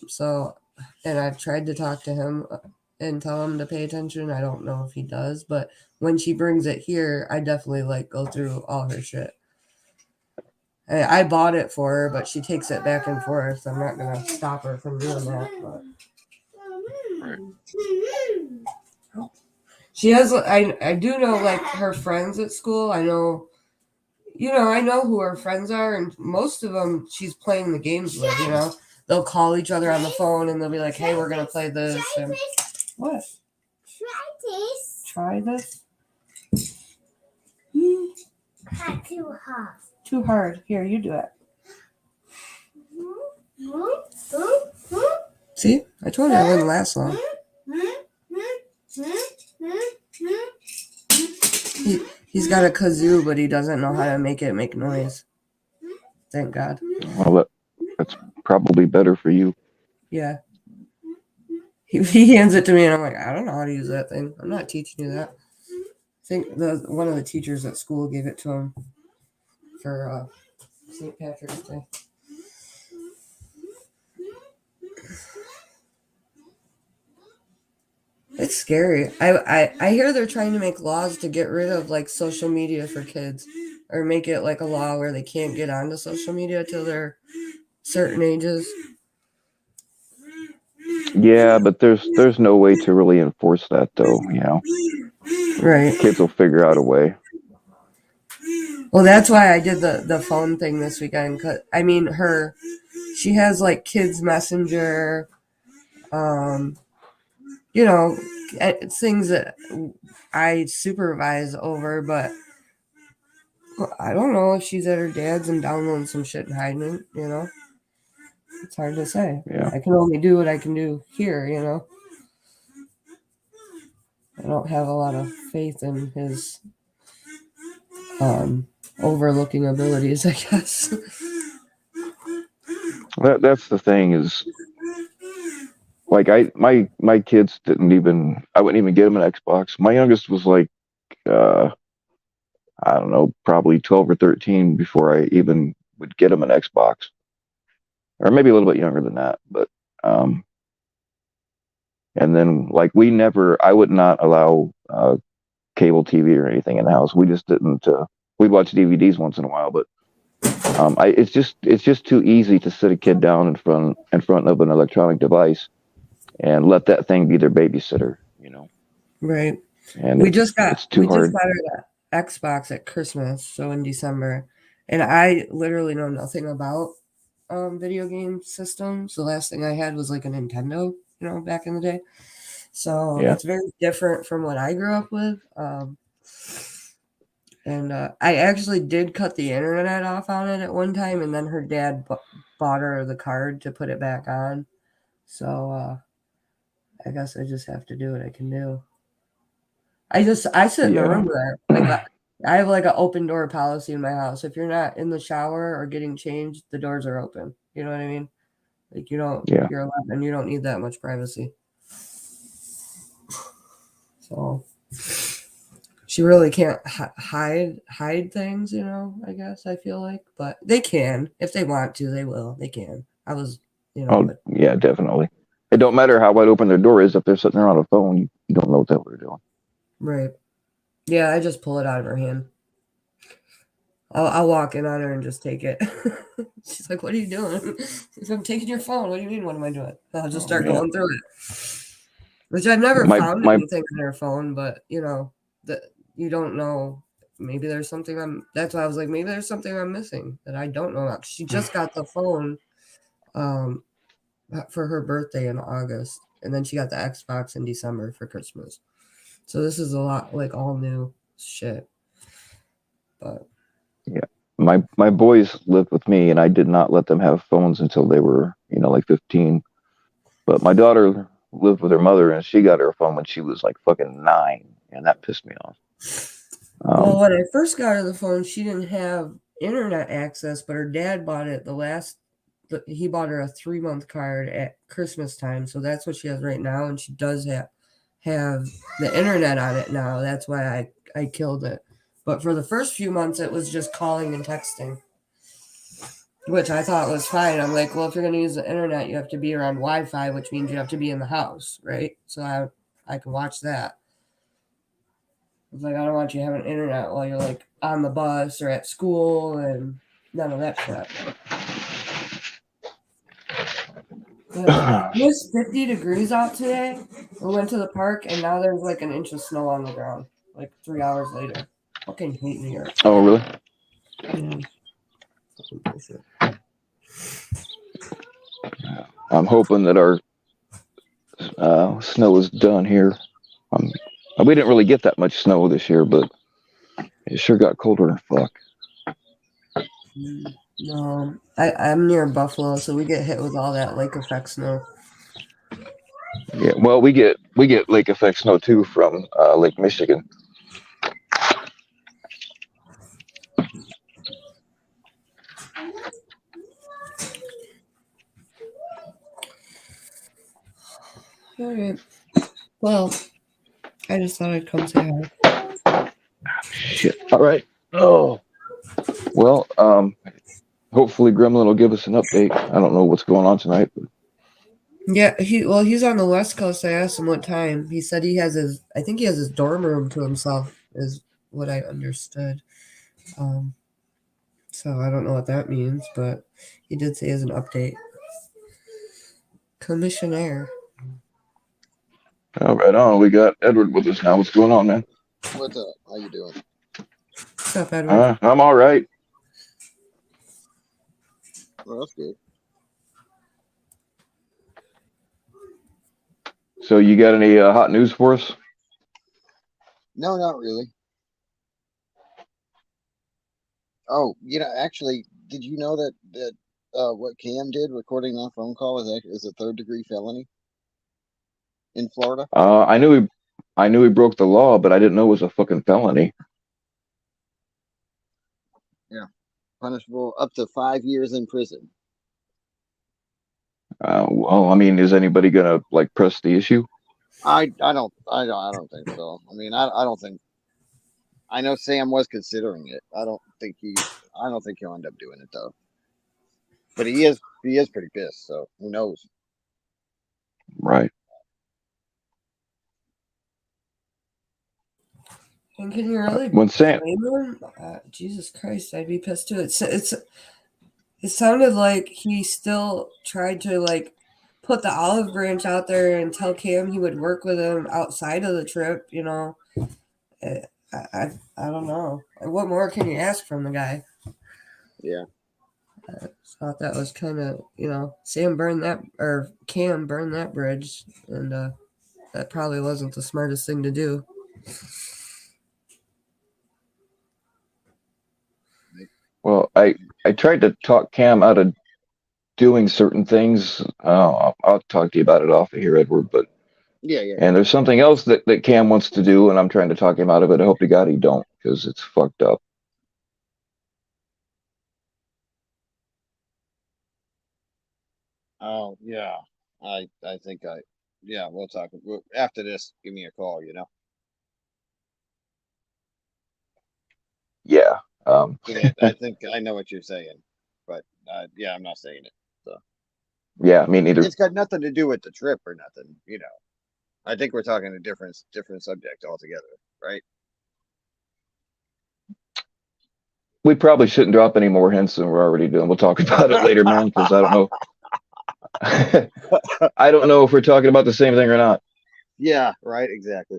so and I've tried to talk to him and tell him to pay attention. I don't know if he does, but when she brings it here, I definitely like go through all her shit. I bought it for her, but she takes it back and forth. So I'm not gonna stop her from doing that. But
Right.
she has. I do know like her friends at school. I know. I know who her friends are, and most of them she's playing the games with. They'll call each other on the phone, and they'll be like, "Hey, we're gonna play this." And what?
Try this.
Try this.
Not too hard.
Too hard. Here, you do it. See, I told you it wouldn't last long. He's got a kazoo, but he doesn't know how to make it make noise. Thank God.
Well, that's probably better for you.
Yeah. He hands it to me, and I'm like, I don't know how to use that thing. I'm not teaching you that. I think one of the teachers at school gave it to him for St. Patrick's Day. It's scary. I hear they're trying to make laws to get rid of like social media for kids, or make it like a law where they can't get onto social media till they're certain ages.
Yeah, but there's no way to really enforce that though.
Right.
Kids will figure out a way.
Well, that's why I did the phone thing this weekend. Cause I mean, she has like kids messenger, things that I supervise over, but I don't know if she's at her dad's and downloading some shit and hiding it, It's hard to say.
Yeah.
I can only do what I can do here, I don't have a lot of faith in his overlooking abilities, I guess.
That's the thing is, like my kids didn't even, I wouldn't even get them an Xbox. My youngest was like I don't know, probably 12 or 13 before I even would get him an Xbox, or maybe a little bit younger than that. But and then like I would not allow cable TV or anything in the house. We just didn't. We'd watch DVDs once in a while, but it's just too easy to sit a kid down in front of an electronic device and let that thing be their babysitter.
Right.
And
We just got
it's too hard.
her that Xbox at Christmas, so in December, and I literally know nothing about video game systems. The last thing I had was like a Nintendo, back in the day. So
Yeah.
it's very different from what I grew up with. And I actually did cut the internet off on it at one time, and then her dad bought her the card to put it back on. So I guess I just have to do what I can do. I sit in the room there. Like I have like an open door policy in my house. If you're not in the shower or getting changed, the doors are open. You know what I mean? Like you're 11, you don't need that much privacy. So she really can't hide things, I guess I feel like, but they can if they want to, they will. They can. I was
Oh,
But
yeah, definitely. It don't matter how wide open their door is if they're sitting there on a phone. You don't know what the hell they're doing.
right. Yeah, I just pull it out of her hand. I'll walk in on her and just take it. She's like, "What are you doing?" I'm taking your phone. What do you mean? What am I doing? I'll just start
Yeah.
going through it. Which I've never
My
found
my
anything on her phone, but that you don't know. Maybe there's something That's why I was like, maybe there's something I'm missing that I don't know about. She just got the phone, um, for her birthday in August, and then she got the Xbox in December for Christmas. So this is a lot like all new shit. But
yeah, my boys lived with me, and I did not let them have phones until they were like 15. But my daughter lived with her mother, and she got her phone when she was like fucking 9, and that pissed me off.
well, when I first got her the phone, she didn't have internet access, but her dad bought it he bought her a 3-month card at Christmas time, so that's what she has right now, and she does have the internet on it now. That's why I killed it. But for the first few months, it was just calling and texting, which I thought was fine. I'm like, well, if you're going to use the internet, you have to be around Wi-Fi, which means you have to be in the house, right? So I can watch that. It's like, I don't want you having internet while you're like on the bus or at school and none of that shit. It was 50 degrees out today. We went to the park and now there's like an inch of snow on the ground, like 3 hours later. Fucking hate New York.
Oh, really?
Yeah. Fucking bullshit.
I'm hoping that our snow is done here. We didn't really get that much snow this year, but it sure got colder than fuck.
No, I'm near Buffalo, so we get hit with all that lake effect snow.
Yeah, well, we get lake effect snow too from Lake Michigan.
All right. Well, I just thought I'd come say hi.
Shit. All right. Oh. Well, hopefully Gremlin will give us an update. I don't know what's going on tonight, but
Yeah, he's on the West Coast. I asked him what time. He said I think he has his dorm room to himself, is what I understood. So I don't know what that means, but he did say as an update. Commissioner.
all right on. We got Edward with us now. What's going on, man?
What's up? How you doing?
What's up, Edward?
I'm all right.
Well, that's good.
So you got any hot news for us?
No, not really. Oh, actually, did you know that what Cam did recording that phone call is a third-degree felony in Florida?
I knew he broke the law, but I didn't know it was a fucking felony.
Yeah, punishable up to 5 years in prison.
Well, I mean, is anybody gonna like press the issue?
I don't think so. I mean, I don't think. I know Sam was considering it. I don't think he'll end up doing it though. But he is pretty pissed. So who knows?
Right.
And can you really
When Sam,
blame him? Jesus Christ, I'd be pissed too. It sounded like he still tried to like put the olive branch out there and tell Cam he would work with him outside of the trip. I don't know. What more can you ask from the guy?
Yeah.
I thought that was kind of Cam burned that bridge, and that probably wasn't the smartest thing to do.
well, I tried to talk Cam out of doing certain things. I'll talk to you about it off of here, Edward. But
Yeah.
and there's something else that Cam wants to do, and I'm trying to talk him out of it. I hope to God he don't, because it's fucked up.
Oh yeah. I think yeah, we'll talk after this. Give me a call.
Yeah.
Yeah, I think I know what you're saying, but yeah, I'm not saying it. So
Yeah, me neither.
It's got nothing to do with the trip or nothing. I think we're talking a different subject altogether, right?
We probably shouldn't drop any more hints than we're already doing. We'll talk about it later, man, because I don't know. I don't know if we're talking about the same thing or not.
Yeah, right, exactly.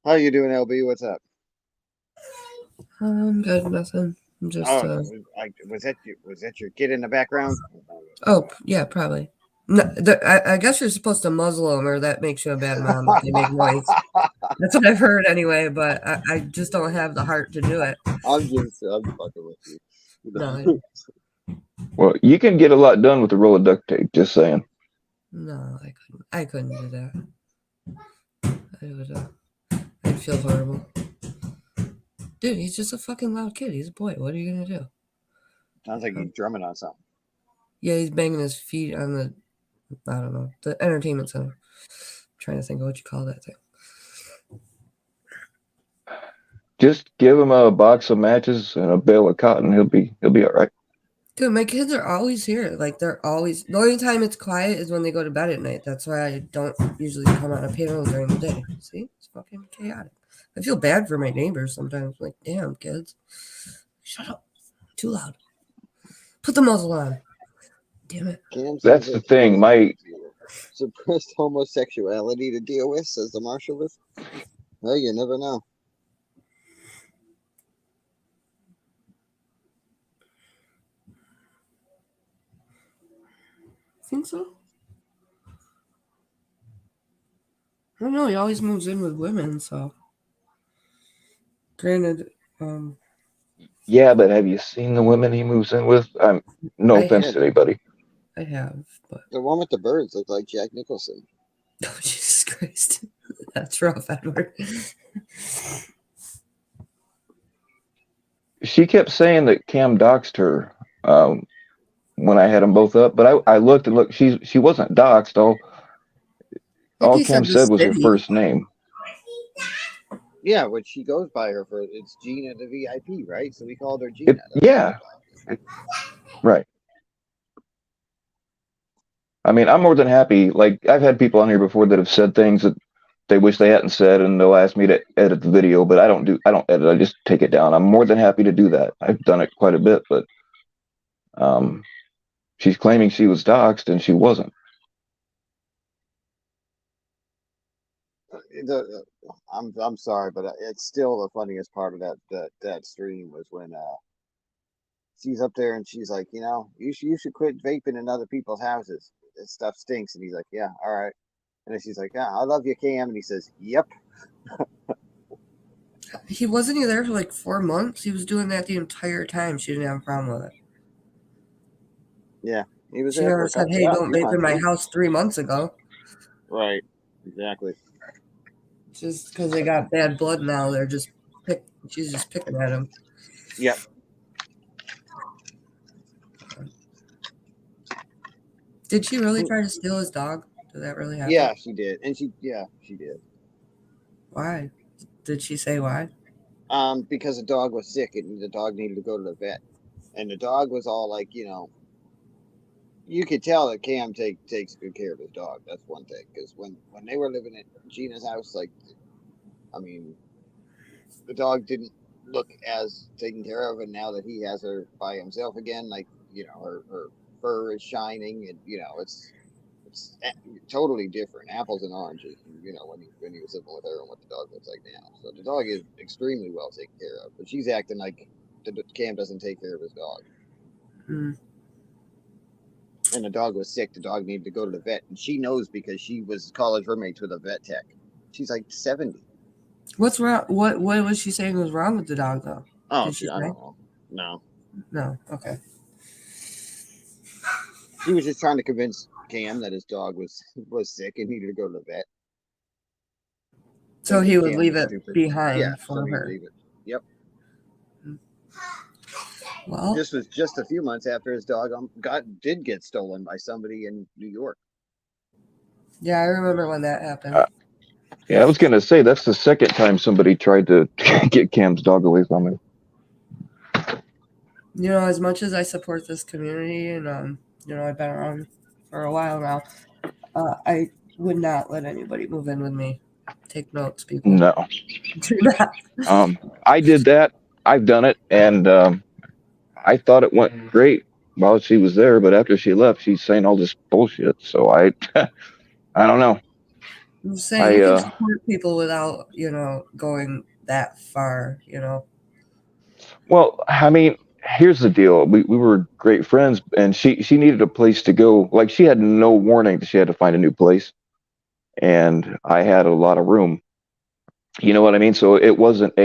How you doing, LB? What's up?
Good, nothing. I'm just
Oh, was that your kid in the background?
Oh, yeah, probably. No, I guess you're supposed to muzzle them, or that makes you a bad mom if they make noise. That's what I've heard anyway, but I just don't have the heart to do it.
I'm fucking with you.
No,
Well, you can get a lot done with a roll of duct tape. Just saying.
no, I couldn't do that. I'd feel horrible. Dude, he's just a fucking loud kid. He's a boy. What are you gonna do?
Sounds like he's drumming on something.
Yeah, he's banging his feet on the, I don't know, the entertainment center. I'm trying to think of what you call that thing.
Just give him a box of matches and a bale of cotton. He'll be all right.
Dude, my kids are always here. Like, they're always... The only time it's quiet is when they go to bed at night. That's why I don't usually come on a panel during the day. See? It's fucking chaotic. I feel bad for my neighbors sometimes. Like, damn, kids. Shut up. Too loud. Put the muzzle on. Damn it.
That's the thing. My
suppressed homosexuality to deal with, says the marshalist. Well, you never know.
Think so? I don't know. He always moves in with women, so. Granted,
yeah, but have you seen the women he moves in with? No
I
offense
have.
to anybody.
I have, but.
The one with the birds looked like Jack Nicholson.
Oh, Jesus Christ. That's rough, Edward.
She kept saying that Cam doxed her when I had them both up, but I looked and looked. She wasn't doxed. All
He
Cam
said the
said was her
city.
first name.
Yeah, which she goes by her for. It's Gina the VIP, right? So we called her Gina.
Yeah. Right. I mean, I'm more than happy. Like, I've had people on here before that have said things that they wish they hadn't said, and they'll ask me to edit the video, but I don't edit. I just take it down. I'm more than happy to do that. I've done it quite a bit, but she's claiming she was doxxed, and she wasn't.
I'm sorry, but it's still the funniest part of that stream was when she's up there and she's like, you should quit vaping in other people's houses. This stuff stinks. And he's like, yeah, all right. And then she's like, yeah, I love you, Cam. And he says, yep.
He wasn't there for like 4 months. He was doing that the entire time. She didn't have a problem with it.
Yeah, he was
She
there for
never
a
said,
couple.
hey,
Yeah,
don't
3
vape in
months.
my house 3 months ago.
Right, exactly.
Just because they got bad blood now, she's just picking at him.
Yep.
Did she really try to steal his dog? Did that really happen?
Yeah, she did. And she did.
Why? Did she say why?
Because the dog was sick and the dog needed to go to the vet. And the dog was all like, you could tell that Cam takes good care of his dog. That's one thing. Because when they were living at Gina's house, the dog didn't look as taken care of. And now that he has her by himself again, her fur is shining, and it's totally different, apples and oranges. When he was living with her and what the dog looks like now. So the dog is extremely well taken care of, but she's acting like Cam doesn't take care of his dog.
Hmm.
And the dog was sick. The dog needed to go to the vet, and she knows because she was college roommates with a vet tech. She's like 70.
What's wrong? What was she saying was wrong with the dog, though?
Oh,
Did she
I
say?
don't know. No,
No. Okay.
she was just trying to convince Cam that his dog was sick and needed to go to the vet.
So he would
Cam
leave
was
it
stupid.
behind
Yeah,
for
so he'd
her.
leave it. Yep.
Well,
This was just a few months after his dog did get stolen by somebody in New York.
yeah, I remember when that happened.
Yeah, I was gonna say that's the second time somebody tried to get Cam's dog away from him.
As much as I support this community and I've been around for a while now. I would not let anybody move in with me. Take notes, people.
No.
Do not.
I did that. I've done it, and I thought it went great while she was there, but after she left, she's saying all this bullshit. So I, I don't know.
I'm saying
I
you can support people without, going that far,
well, I mean, here's the deal. We were great friends, and she needed a place to go. Like she had no warning that she had to find a new place, and I had a lot of room. You know what I mean? So it wasn't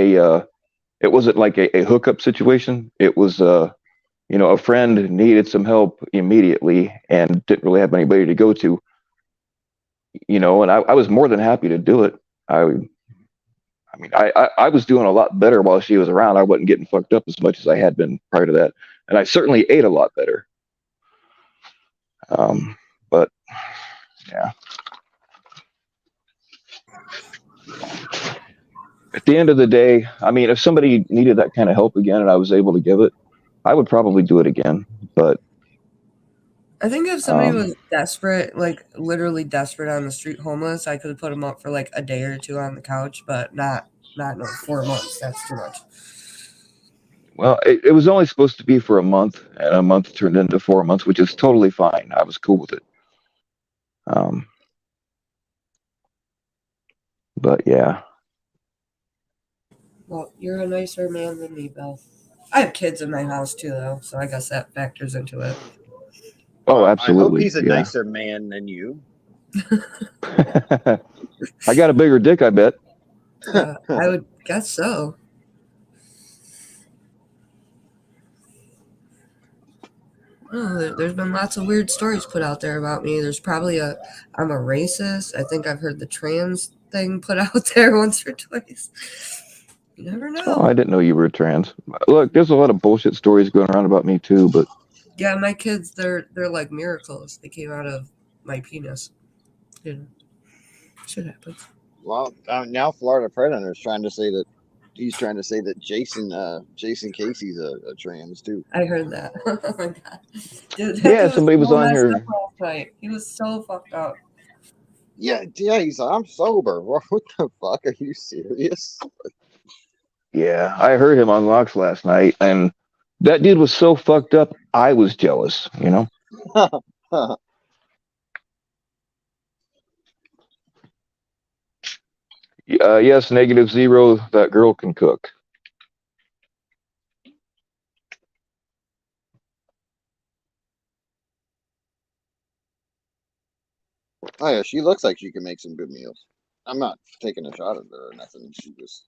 like a hookup situation. It was a friend needed some help immediately and didn't really have anybody to go to. And I was more than happy to do it. I was doing a lot better while she was around. I wasn't getting fucked up as much as I had been prior to that, and I certainly ate a lot better. But yeah, at the end of the day, I mean, if somebody needed that kind of help again and I was able to give it, I would probably do it again. But
I think if somebody
um,
was desperate, like literally desperate on the street, homeless, I could have put them up for like a day or two on the couch, but not no 4 months. That's too much.
well, it was only supposed to be for a month, and a month turned into 4 months, which is totally fine. I was cool with it. Um, but yeah,
Well, you're a nicer man than me, Bill. I have kids in my house too, though, so I guess that factors into it.
oh,
Well, I hope
absolutely,
he's a
yeah.
nicer man than you.
I got a bigger dick, I bet.
I would guess so. Oh, there's been lots of weird stories put out there about me. There's probably I'm a racist. I think I've heard the trans thing put out there once or twice. You never
Oh,
know.
I didn't know you were trans. Look, there's a lot of bullshit stories going around about me too, but
Yeah, my kids, they're like miracles. They came out of my penis. You know, shit happens.
Well, now Florida Predator is trying to say that he's trying to say that Jason Casey's a trans too.
I heard that. Oh my god, dude, that
yeah,
dude was
somebody was
so
on
messed up
here.
last night. He was so fucked up.
Yeah. He's like, I'm sober. What the fuck? Are you serious?
Yeah, I heard him on Locks last night, and that dude was so fucked up. I was jealous. Yes, negative zero. That girl can cook.
Oh yeah, she looks like she can make some good meals. I'm not taking a shot at her or nothing. She just,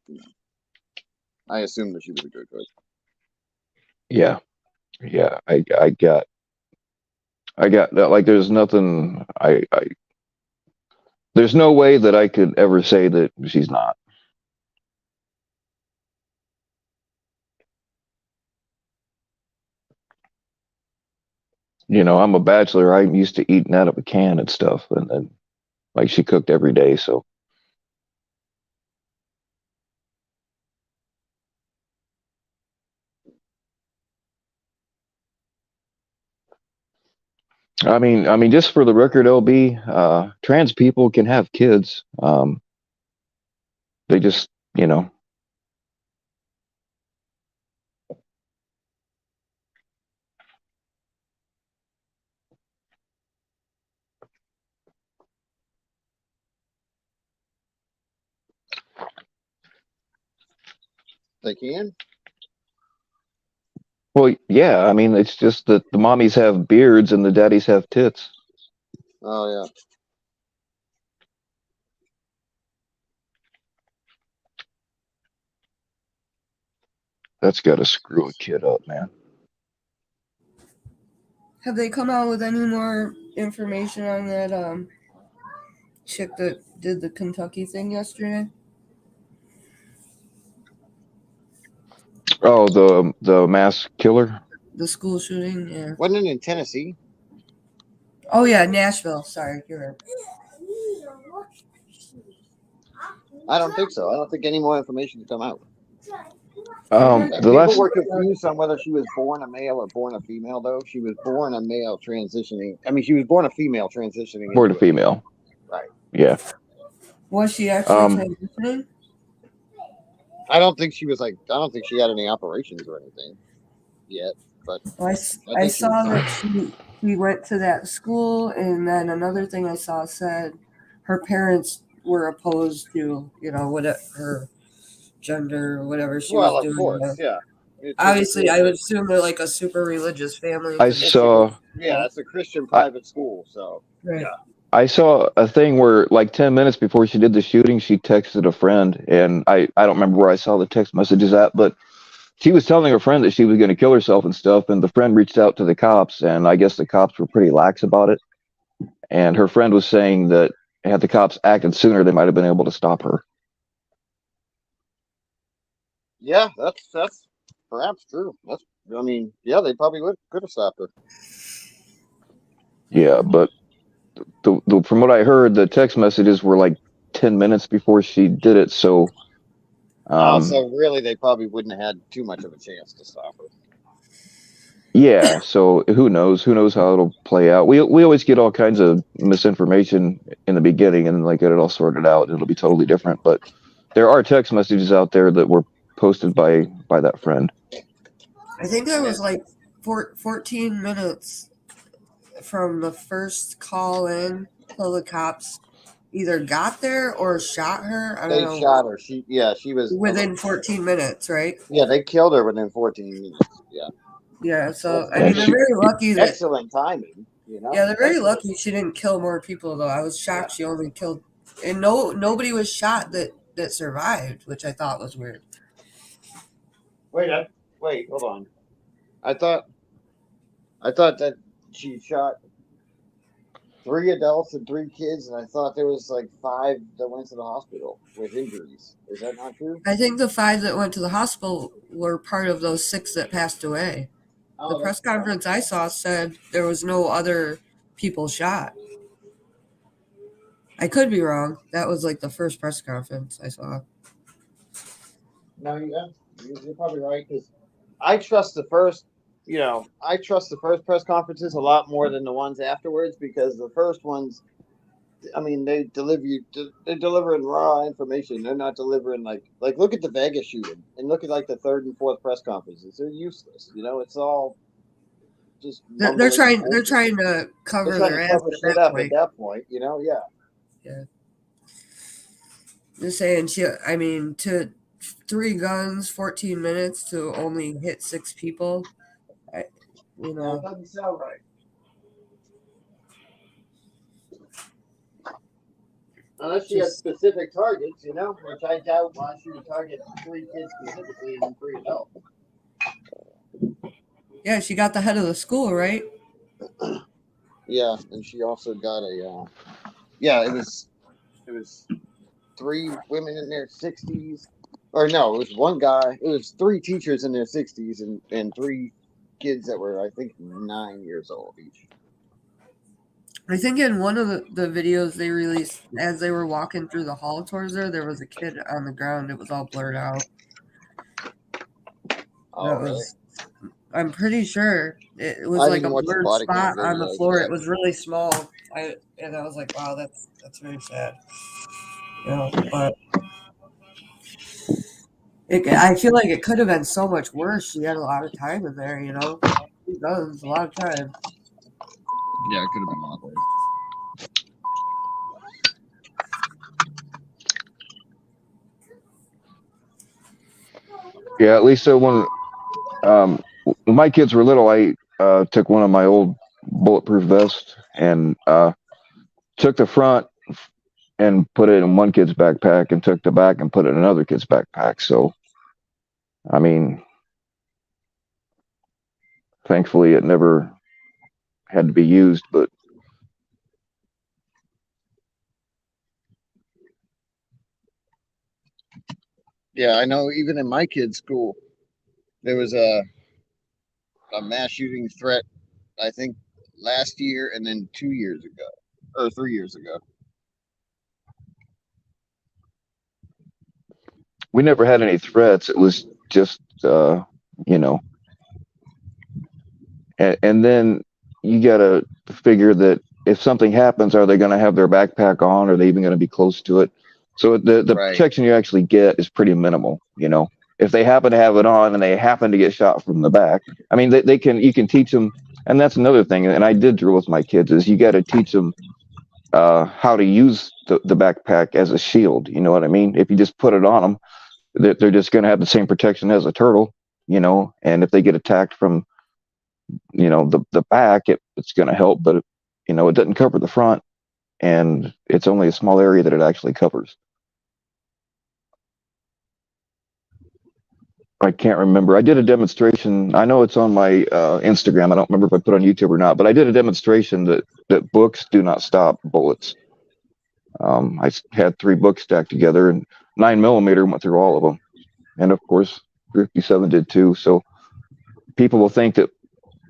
I assume that she was a good cook.
Yeah, yeah. I got that. Like, there's nothing. There's no way that I could ever say that she's not. I'm a bachelor. I'm used to eating out of a can and stuff, and then like she cooked every day. So I mean, just for the record, LB, trans people can have kids. They just, you know,
They can.
well, yeah. I mean, it's just that the mommies have beards and the daddies have tits.
Oh yeah.
That's got to screw a kid up, man.
Have they come out with any more information on that chick that did the Kentucky thing yesterday?
Oh, the mass killer.
The school shooting, yeah.
Wasn't it in Tennessee?
Oh yeah, Nashville. Sorry, you're right.
I don't think so. I don't think any more information has come out. And
The
people
last
were confused on whether she was born a male or born a female. Though she was born a male transitioning. I mean, she was born a female transitioning
for the
into a male.
female,
Right.
yeah.
Was she actually
Um,
transitioning?
I don't think she was like. I don't think she had any operations or anything yet. But
Well,
I
I
think she was
saw
fine.
that she went to that school, and then another thing I saw said her parents were opposed to, what her gender or whatever she was
Well, of
doing.
course, yeah. It's a
Obviously, I would assume they're like a super religious family
I
because
it's a
saw
yeah, it's a Christian
I,
private school. So
right.
yeah.
I saw a thing where like 10 minutes before she did the shooting, she texted a friend, and I don't remember where I saw the text messages at, but she was telling her friend that she was going to kill herself and stuff, and the friend reached out to the cops, and I guess the cops were pretty lax about it. And her friend was saying that had the cops acted sooner, they might have been able to stop her.
Yeah, that's perhaps true. That's I mean, yeah, they probably could have stopped her.
Yeah, but from what I heard, the text messages were like 10 minutes before she did it, so
Oh,
um,
so really they probably wouldn't have had too much of a chance to stop her.
yeah, so who knows? Who knows how it'll play out? We always get all kinds of misinformation in the beginning, and then like get it all sorted out. It'll be totally different. But there are text messages out there that were posted by that friend.
I think there
And
was
then
like 14 minutes from the first call in till the cops either got there or shot her. I don't
they
know.
shot her. She was
Within 14 minutes, right?
yeah, they killed her within 14 minutes. Yeah.
Yeah, so I
Yeah,
mean, they're
she
very lucky that.
Excellent timing,
Yeah, they're very
Excellent.
lucky she didn't kill more people though. I was
Yeah.
shocked she only killed, and nobody was shot that survived, which I thought was weird.
Wait, wait, hold on. I thought I thought that she shot 3 adults and 3 kids, and I thought there was like 5 that went to the hospital with injuries. Is that not true?
I think the 5 that went to the hospital were part of those 6 that passed away. The
Oh,
press
that's
conference I saw said there was no other people shot. I could be wrong. That was like the first press conference I saw.
no, you're probably right because I trust the first. I trust the first press conferences a lot more than the ones afterwards because the first ones, I mean, they're delivering raw information. They're not delivering like look at the Vegas shooting and look at like the third and fourth press conferences. They're useless. It's all just
They're
mumbling
trying they're
bullshit.
trying to
They're
cover
trying to
their ass
cover
at
shit
that
up at
point.
that point. Yeah.
Yeah. Just saying I mean, to 3 guns, 14 minutes to only hit 6 people. I, you
No, it
know,
doesn't sound right. Unless she had
just
specific targets, which I doubt why she would target 3 kids specifically and then 3 adults.
yeah, she got the head of the school, right?
Yeah, and she also got yeah, it was 3 women in their 60s. Or no, it was one guy. It was 3 teachers in their 60s and 3 kids that were, I think, 9 years old each.
I think in one of the videos they released as they were walking through the hall towards there was a kid on the ground. It was all blurred out.
Oh,
That
really?
was I'm pretty sure it was
I
like a
didn't watch the
blurred
body cam
spot on the
videos
floor.
yet.
It was really small. I was like, wow, that's very sad. But I feel like it could have been so much worse. She had a lot of time in there. 2 guns, a lot of time.
Yeah, it could have been a lot worse.
yeah. At least um, when my kids were little, I took one of my old bulletproof vests and took the front and put it in one kid's backpack, and took the back and put it in another kid's backpack. So I mean, thankfully, it never had to be used, but
Yeah, I know. Even in my kids' school, there was a mass shooting threat. I think last year and then 2 years ago or 3 years ago.
we never had any threats. It was just you know, and then you got to figure that if something happens, are they going to have their backpack on? Are they even going to be close to it? So the
Right.
protection you actually get is pretty minimal. You know, if they happen to have it on and they happen to get shot from the back, I mean, they can you can teach them, and that's another thing. And I did drill with my kids is you got to teach them how to use the backpack as a shield. You know what I mean? If you just put it on them, they're just going to have the same protection as a turtle. You know, and if they get attacked from the back, it's going to help, but it doesn't cover the front, and it's only a small area that it actually covers. I can't remember. I did a demonstration. I know it's on my Instagram. I don't remember if I put it on YouTube or not, but I did a demonstration that books do not stop bullets. I had 3 books stacked together, and 9 millimeter went through all of them, and of course 57 did too. So people will think that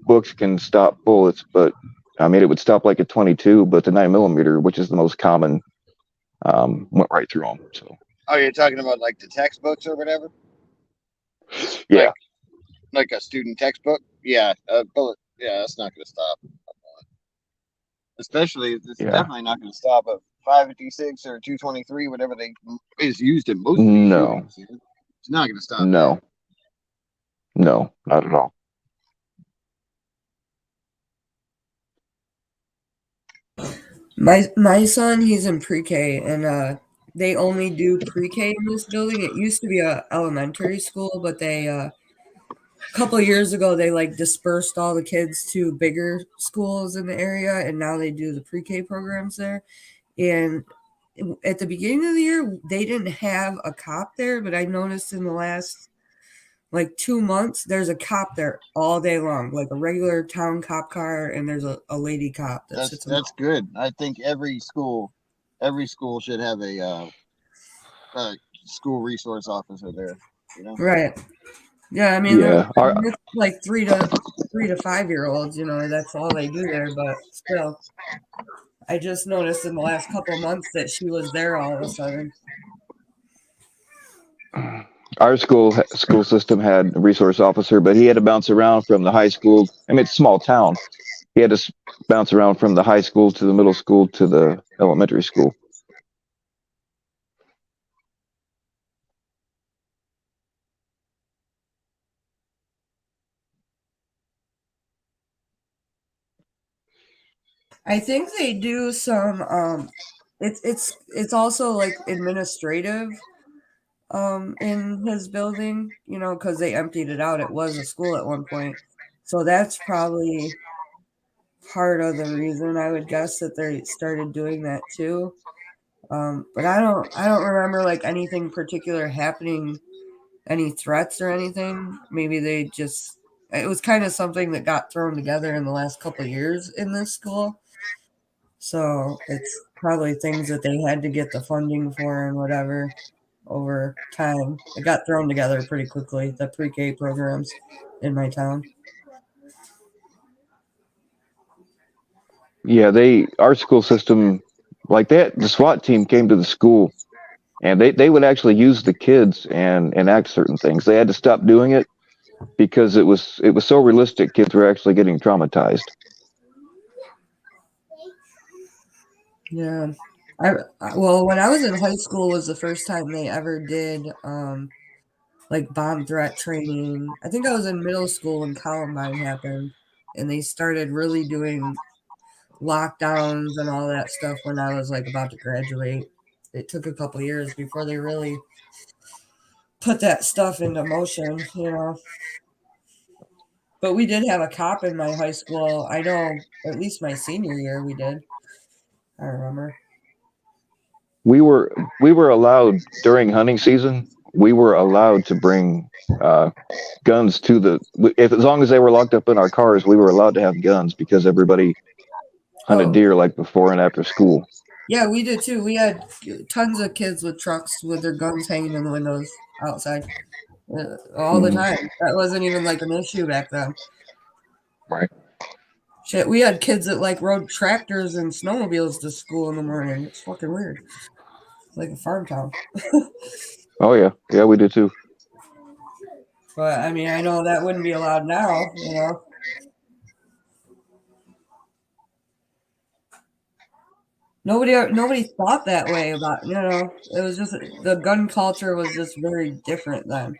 books can stop bullets, but I mean it would stop like a 22, but the 9 millimeter, which is the most common, went right through them. So
Oh, you're talking about like the textbooks or whatever,
yeah,
like a student textbook. Yeah, bullet. Yeah, that's not going to stop. Especially, it's
yeah,
definitely not going to stop a 556 or 223, whatever they is used in most of these
no,
shootings. It's not going to stop that.
no, no, not at all.
My son, he's in pre-K, and they only do pre-K in this building. It used to be a elementary school, but they a couple of years ago they like dispersed all the kids to bigger schools in the area, and now they do the pre-K programs there. And at the beginning of the year, they didn't have a cop there, but I noticed in the last like 2 months, there's a cop there all day long, like a regular town cop car, and there's a lady cop that
That's
sits in.
that's good. I think every school should have a school resource officer there. You know.
Right. Yeah, I mean,
Yeah,
it's like 3 to 5 year olds. That's all they do there. But still, I just noticed in the last couple of months that she was there all of a sudden.
our school system had a resource officer, but he had to bounce around from the high school. I mean, it's a small town. He had to bounce around from the high school to the middle school to the elementary school.
I think they do some. It's also like administrative. In his building, because they emptied it out. It was a school at one point, so that's probably part of the reason I would guess that they started doing that too. But I don't remember like anything particular happening, any threats or anything. Maybe it was kind of something that got thrown together in the last couple of years in this school. So it's probably things that they had to get the funding for and whatever over time. It got thrown together pretty quickly, the pre-K programs in my town.
Yeah, our school system, like that, the SWAT team came to the school, and they would actually use the kids and enact certain things. They had to stop doing it because it was so realistic. Kids were actually getting traumatized.
Yeah. Well, when I was in high school was the first time they ever did like bomb threat training. I think I was in middle school when Columbine happened, and they started really doing lockdowns and all that stuff when I was like about to graduate. It took a couple years before they really put that stuff into motion. But we did have a cop in my high school. I know at least my senior year we did. I remember.
We were allowed during hunting season. We were allowed to bring uh, guns to if as long as they were locked up in our cars, we were allowed to have guns because everybody hunted
Oh,
deer like before and after school.
yeah, we did too. We had tons of kids with trucks with their guns hanging in the windows outside all the
Hmm.
time. That wasn't even like an issue back then.
Right.
Shit, we had kids that like rode tractors and snowmobiles to school in the morning. It's fucking weird. It's like a farm town.
Oh yeah, yeah, we did too.
But I mean, I know that wouldn't be allowed now, you know. Nobody thought that way about, you know, it was just the gun culture was just very different then.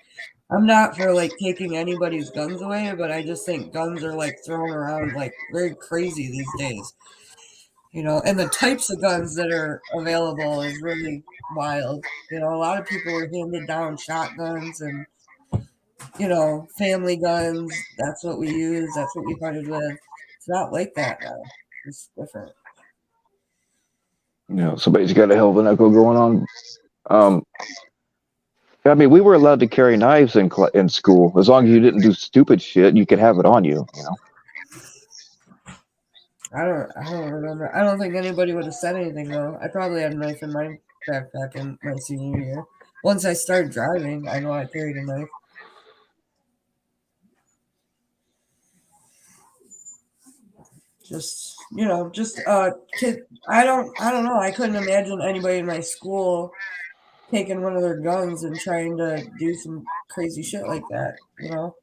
I'm not for like taking anybody's guns away, but I just think guns are like thrown around like very crazy these days. You know, and the types of guns that are available is really wild. You know, a lot of people were handed down shotguns and, you know, family guns. That's what we use. That's what we hunted with. It's not like that now. It's different.
You know, somebody's got a hell of an echo going on. Um, I mean, we were allowed to carry knives in school as long as you didn't do stupid shit. You could have it on you. You know.
I don't remember. I don't think anybody would have said anything though. I probably had a knife in my backpack in my senior year. Once I started driving, I know I carried a knife. Just you know, just kid. I don't know. I couldn't imagine anybody in my school taking one of their guns and trying to do some crazy shit like that. You know,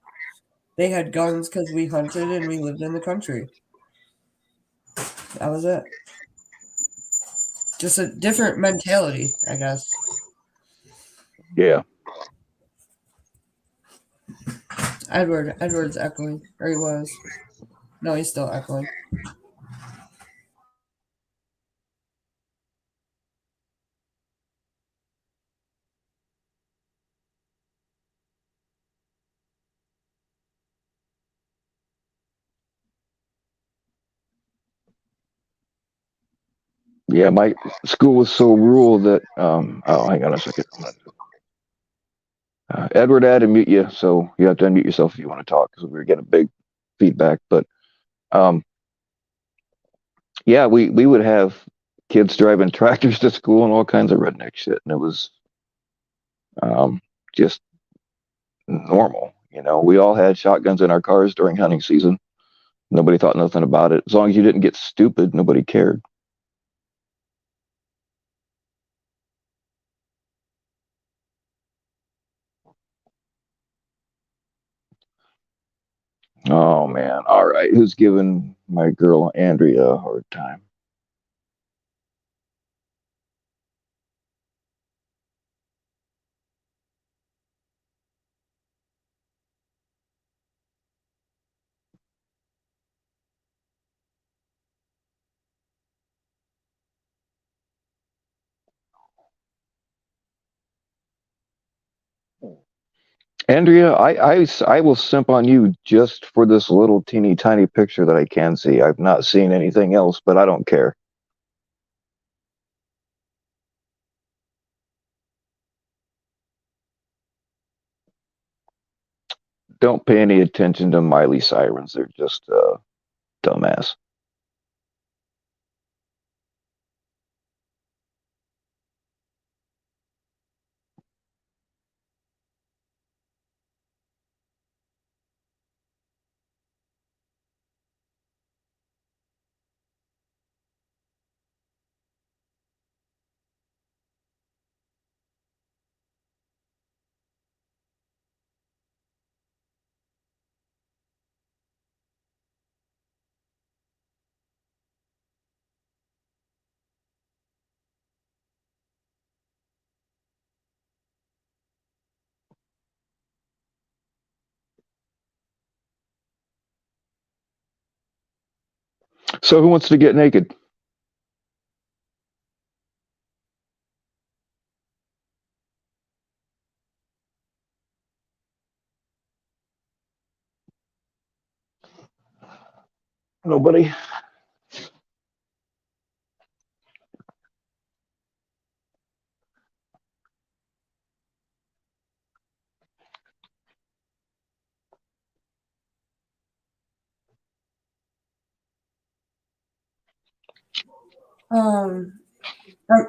they had guns because we hunted and we lived in the country. That was it. Just a different mentality, I guess.
Yeah.
Edward's echoing, or he was. No, he's still echoing.
Yeah, my school was so rural that oh, hang on a second. Edward, I had to mute you, so you have to unmute yourself if you want to talk because we were getting big feedback. But um, yeah, we would have kids driving tractors to school and all kinds of redneck shit, and it was just normal. You know, we all had shotguns in our cars during hunting season. Nobody thought nothing about it. As long as you didn't get stupid, nobody cared. Oh man. All right. Who's giving my girl Andrea a hard time? Andrea, I will simp on you just for this little teeny tiny picture that I can see. I've not seen anything else, but I don't care. Don't pay any attention to Miley sirens. They're just dumbass. So who wants to get naked? Nobody.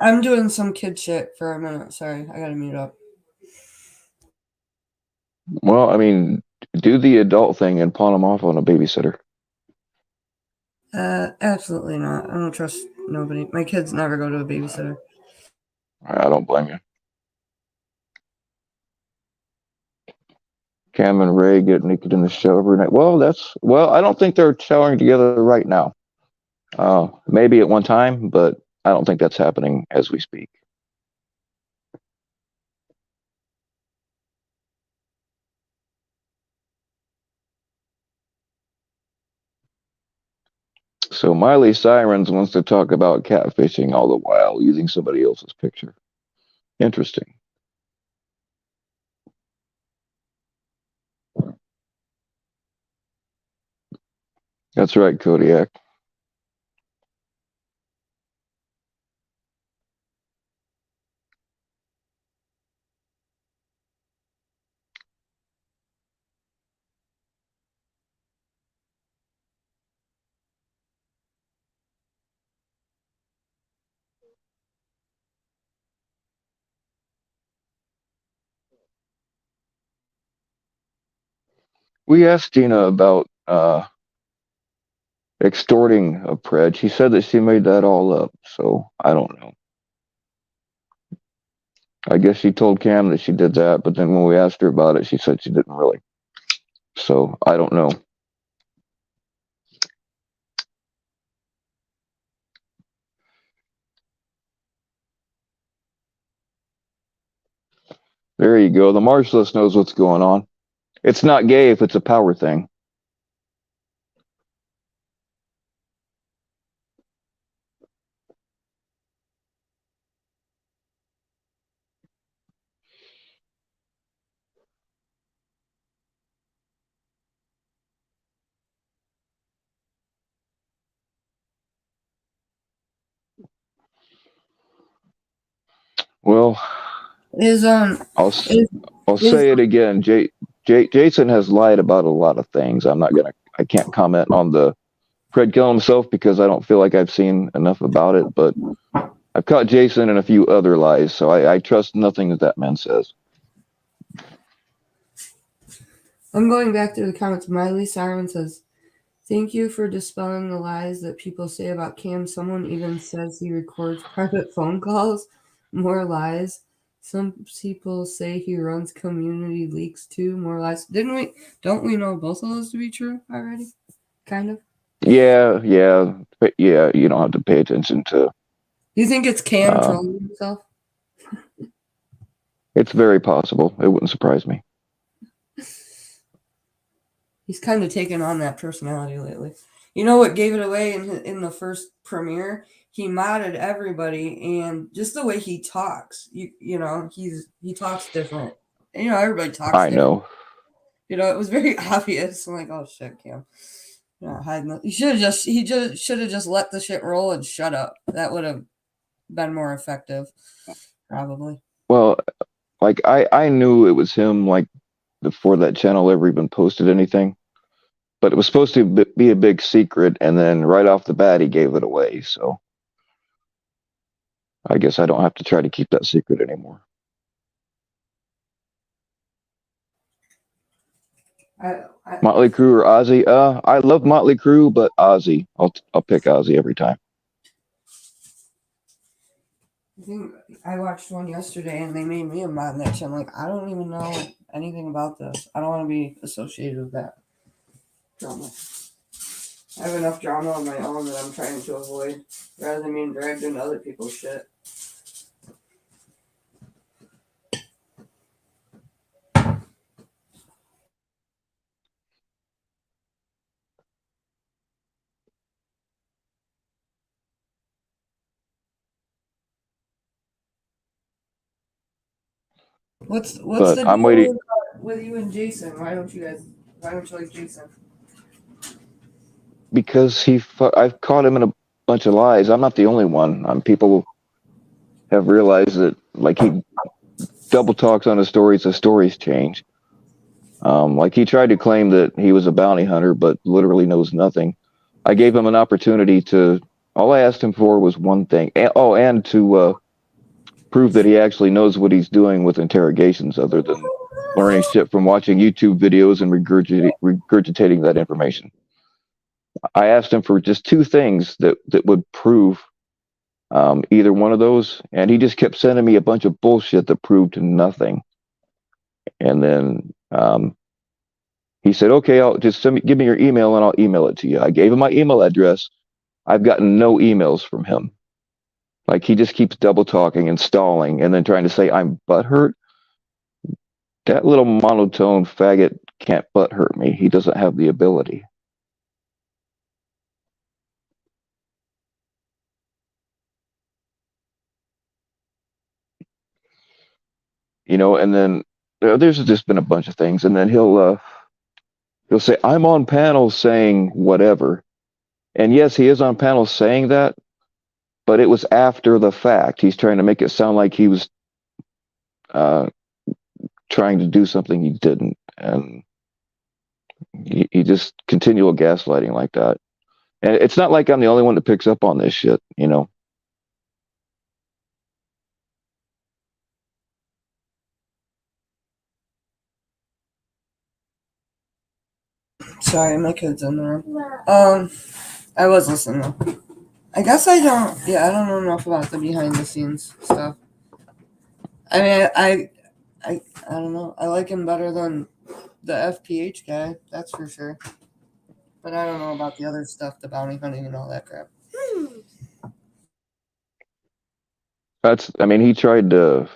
I'm doing some kid shit for a minute. Sorry, I gotta mute up.
Well, I mean, do the adult thing and pawn them off on a babysitter.
Absolutely not. I don't trust nobody. My kids never go to a babysitter.
I don't blame you. Cam and Ray get naked in the shower every night. Well, I don't think they're showering together right now. Maybe at one time, but I don't think that's happening as we speak. So Miley Sirens wants to talk about catfishing all the while using somebody else's picture. Interesting. That's right, Kodiak. We asked Dina about extorting a pred. She said that she made that all up, so I don't know. I guess she told Cam that she did that, but then when we asked her about it, she said she didn't really. So I don't know. There you go. The Marshallist knows what's going on. It's not gay if it's a power thing. Well,
Is
I'll
is
I'll
is
say it again. Jason has lied about a lot of things. I can't comment on the Fred killing himself because I don't feel like I've seen enough about it. But I've caught Jason in a few other lies, so I trust nothing that man says.
I'm going back to the comments. Miley Siren says, "Thank you for dispelling the lies that people say about Cam. Someone even says he records private phone calls. More lies. Some people say he runs community leaks too. More lies. Didn't we? Don't we know both of those to be true already? Kind of.
Yeah. You don't have to pay attention to.
Do you think it's Cam
Uh,
trolling himself?
it's very possible. It wouldn't surprise me.
He's kind of taken on that personality lately. You know what gave it away in the first premiere? He modded everybody, and just the way he talks, you know, he talks different. And, you know, everybody talks
I
different.
know.
You know, it was very obvious. I'm like, oh shit, Cam. You're not hiding it. He should have just let the shit roll and shut up. That would have been more effective, probably.
Well, like I knew it was him like before that channel ever even posted anything, but it was supposed to be a big secret, and then right off the bat he gave it away. So I guess I don't have to try to keep that secret anymore.
I
Motley Crue or Ozzy? I love Motley Crue, but Ozzy. I'll pick Ozzy every time.
think I watched one yesterday and they made me a mod in that shit. I'm like, I don't even know anything about this. I don't want to be associated with that drama. I have enough drama on my own that I'm trying to avoid rather than being dragged into other people's shit. What's
But
the
I'm
deal
waiting
with you and Jason? Why don't you like Jason?
because I've caught him in a bunch of lies. I'm not the only one. People have realized that like he double talks on his stories change. Like he tried to claim that he was a bounty hunter, but literally knows nothing. I gave him an opportunity to. All I asked him for was one thing. And to prove that he actually knows what he's doing with interrogations, other than learning shit from watching YouTube videos and regurgitating that information. I asked him for just two things that would prove either one of those, and he just kept sending me a bunch of bullshit that proved nothing. And then He said, okay, I'll just give me your email and I'll email it to you. I gave him my email address. I've gotten no emails from him. Like he just keeps double talking and stalling and then trying to say I'm butthurt. That little monotone faggot can't butthurt me. He doesn't have the ability. And then there's just been a bunch of things, and then he'll say I'm on panels saying whatever, and yes, he is on panels saying that, but it was after the fact. He's trying to make it sound like he was uh, trying to do something he didn't, and he just continual gaslighting like that. And it's not like I'm the only one that picks up on this shit.
Sorry, my kid's in there. I was listening though. I guess I don't. Yeah, I don't know enough about the behind the scenes stuff. I mean, I don't know. I like him better than the FPH guy. That's for sure. But I don't know about the other stuff, the bounty hunting and all that crap.
I mean, he tried to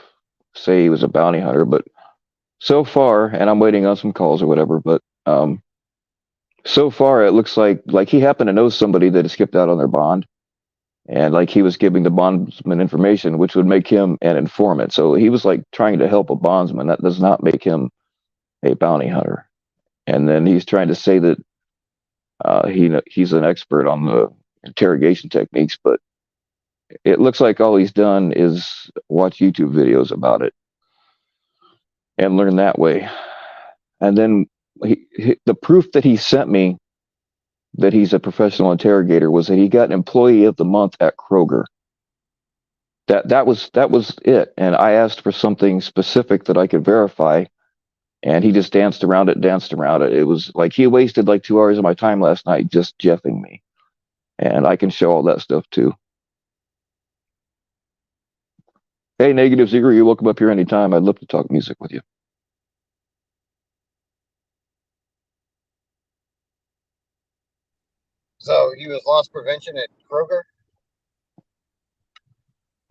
say he was a bounty hunter, but so far, and I'm waiting on some calls or whatever, but so far it looks like he happened to know somebody that had skipped out on their bond, and like he was giving the bondsman information, which would make him an informant. So he was like trying to help a bondsman. That does not make him a bounty hunter. And then he's trying to say that he's an expert on the interrogation techniques, but it looks like all he's done is watch YouTube videos about it and learn that way. And then the proof that he sent me that he's a professional interrogator was that he got Employee of the Month at Kroger. That was it. And I asked for something specific that I could verify, and he just danced around it. It was like he wasted like 2 hours of my time last night just jeffing me, and I can show all that stuff too. Hey, Negative Zero, you're welcome up here anytime. I'd love to talk music with you.
So he was loss prevention at Kroger?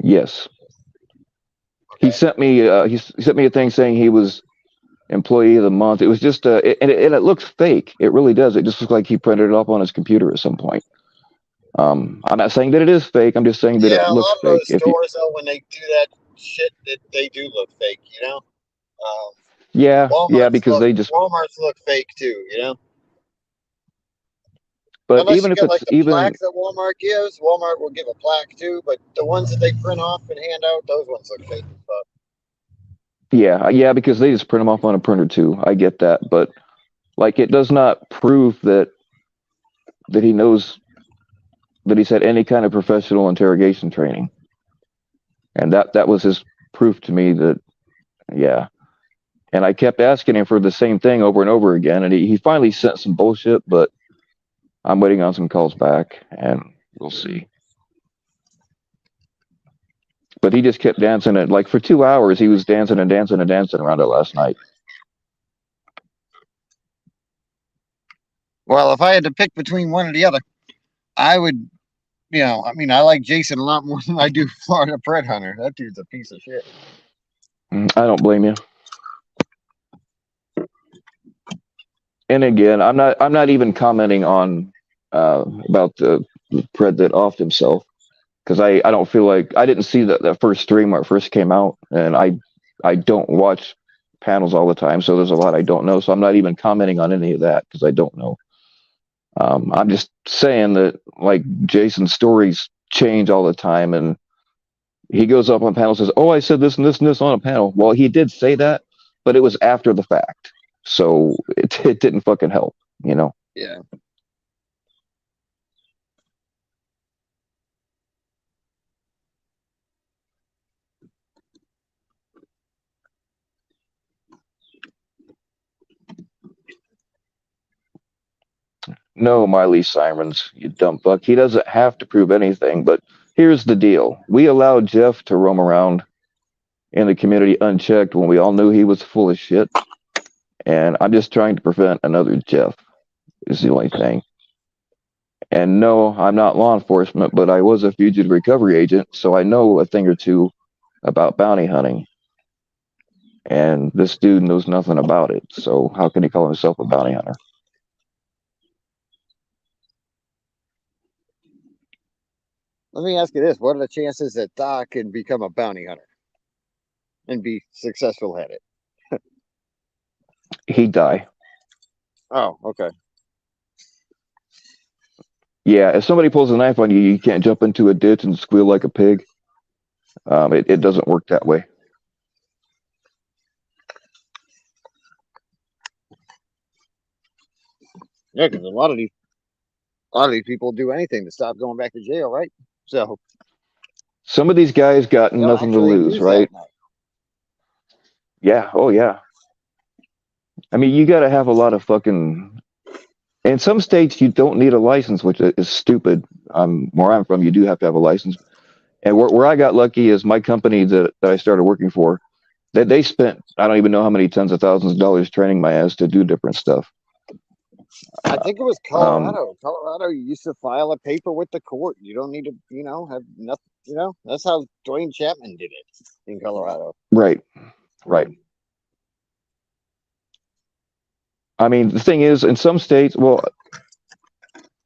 Yes.
Okay.
He sent me a thing saying he was Employee of the Month. It was just and it looks fake. It really does. It just looks like he printed it off on his computer at some point. I'm not saying that it is fake. I'm just saying that it
A
looks
lot of
fake.
those stores, though, when they do that shit, they do look fake,
Yeah, because
Walmart's look fake too,
But
Unless
even
you
if
get
it's
like the
even
plaques that Walmart gives, Walmart will give a plaque too, but the ones that they print off and hand out, those ones look fake.
yeah, because they just print them off on a printer too. I get that, but like it does not prove that he knows that he's had any kind of professional interrogation training, and that was his proof to me that yeah. And I kept asking him for the same thing over and over again, and he finally sent some bullshit, but I'm waiting on some calls back, and we'll see. But he just kept dancing it. Like for 2 hours, he was dancing and dancing and dancing around it last night.
Well, if I had to pick between one or the other, I would, I like Jason a lot more than I do Florida Pred Hunter. That dude's a piece of shit.
I don't blame you. And again, I'm not even commenting on about the Pred that offed himself, because I don't feel like I didn't see that first stream when it first came out, and I don't watch panels all the time, so there's a lot I don't know. So I'm not even commenting on any of that because I don't know. I'm just saying that like Jason's stories change all the time, and he goes up on panels and says, "Oh, I said this and this and this on a panel." Well, he did say that, but it was after the fact, so it didn't fucking help,
Yeah.
No, Miley Cyrus, you dumb fuck. He doesn't have to prove anything, but here's the deal. We allowed Jeff to roam around in the community unchecked when we all knew he was full of shit. And I'm just trying to prevent another Jeff, is the only thing. And no, I'm not law enforcement, but I was a fugitive recovery agent, so I know a thing or two about bounty hunting. And this dude knows nothing about it, so how can he call himself a bounty hunter?
Let me ask you this: what are the chances that Doc can become a bounty hunter and be successful at it?
He'd die.
Oh, okay.
Yeah, if somebody pulls a knife on you, you can't jump into a ditch and squeal like a pig. It doesn't work that way.
Yeah, because a lot of these people do anything to stop going back to jail, right? So
Some of these guys got
they'll
nothing to
actually
lose,
use
right?
that knife.
Yeah. Oh, yeah. I mean, you got to have a lot of fucking. In some states, you don't need a license, which is stupid. Where I'm from, you do have to have a license. And where I got lucky is my company that I started working for. They spent I don't even know how many tens of thousands of dollars training my ass to do different stuff.
I think it was
Um,
Colorado. Colorado, you used to file a paper with the court. You don't need to, have nothing. That's how Dwayne Chapman did it in Colorado.
right, right. I mean, the thing is, in some states, well,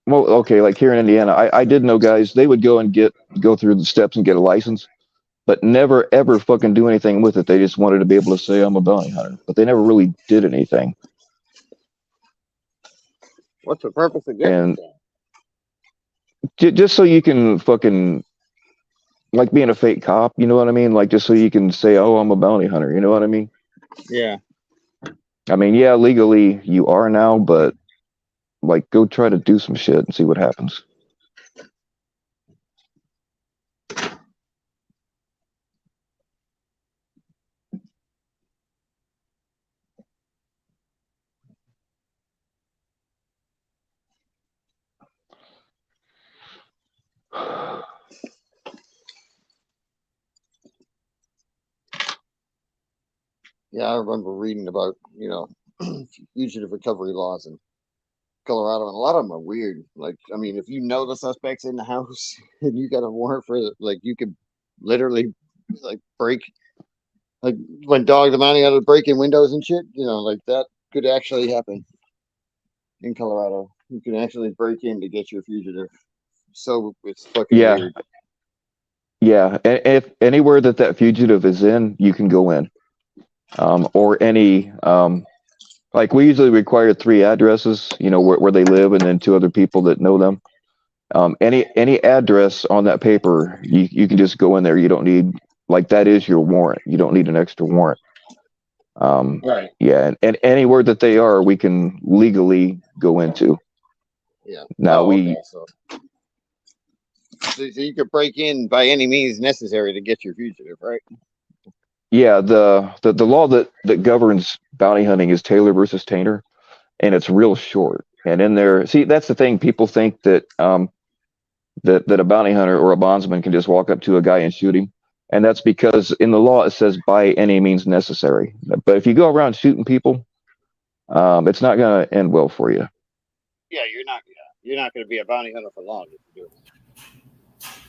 okay, like here in Indiana, I did know guys. They would go through the steps and get a license, but never ever fucking do anything with it. They just wanted to be able to say I'm a bounty hunter, but they never really did anything.
What's the purpose of getting
And
it then?
just so you can fucking like being a fake cop, you know what I mean? Like just so you can say, "Oh, I'm a bounty hunter," you know what I mean?
Yeah.
I mean, yeah, legally you are now, but like go try to do some shit and see what happens.
Yeah, I remember reading about, fugitive recovery laws in Colorado, and a lot of them are weird. Like, I mean, if you know the suspect's in the house and you got a warrant for it, like, you could literally, like, like, when Dog the Mountie out of breaking windows and shit, like, that could actually happen in Colorado. You can actually break in to get your fugitive. So it's fucking
Yeah,
weird.
yeah. And if anywhere that fugitive is in, you can go in. Or any like we usually require three addresses, where they live, and then two other people that know them. Any address on that paper, you can just go in there. You don't need like that is your warrant. You don't need an extra warrant.
Right.
Yeah, and anywhere that they are, we can legally go into.
Yeah.
Now
Oh, okay.
we,
So you could break in by any means necessary to get your fugitive, right?
yeah, the law that governs bounty hunting is Taylor versus Tainter, and it's real short. And in there, see, that's the thing. People think that a bounty hunter or a bondsman can just walk up to a guy and shoot him. And that's because in the law it says by any means necessary. But if you go around shooting people, it's not going to end well for you.
Yeah, you're not going to be a bounty hunter for long if you do.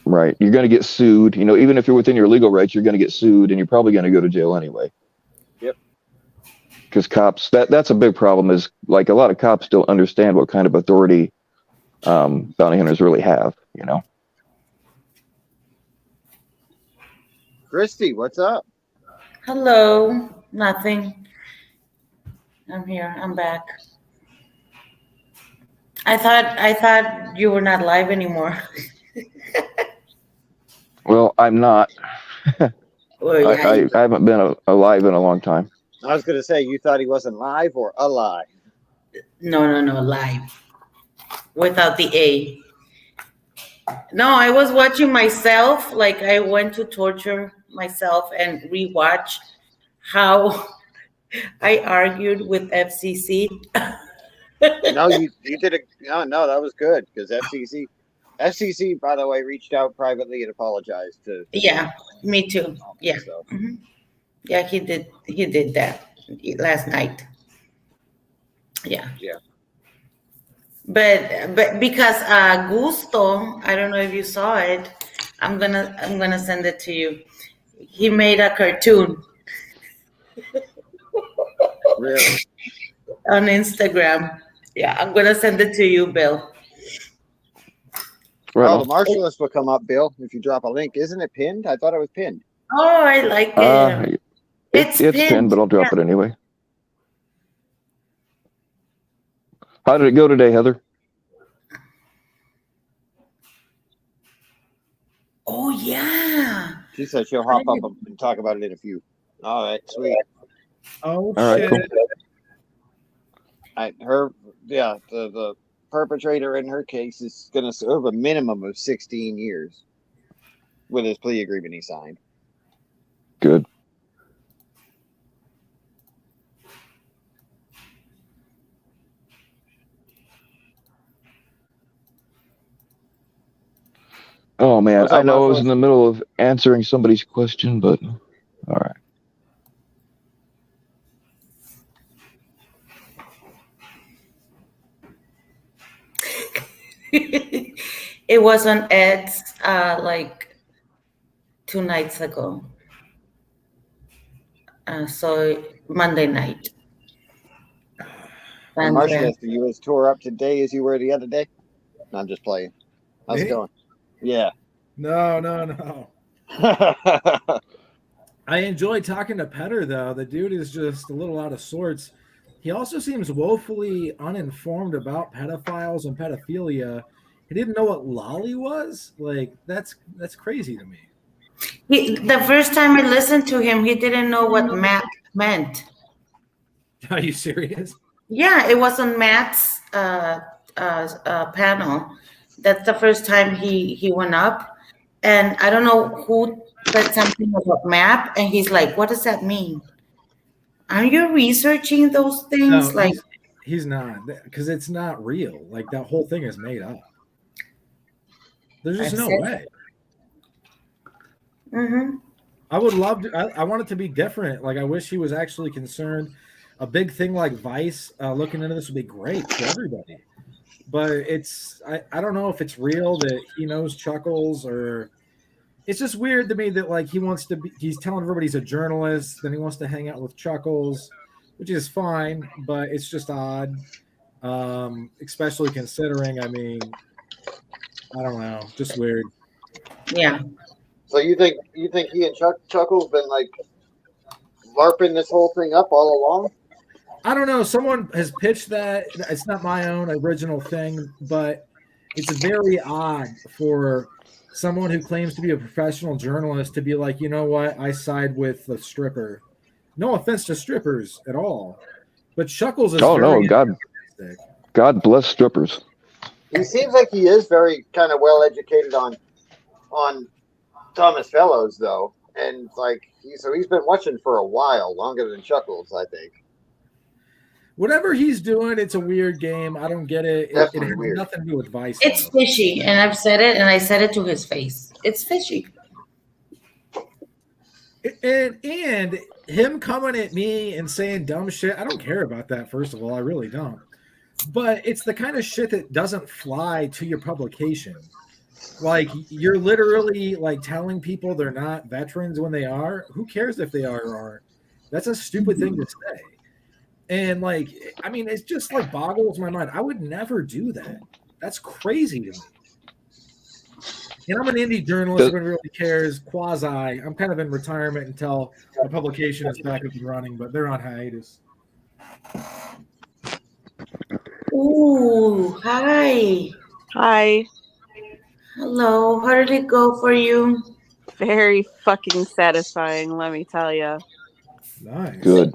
Right. You're going to get sued. Even if you're within your legal rights, you're going to get sued and you're probably going to go to jail anyway.
Yep.
Because cops, that's a big problem is like a lot of cops don't understand what kind of authority bounty hunters really have.
Christy, what's up?
Hello. Nothing. I'm here. I'm back. I thought you were not live anymore.
Well, I'm not.
Well, yeah.
I haven't been alive in a long time.
I was going to say, you thought he wasn't live or alive?
No, live without the A. No, I was watching myself. Like I went to torture myself and rewatch how I argued with FCC.
No, you did it. No, that was good because FCC, by the way, reached out privately and apologized to
Yeah, me too.
all that
Yeah.
stuff.
Mhm. Yeah, he did. He did that last night. Yeah. But because Gusto, I don't know if you saw it. I'm gonna send it to you. He made a cartoon
Really?
on Instagram. Yeah, I'm gonna send it to you, Bill.
Right
Oh,
on.
the march list will come up, Bill, if you drop a link. Isn't it pinned? I thought it was pinned.
Oh, I like
Uh,
it.
it,
It's
it's pinned,
pinned.
but I'll
Yeah.
drop it anyway. How did it go today, Heather?
Oh yeah.
She said she'll hop up and talk about it in a few. All right, sweet.
Oh
All right,
shit!
cool.
The perpetrator in her case is going to serve a minimum of 16 years with his plea agreement he signed.
Good. Oh man,
What's
I
up,
know I was
Marshall?
in the middle of answering somebody's question, but all right.
It was on Ed's like 2 nights ago. So Monday night.
And
And
Marshall, are you as tore up today as you were the other day? No, I'm just playing. How's it
Me?
going? Yeah.
No. I enjoy talking to Petter though. The dude is just a little out of sorts. He also seems woefully uninformed about pedophiles and pedophilia. He didn't know what lolly was. Like that's crazy to me.
the first time I listened to him, he didn't know what Matt meant.
Are you serious?
Yeah, it was on Matt's panel. That's the first time he went up, and I don't know who said something about map, and he's like, "What does that mean? Are you researching those
No,
things?" Like,
he's not because it's not real. Like that whole thing is made up. There's just
that's
no
it.
way.
Mm-hmm.
I would love to. I want it to be different. Like I wish he was actually concerned. A big thing like Vice looking into this would be great for everybody. But I don't know if it's real that he knows Chuckles or it's just weird to me that like he's telling everybody he's a journalist, then he wants to hang out with Chuckles, which is fine, but it's just odd. Especially considering, I mean, I don't know, just weird.
Yeah.
So you think he and Chuckles been like larping this whole thing up all along?
I don't know. Someone has pitched that. It's not my own original thing, but it's very odd for someone who claims to be a professional journalist to be like, you know what, I side with the stripper. No offense to strippers at all, but Chuckles is
Oh no,
very antagonistic.
God bless strippers.
He seems like he is very kind of well educated on Thomas Fellows though, and like he's been watching for a while, longer than Chuckles, I think.
Whatever he's doing, it's a weird game. I don't get it. It
Definitely
has
weird.
nothing to do with Vice.
It's
Though.
fishy, and I've said it, and I said it to his face. It's fishy.
And him coming at me and saying dumb shit, I don't care about that. First of all, I really don't. But it's the kind of shit that doesn't fly to your publication. Like you're literally like telling people they're not veterans when they are. Who cares if they are or aren't? That's a stupid thing to say. And like, I mean, it's just like boggles my mind. I would never do that. That's crazy to me. And I'm an indie journalist. Nobody really cares. Quasi. I'm kind of in retirement until the publication is back up and running, but they're on hiatus.
Ooh, hi.
Hi.
Hello. How did it go for you?
Very fucking satisfying, let me tell you.
Nice.
Good.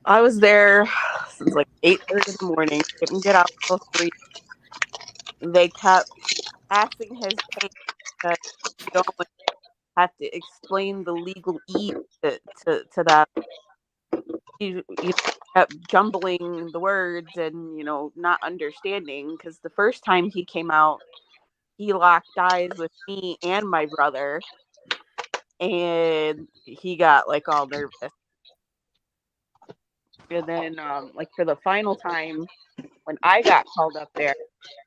I was there since like 8:30 in the morning. Didn't get out till 3. They kept passing his case because you don't have to explain the legal ease to them. You kept jumbling the words and not understanding because the first time he came out, he locked eyes with me and my brother, and he got like all nervous. And then, like for the final time, when I got called up there,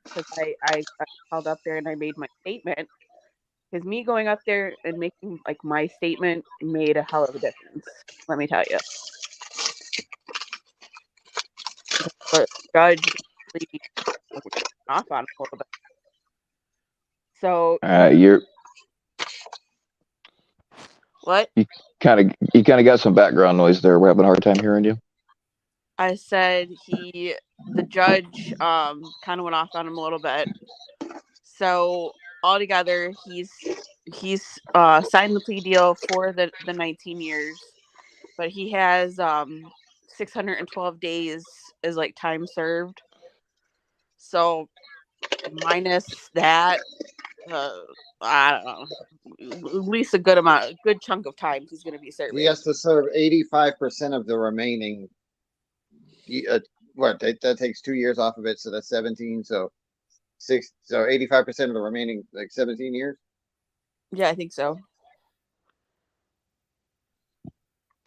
because I got called up there and I made my statement, because me going up there and making like my statement made a hell of a difference. Let me tell you. But the judge basically went off on him a little bit. So
You're
what?
you kind of got some background noise there. We're having a hard time hearing you.
I said the judge kind of went off on him a little bit. So altogether he's signed the plea deal for the 19 years, but he has 612 days as like time served. So minus that, I don't know, at least a good chunk of time he's going to be serving.
He has to serve 85% of the remaining. What that takes 2 years off of it, so that's 17. So 85% of the remaining, like 17 years.
Yeah, I think so.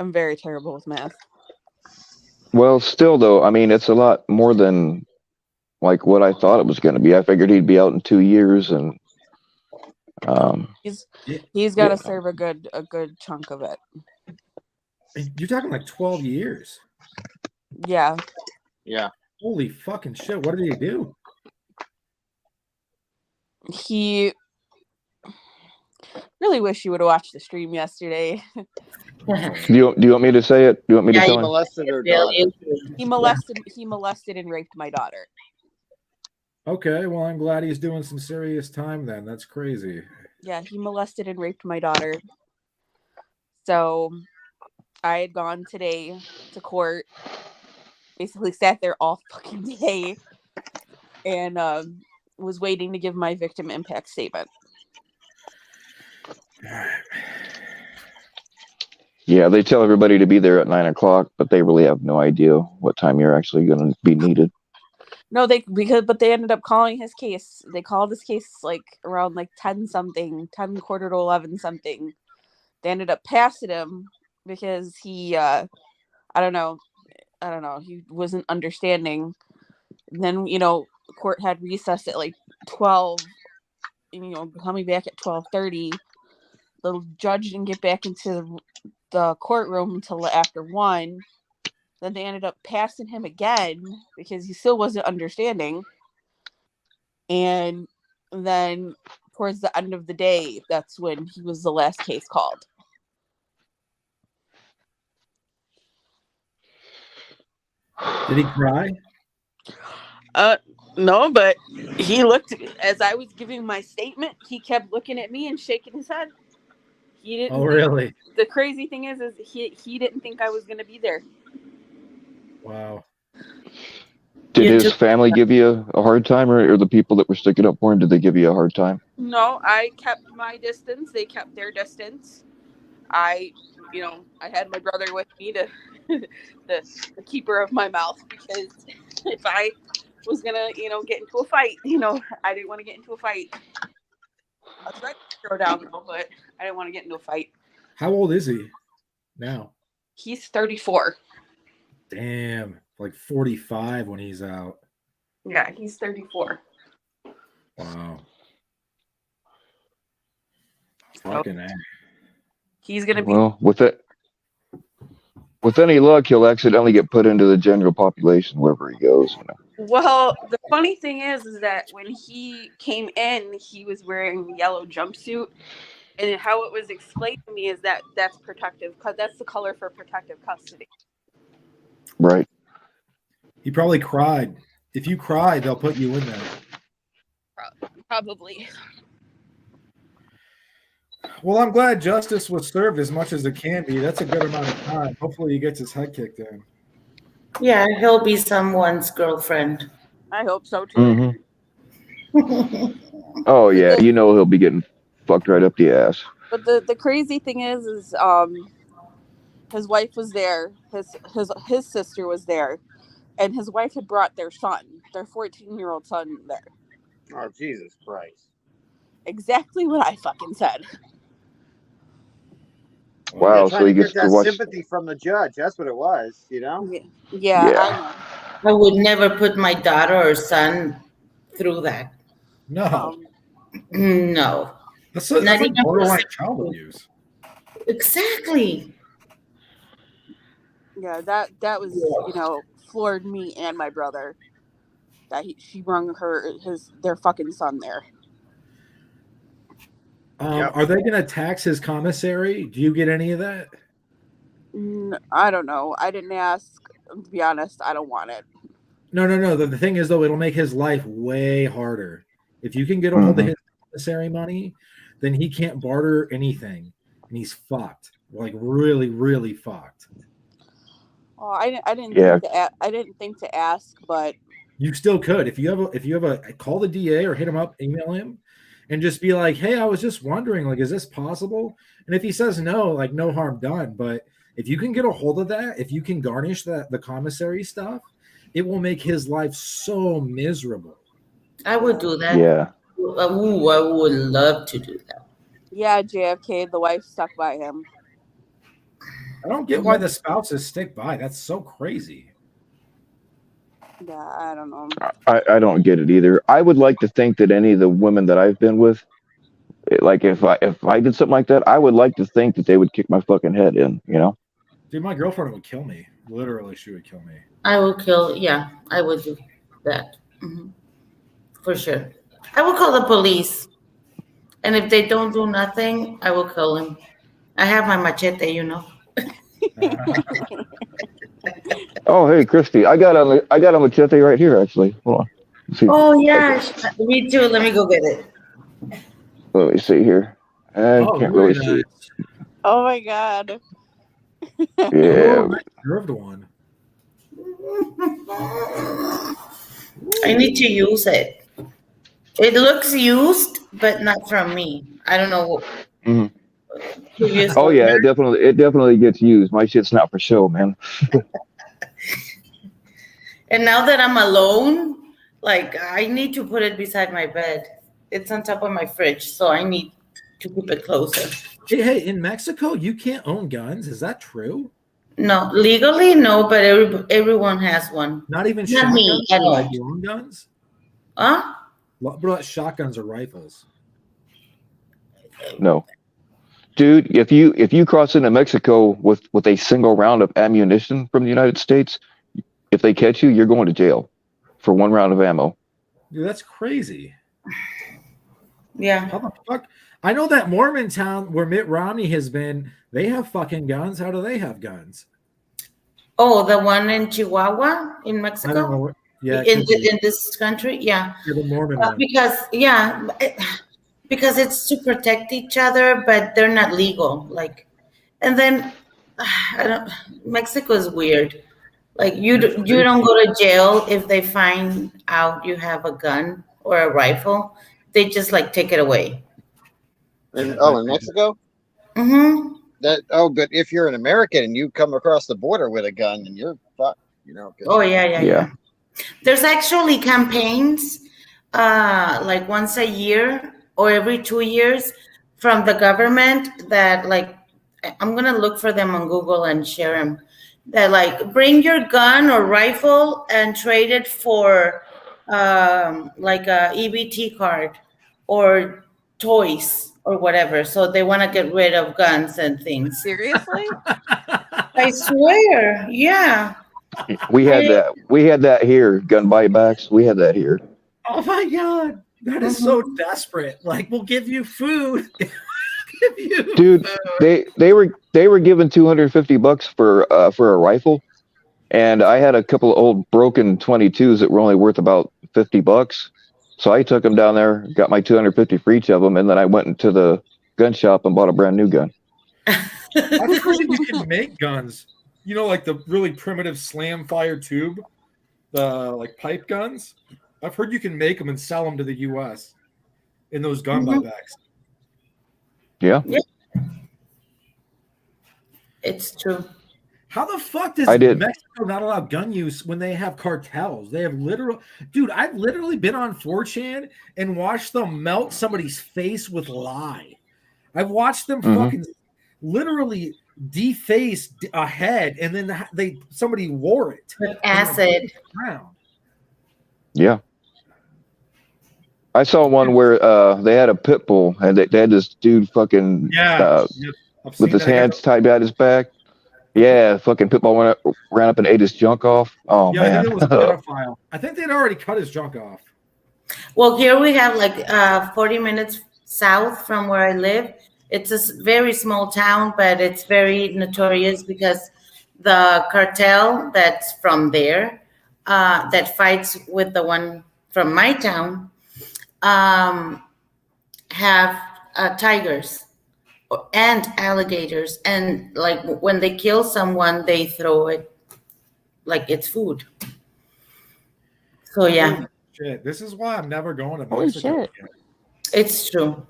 I'm very terrible with math.
Well, still though, I mean, it's a lot more than like what I thought it was going to be. I figured he'd be out in 2 years, and
he's got to serve a good chunk of it.
You're talking like 12 years.
Yeah.
Yeah.
Holy fucking shit! What did he do?
He really wish you would have watched the stream yesterday.
do you want me to say it? Do you want me to tell him?
Molested her daughter.
He molested and raped my daughter.
Okay, well, I'm glad he's doing some serious time then. That's crazy.
Yeah, he molested and raped my daughter. So I had gone today to court, basically sat there all fucking day, and was waiting to give my victim impact statement.
Yeah, they tell everybody to be there at 9 o'clock, but they really have no idea what time you're actually going to be needed.
No, they ended up calling his case. They called his case like around like 10 quarter to 11 something. They ended up passing him because he, I don't know, he wasn't understanding. And then, court had recess at like 12, and, coming back at 12:30. The judge didn't get back into the courtroom until after 1. Then they ended up passing him again because he still wasn't understanding. And then towards the end of the day, that's when he was the last case called.
Did he cry?
No, but he looked, as I was giving my statement, he kept looking at me and shaking his head. He didn't.
Oh, really?
The crazy thing is he didn't think I was going to be there.
Wow.
Did his family give you a hard time, or the people that were sticking up for him, did they give you a hard time?
No, I kept my distance. They kept their distance. I had my brother with me to the keeper of my mouth, because if I was gonna, get into a fight, I didn't want to get into a fight. I was ready to throw down though, but I didn't want to get into a fight.
How old is he now?
He's 34.
Damn, like 45 when he's out.
Yeah, he's 34.
Wow. Fucking A.
He's gonna be.
Well, with any luck, he'll accidentally get put into the general population wherever he goes.
Well, the funny thing is that when he came in, he was wearing a yellow jumpsuit, and how it was explained to me is that that's protective, because that's the color for protective custody.
Right.
He probably cried. If you cry, they'll put you in there.
Probably.
Well, I'm glad justice was served as much as it can be. That's a good amount of time. Hopefully he gets his head kicked in.
Yeah, he'll be someone's girlfriend.
I hope so too.
Mm-hmm. Oh yeah, he'll be getting fucked right up the ass.
But the crazy thing is his wife was there, his sister was there, and his wife had brought their 14-year-old son there.
Oh, Jesus Christ.
Exactly what I fucking said.
Well,
Yeah,
Wow, so
trying to
he
get
gets to
that
watch.
sympathy from the judge. That's what it was, you know?
Yeah, I
Yeah,
know.
I would never put my daughter or son through that.
no,
Um,
No,
that's
not
like
even for
borderline child
sympathy.
abuse.
Exactly.
yeah, that was floored me and my brother that she brung their fucking son there.
Yep.
Are they going to tax his commissary? Do you get any of that?
I don't know. I didn't ask. To be honest, I don't want it.
No. The thing is, though, it'll make his life way harder. If you can get a hold of
hmm
his commissary money, then he can't barter anything, and he's fucked. Like really, really fucked.
Oh, I didn't
yeah.
think I didn't think to ask, but
You still could if you have a call the DA or hit him up, email him, and just be like, "Hey, I was just wondering, like, is this possible?" And if he says no, like, no harm done. But if you can get a hold of that, if you can garnish the commissary stuff, it will make his life so miserable.
I would do that.
Yeah.
Ooh, I would love to do that.
yeah, JFK, the wife stuck by him.
I don't get why the spouses stick by. That's so crazy.
Yeah, I don't know.
I don't get it either. I would like to think that any of the women that I've been with, like if I did something like that, I would like to think that they would kick my fucking head in. You know?
Dude, my girlfriend would kill me. Literally, she would kill me.
I will kill. Yeah, I would do that. For sure. I will call the police. And if they don't do nothing, I will kill him. I have my machete, you know.
Oh, hey, Christy, I got a machete right here. Actually, hold on. Let's see.
Oh, yeah. Me too. Let me go get it.
Let me see here. I
Oh,
can't
very
really see
nice.
it.
Oh my god.
Oh,
Yeah.
nice curved one.
I need to use it. It looks used, but not from me. I don't know.
Mhm.
Previous
Oh yeah,
owner.
it definitely gets used. My shit's not for show, man.
And now that I'm alone, like I need to put it beside my bed. It's on top of my fridge, so I need to keep it closer.
Hey, in Mexico, you can't own guns. Is that true?
No, legally, no, but everyone has one.
Not even
Not me,
shotguns
I
or like
don't.
long guns?
Huh?
What about shotguns or rifles?
No, dude. If you cross into Mexico with a single round of ammunition from the United States, if they catch you, you're going to jail for one round of ammo.
Dude, that's crazy.
Yeah.
How the fuck? I know that Mormon town where Mitt Romney has been, they have fucking guns. How do they have guns?
Oh, the one in Chihuahua in
I don't know.
Mexico?
Yeah, it could be.
In this country? Yeah.
Yeah, the Mormon one.
Because it's to protect each other, but they're not legal. Like, and then I don't. Mexico is weird. Like
It's
you
crazy.
don't go to jail if they find out you have a gun or a rifle. They just like take it away.
In,
Yeah,
oh, in Mexico?
Mm-hmm.
But if you're an American and you come across the border with a gun, then you're fucked, you know,
Oh
because
Yeah.
yeah. There's actually campaigns, like once a year or every 2 years from the government that like I'm gonna look for them on Google and share them. That like bring your gun or rifle and trade it for like a EBT card or toys or whatever. So they want to get rid of guns and things.
Seriously?
I swear, yeah. I,
We had that here. Gun buybacks. We had that here.
Oh my god, that is so desperate. Like, we'll give you food. Give you
Dude,
food.
they were given $250 for a rifle, and I had a couple of old broken 22s that were only worth about $50. So I took them down there, got my 250 for each of them, and then I went into the gun shop and bought a brand new gun.
I've heard that you can make guns. You know, like the really primitive slam fire tube, the like pipe guns. I've heard you can make them and sell them to the U.S. in those gun buybacks.
Yeah,
it's true.
How the fuck does
I did.
Mexico not allow gun use when they have cartels? They have literal, dude. I've literally been on 4chan and watched them melt somebody's face with lye. I've watched them
Mhm.
fucking literally defaced a head, and then somebody wore it
With
and then put it
acid.
around.
Yeah. I saw one where they had a pit bull and they had this dude fucking
Yeah, yep. I've
with
seen
his
that. I got
hands tied behind his back. Yeah, fucking pit bull ran up and ate his junk off. Oh
yeah, I think
man.
it was a pedophile. I think they'd already cut his junk off.
Well, here we have like 40 minutes south from where I live. It's a very small town, but it's very notorious because the cartel that's from there, that fights with the one from my town, have tigers and alligators. And like when they kill someone, they throw it like it's food. So, yeah,
Holy shit. This is why I'm never going to
Holy
Mexico
shit.
again.
it's true.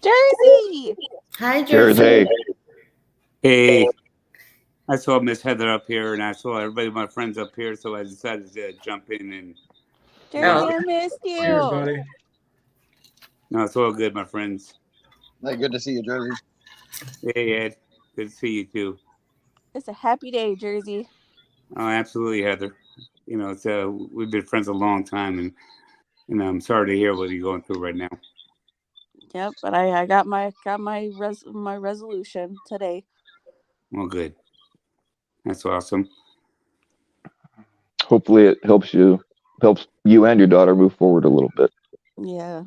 Jersey.
Hi,
Cheers,
Jersey.
hey.
Hey, I saw Miss Heather up here, and I saw everybody, my friends up here, so I decided to jump in. And
Jersey,
Oh,
I missed you.
Cheers, buddy.
no, it's all good, my friends.
Hey, good to see you, Jersey.
Hey, Ed, good to see you too.
It's a happy day, Jersey.
Oh, absolutely, Heather. You know, it's we've been friends a long time, and I'm sorry to hear what you're going through right now.
Yep, but I got my resolution today.
Well, good. That's awesome.
Hopefully it helps you and your daughter move forward a little bit.
Yeah.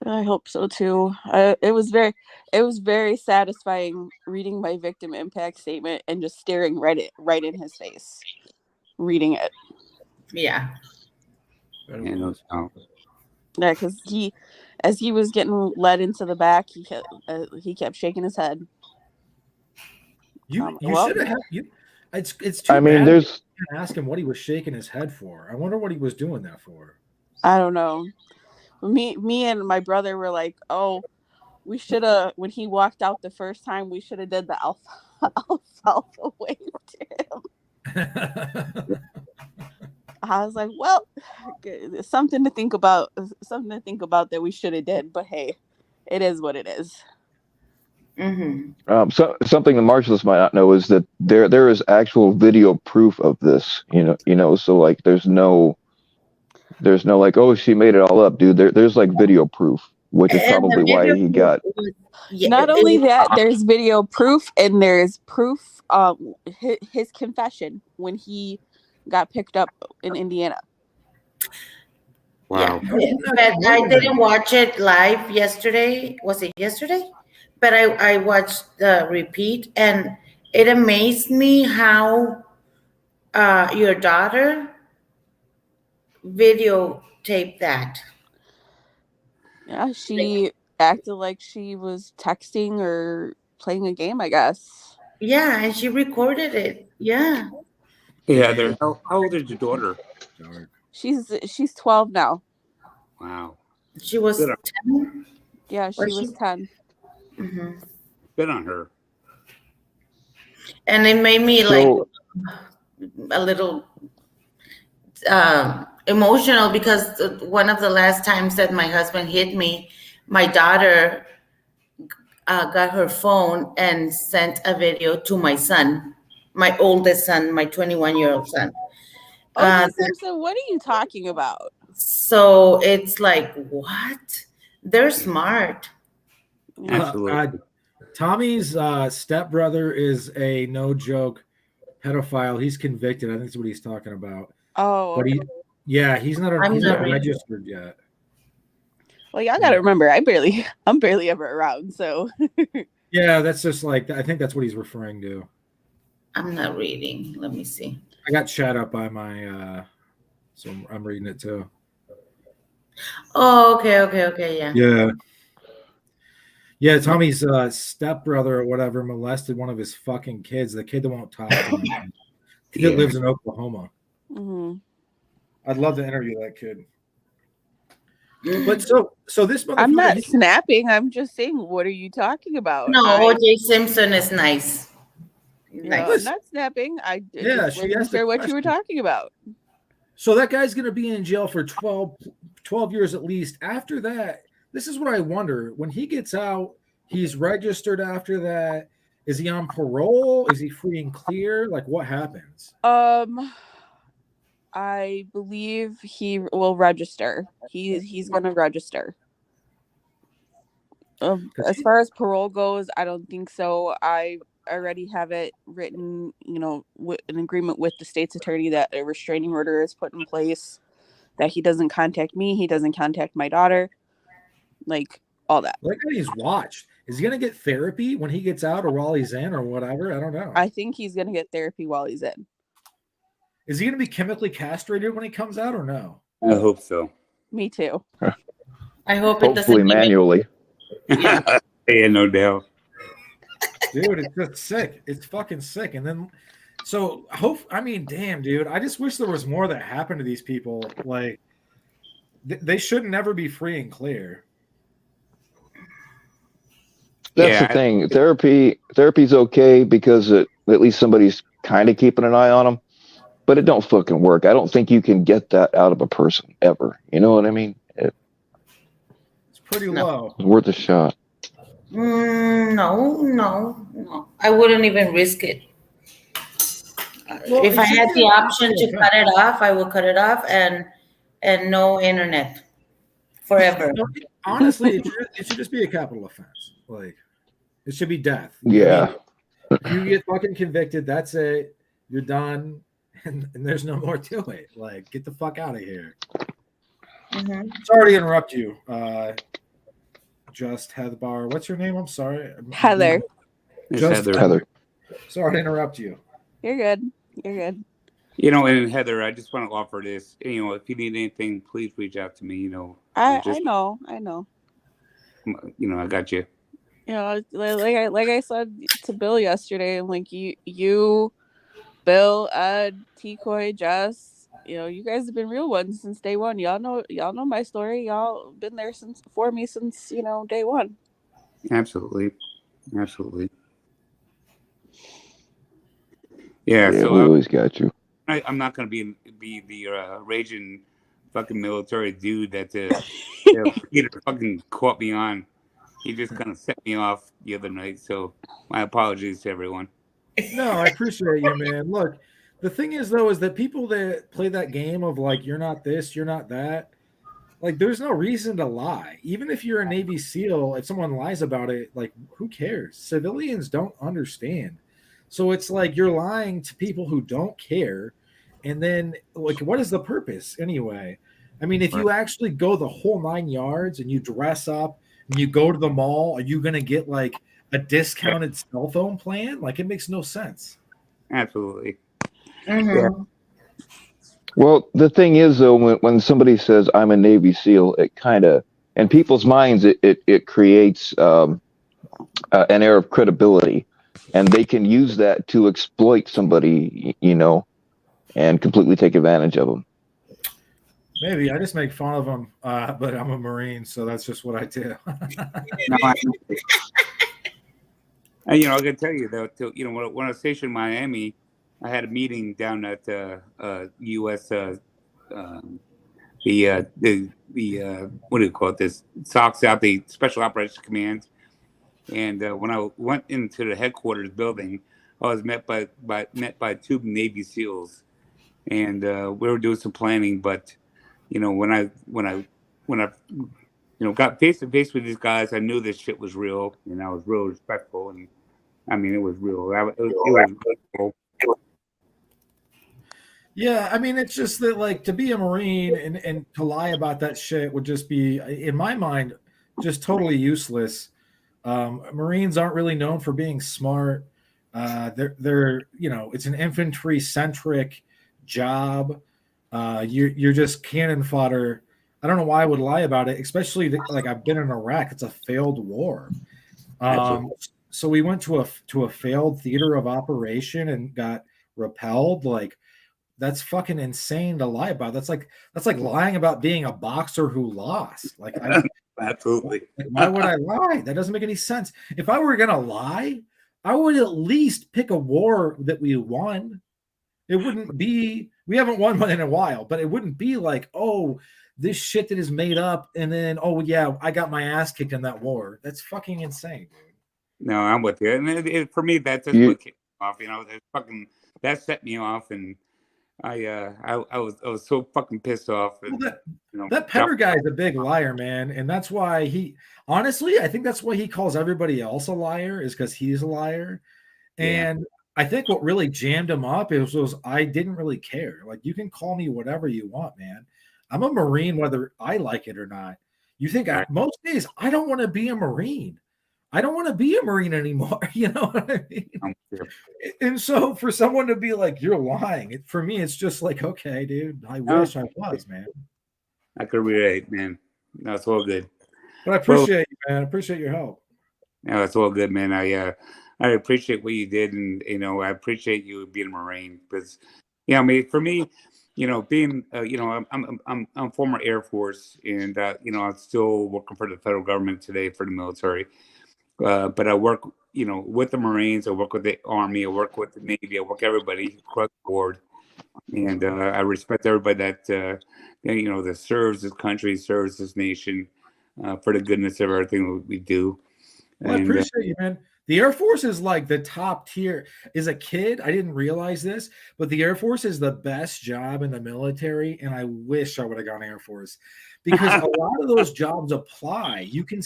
I hope so too. It was very satisfying reading my victim impact statement and just staring right in his face, reading it.
yeah.
And no,
Yeah, because as he was getting led into the back, he kept shaking his head.
You
Well,
should have. It's too
I mean,
bad.
there's
You didn't ask him what he was shaking his head for. I wonder what he was doing that for.
I don't know. Me and my brother were like, oh, we should have, when he walked out the first time, we should have did the alfalfa wave to him. I was like, well, something to think about that we should have did, but hey, it is what it is.
Mm-hmm.
something the marshals might not know is that there is actual video proof of this. So like there's no like, oh, she made it all up, dude. There's like video proof, which is
And the
probably why
video
he
proof
got.
was- yeah,
Not
it
only
was-
that, there's video proof, and there's proof his confession when he got picked up in Indiana.
wow.
Yeah, but I didn't watch it live yesterday. Was it yesterday? But I watched the repeat, and it amazed me how your daughter videotaped that.
Yeah, she acted like she was texting or playing a game, I guess.
Yeah, and she recorded it. Yeah.
Hey, Heather, how old is your daughter?
She's 12 now.
Wow.
She was
Good
10.
Yeah, she was 10.
Mm-hmm.
Good on her.
And it made me
So
a little emotional because one of the last times that my husband hit me, my daughter got her phone and sent a video to my son, my oldest son, my 21-year-old son.
OJ Simpson, what are you talking about?
So it's like, what? They're smart.
Absolutely.
Tommy's stepbrother is a no joke pedophile. He's convicted. I think that's what he's talking about.
Oh,
But he's not
ready.
registered yet.
well, y'all gotta remember, I'm barely ever around, so.
Yeah, that's just like, I think that's what he's referring to.
I'm not reading. Let me see.
I got chat up by my, so I'm reading it too.
Oh, okay, yeah.
Yeah, Tommy's stepbrother or whatever molested one of his fucking kids. The kid that won't talk to him. The kid lives in Oklahoma.
Mm-hmm.
I'd love to interview that kid. But so this motherfucker.
I'm not snapping. I'm just saying, what are you talking about?
No, OJ Simpson is nice.
No, I'm not snapping. I just wasn't sure what you were talking about.
So that guy's going to be in jail for 12 years at least. After that, this is what I wonder. When he gets out, He's registered after that. Is he on parole? Is he free and clear? Like, what happens?
I believe he will register. He's gonna register. As far as parole goes, I don't think so. I already have it written, an agreement with the state's attorney that a restraining order is put in place, that he doesn't contact me, he doesn't contact my daughter, like all that.
Like he's watched. Is he gonna get therapy when he gets out, or while he's in, or whatever? I don't know.
I think he's gonna get therapy while he's in.
Is he gonna be chemically castrated when he comes out, or no?
I hope so.
Me too.
I hope it
Hopefully
doesn't.
manually.
Yeah, no doubt.
Dude, it's just sick. It's fucking sick. And then, damn, dude. I just wish there was more that happened to these people. Like, they should never be free and clear.
That's the thing. Therapy's okay because at least somebody's kind of keeping an eye on them, but it don't fucking work. I don't think you can get that out of a person ever. You know what I mean?
It's pretty low.
It's worth a shot.
No. I wouldn't even risk it.
Well,
if I had the option to cut it off, I would cut it off and no internet forever.
Honestly, it should just be a capital offense. Like, it should be death.
Yeah.
You get fucking convicted. That's it. You're done, and there's no more to it. Like, get the fuck out of here.
Mm-hmm.
Sorry to interrupt you. Just Heather. What's your name? I'm sorry.
Heather.
Just
Heather.
Sorry to interrupt you.
You're good. You're good.
And Heather, I just want to offer this. If you need anything, please reach out to me.
I know.
I got you.
Like I said to Bill yesterday, I'm like, you, Bill, Ed, T-Coy, Jess, you guys have been real ones since day one. Y'all know my story. Y'all been there for me since day one.
Absolutely. Yeah, so
we always got you.
I'm not gonna be the raging fucking military dude that Peter fucking caught me on. He just kind of set me off the other night. So my apologies to everyone.
No, I appreciate you, man. Look, the thing is though, is that people that play that game of like, you're not this, you're not that. Like, there's no reason to lie. Even if you're a Navy SEAL, if someone lies about it, like, who cares? Civilians don't understand. So it's like you're lying to people who don't care. And then, like, what is the purpose anyway? I mean, if you actually go the whole 9 yards and you dress up and you go to the mall, are you going to get like a discounted cell phone plan? Like, it makes no sense.
Absolutely.
Mm-hmm.
Yeah.
Well, the thing is, though, when somebody says I'm a Navy SEAL, it kind of, in people's minds, it creates an air of credibility, and they can use that to exploit somebody, and completely take advantage of them.
Maybe I just make fun of them, but I'm a Marine, so that's just what I do.
And I can tell you though, when I was stationed in Miami, I had a meeting down at the U.S. The what do you call it? This SOCs out, the Special Operations Command. And when I went into the headquarters building, I was met by 2 Navy SEALs, and we were doing some planning. But when I got face to face with these guys, I knew this shit was real, and I was real respectful. And I mean, it was real. It was real.
Yeah, I mean, it's just that, like, to be a Marine and to lie about that shit would just be, in my mind, just totally useless. Marines aren't really known for being smart. They're it's an infantry centric job. You're just cannon fodder. I don't know why I would lie about it, especially like I've been in Iraq. It's a failed war. So we went to a failed theater of operation and got repelled. Like, that's fucking insane to lie about. That's like lying about being a boxer who lost. Like,
absolutely.
Why would I lie? That doesn't make any sense. If I were gonna lie, I would at least pick a war that we won. It wouldn't be. We haven't won one in a while, but it wouldn't be like, oh, this shit that is made up, and then oh yeah, I got my ass kicked in that war. That's fucking insane, dude.
No, I'm with you. And for me, that's just
You,
what kicked me off. It's fucking that set me off, and I was so fucking pissed off,
Well,
and
that
dropped.
Penner guy is a big liar, man, and that's why he. Honestly, I think that's why he calls everybody else a liar, is because he's a liar.
Yeah,
And I think what really jammed him up was I didn't really care. Like, you can call me whatever you want, man. I'm a Marine, whether I like it or not. You think
right.
most days I don't want to be a Marine. I don't want to be a Marine anymore. You know what I mean?
I'm with you.
And so for someone to be like, you're lying, for me, it's just like, okay, dude, I
No,
wish I was, man.
I could relate, man. No, it's all good.
But I
Well,
appreciate you, man. I appreciate your help.
no, it's all good, man. I appreciate what you did, and I appreciate you being a Marine because, I mean, for me, being, I'm former Air Force, and I'm still working for the federal government today for the military. But I work, with the Marines. I work with the Army. I work with the Navy. I work everybody across the board, and I respect everybody that serves this country, serves this nation, for the goodness of everything we do.
Well, I
And
appreciate you, man. The Air Force is like the top tier. As a kid, I didn't realize this, but the Air Force is the best job in the military. And I wish I would have gone Air Force because a lot of those jobs apply. You can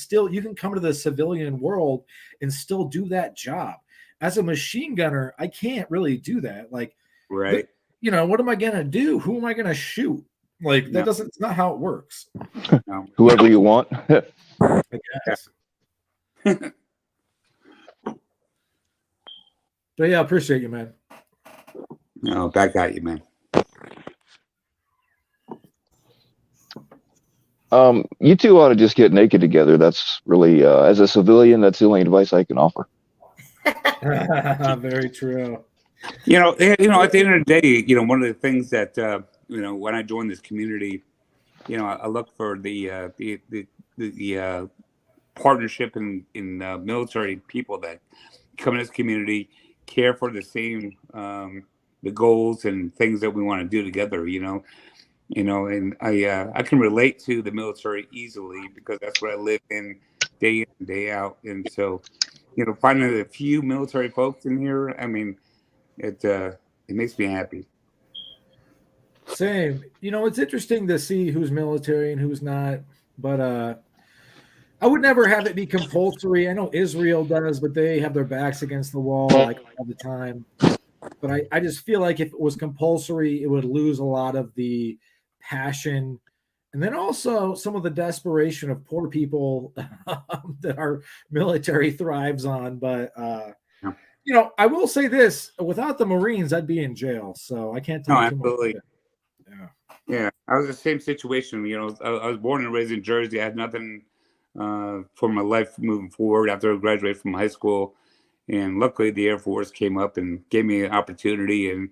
come to the civilian world and still do that job. As a machine gunner, I can't really do that. Like,
right,
what am I going to do? Who am I going to shoot? Like,
no,
it's not how it works.
no,
whoever you want.
I guess. But yeah, I appreciate you, man.
no, back at you, man.
You two ought to just get naked together. That's really, as a civilian, that's the only advice I can offer.
Very true.
At the end of the day, one of the things that when I joined this community, I look for the partnership in military people that come in this community, care for the same the goals and things that we want to do together. And I can relate to the military easily because that's what I live in day out, and so finding a few military folks in here, I mean, it makes me happy.
Same. It's interesting to see who's military and who's not, but I would never have it be compulsory. I know Israel does, but they have their backs against the wall like all the time. But I just feel like if it was compulsory, it would lose a lot of the passion and then also some of the desperation of poor people that our military thrives on. But
Yeah.
I will say this: without the Marines, I'd be in jail. So I can't
No,
talk too much.
absolutely.
Yeah.
I was the same situation. I was born and raised in Jersey. I had nothing for my life moving forward after I graduated from high school, and luckily the Air Force came up and gave me an opportunity. And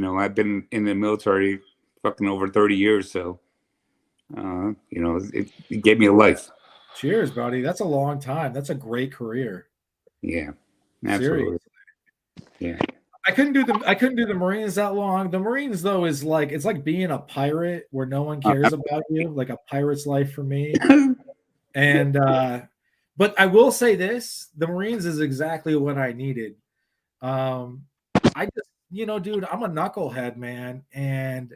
I've been in the military fucking over 30 years, so it gave me a life.
Cheers, buddy. That's a long time. That's a great career.
Yeah, absolutely.
Seriously.
Yeah.
I couldn't do the Marines that long. The Marines though is like it's like being a pirate where no one cares about you, like a pirate's life for me. And but I will say this, the Marines is exactly what I needed. I just, dude, I'm a knucklehead, man. And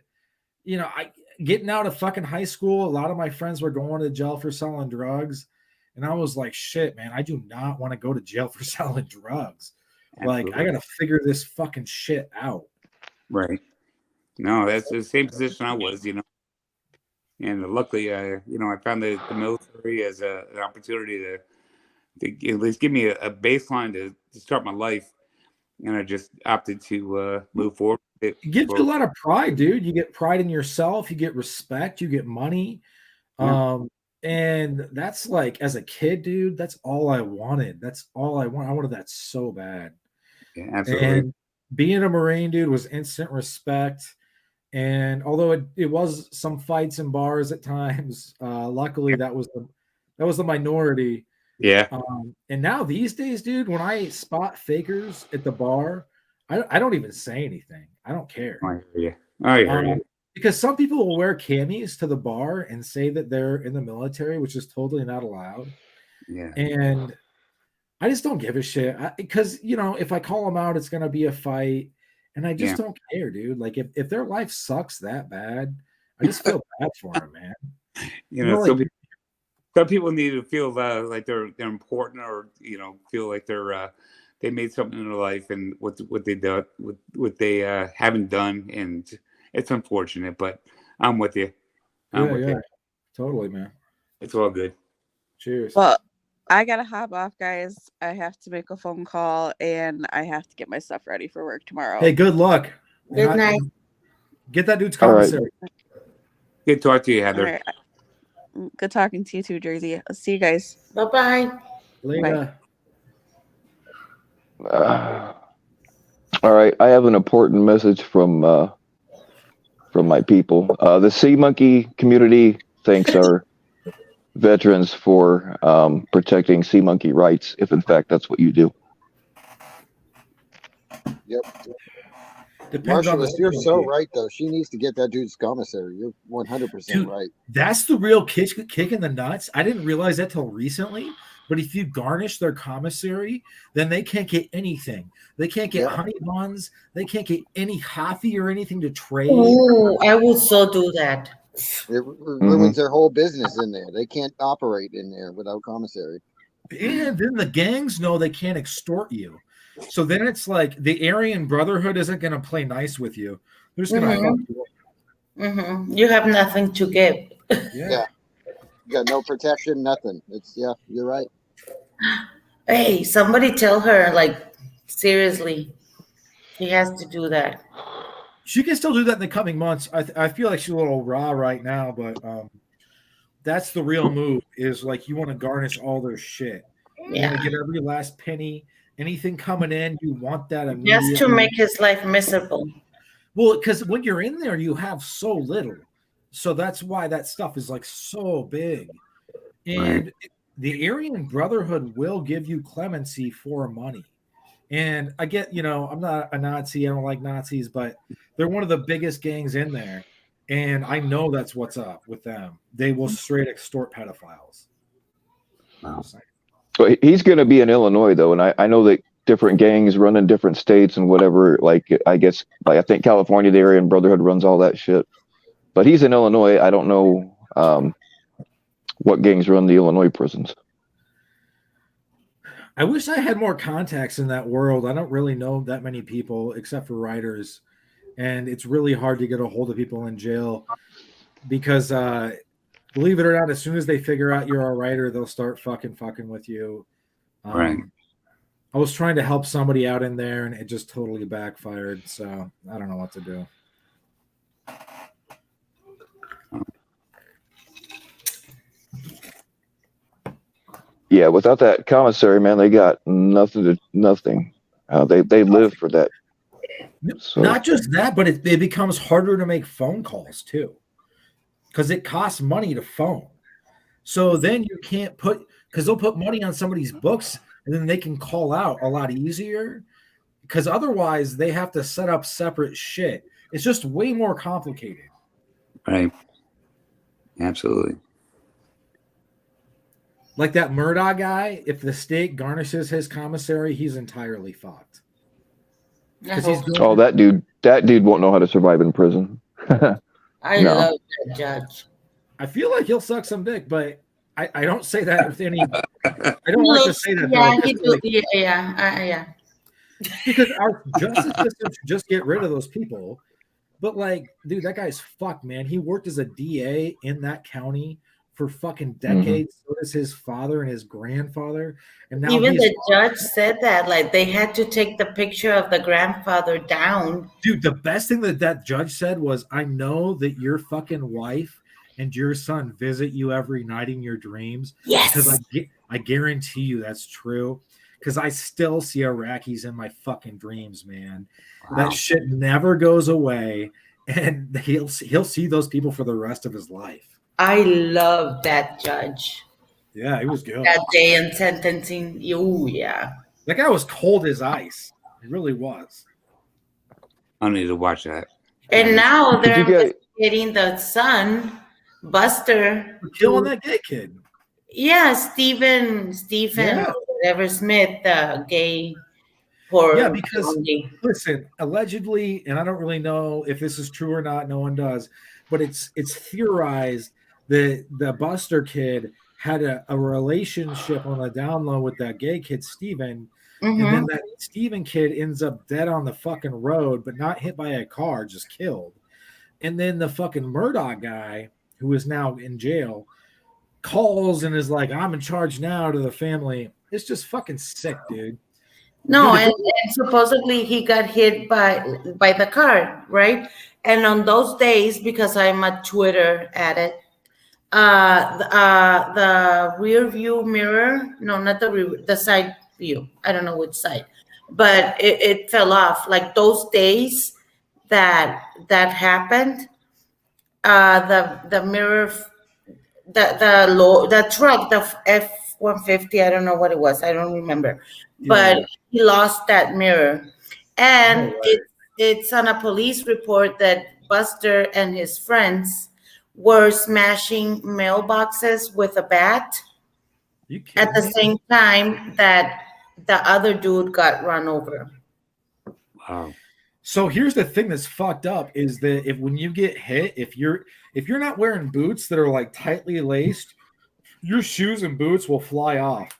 I getting out of fucking high school, a lot of my friends were going to jail for selling drugs. And I was like, shit, man, I do not want to go to jail for selling drugs.
Absolutely.
Like, I gotta figure this fucking shit out.
Right. No, that's the same position I was, and luckily, I found the military as an opportunity to at least give me a baseline to start my life, and I just opted to move forward.
It gives you a lot of pride, dude. You get pride in yourself. You get respect. You get money.
Yeah.
And that's like, as a kid, dude, that's all I wanted. That's all I want. I wanted that so bad.
Yeah, absolutely.
And being a Marine, dude, was instant respect. And although it was some fights in bars at times, luckily that was the minority.
Yeah.
And now these days, dude, when I spot fakers at the bar, I don't even say anything. I don't care.
I hear you. I hear you.
Because some people will wear camis to the bar and say that they're in the military, which is totally not allowed.
Yeah.
And I just don't give a shit because, you know, if I call them out, it's going to be a fight. And I just don't care, dude. Like, if their life sucks that bad, I just feel bad for them, man.
You know,
like,
some people need to feel like they're important, or, you know, feel like they're they made something in their life, and what they do, what they haven't done, and it's unfortunate. But I'm with you. I'm with you.
Totally, man.
It's all good.
Cheers.
Well, I gotta hop off, guys. I have to make a phone call, and I have to get my stuff ready for work tomorrow.
Hey, good luck.
Good night.
Get that dude's commissary.
All
Good talk to you, Heather.
All right. Good talking to you too, Jersey. I'll see you guys.
Bye-bye.
Later.
All right, I have an important message from my people. The sea monkey community thanks our veterans for protecting sea monkey rights, if in fact that's what you do.
Yep.
Depends on
Marshall, you're so right, though. She needs to get that dude's commissary. You're 100% right.
That's the real kick in the nuts. I didn't realize that till recently. But if you garnish their commissary, then they can't get anything. They can't get honey buns. They can't get any coffee or anything to trade.
Oh, I would so do that.
It ruins their whole business in there. They can't operate in there without commissary.
And then the gangs know they can't extort you. So then it's like the Aryan Brotherhood isn't going to play nice with you. They're just going to fuck you up.
You have nothing to give.
Yeah. You got no protection, nothing. You're right.
Hey, somebody tell her, like, seriously, she has to do that.
She can still do that in the coming months. I feel like she's a little raw right now, but that's the real move, is like you want to garnish all their shit. You want to get every last penny. Anything coming in, you want that immediately.
Just to make his life miserable.
Well, because when you're in there, you have so little. So that's why that stuff is like so big. And the Aryan Brotherhood will give you clemency for money. And I get, you know, I'm not a Nazi. I don't like Nazis, but they're one of the biggest gangs in there. And I know that's what's up with them. They will straight extort pedophiles.
Wow.
So he's going to be in Illinois, though. And I know that different gangs run in different states and whatever. Like, I guess, like, I think California, the Aryan Brotherhood runs all that shit. But he's in Illinois. I don't know what gangs run the Illinois prisons.
I wish I had more contacts in that world. I don't really know that many people except for writers. And it's really hard to get a hold of people in jail because, believe it or not, as soon as they figure out you're a writer, they'll start fucking with you.
Right.
I was trying to help somebody out in there, and it just totally backfired. So I don't know what to do.
Yeah, without that commissary, man, they got nothing. They live for that. So.
Not just that, but it becomes harder to make phone calls too, because it costs money to phone. So then you can't because they'll put money on somebody's books, and then they can call out a lot easier. Because otherwise, they have to set up separate shit. It's just way more complicated.
Right. Absolutely.
Like that Murdoch guy, if the state garnishes his commissary, he's entirely fucked.
That dude won't know how to survive in prison.
I love that judge.
I feel like he'll suck some dick, but I don't say that with any. I don't like to say that.
Yeah, he do. Yeah.
Because our justice system should just get rid of those people. But like, dude, that guy's fucked, man. He worked as a DA in that county for fucking decades. So does his father and his grandfather. And now
even the judge said that, like, they had to take the picture of the grandfather down.
Dude, the best thing that judge said was, I know that your fucking wife and your son visit you every night in your dreams.
Yes.
Because I guarantee you that's true. Because I still see Iraqis in my fucking dreams, man. Wow. That shit never goes away. And he'll see those people for the rest of his life.
I love that judge.
Yeah, he was good.
That day in sentencing. Oh, yeah.
That guy was cold as ice. He really was.
I need to watch that.
And now
Did
they're
you get?
investigating the son, Buster,
For killing
to
that gay kid.
yeah, Stephen,
Yeah.
or whatever Smith, the gay
Yeah,
poor
because
zombie.
listen, allegedly, and I don't really know if this is true or not, no one does, but it's theorized that the Buster kid had a relationship on the down low with that gay kid, Steven, and then
Mm-hmm.
that Steven kid ends up dead on the fucking road, but not hit by a car, just killed. And then the fucking Murdoch guy, who is now in jail, calls and is like, I'm in charge now to the family. It's just fucking sick, dude.
No,
Dude,
and supposedly he got hit by the car, right? And on those days, because I'm a Twitter addict, the rear view mirror, no, not the rear, the side view. I don't know which side, but it fell off. Like those days that happened, the mirror, the truck, the F-150, I don't know what it was, I don't remember, but
yeah.
he lost that mirror,
No
and
way.
it's on a police report that Buster and his friends were smashing mailboxes with a bat
You
at
kidding
the
me?
same time that the other dude got run over.
Wow.
So here's the thing that's fucked up is that if when you get hit, if you're not wearing boots that are like tightly laced, your shoes and boots will fly off.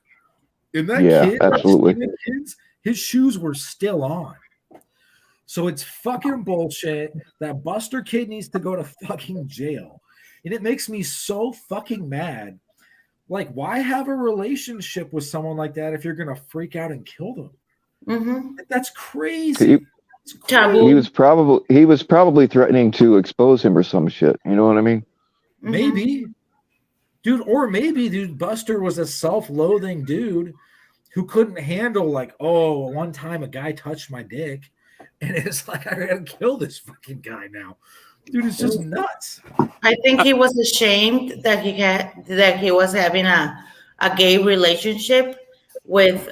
And that
Yeah,
kid, that
absolutely.
Steven kid's, his shoes were still on. So it's fucking bullshit. That Buster kid needs to go to fucking jail. And it makes me so fucking mad. Like, why have a relationship with someone like that if you're gonna freak out and kill them?
Mm-hmm.
That's
He,
crazy. That's crazy.
he
Taboo.
was probably threatening to expose him or some shit. You know what I mean?
Mm-hmm.
Maybe, dude, or maybe, dude, Buster was a self-loathing dude who couldn't handle like, oh, one time a guy touched my dick, and it's like I gotta kill this fucking guy now, dude. It's just nuts.
I think he was ashamed that he was having a gay relationship with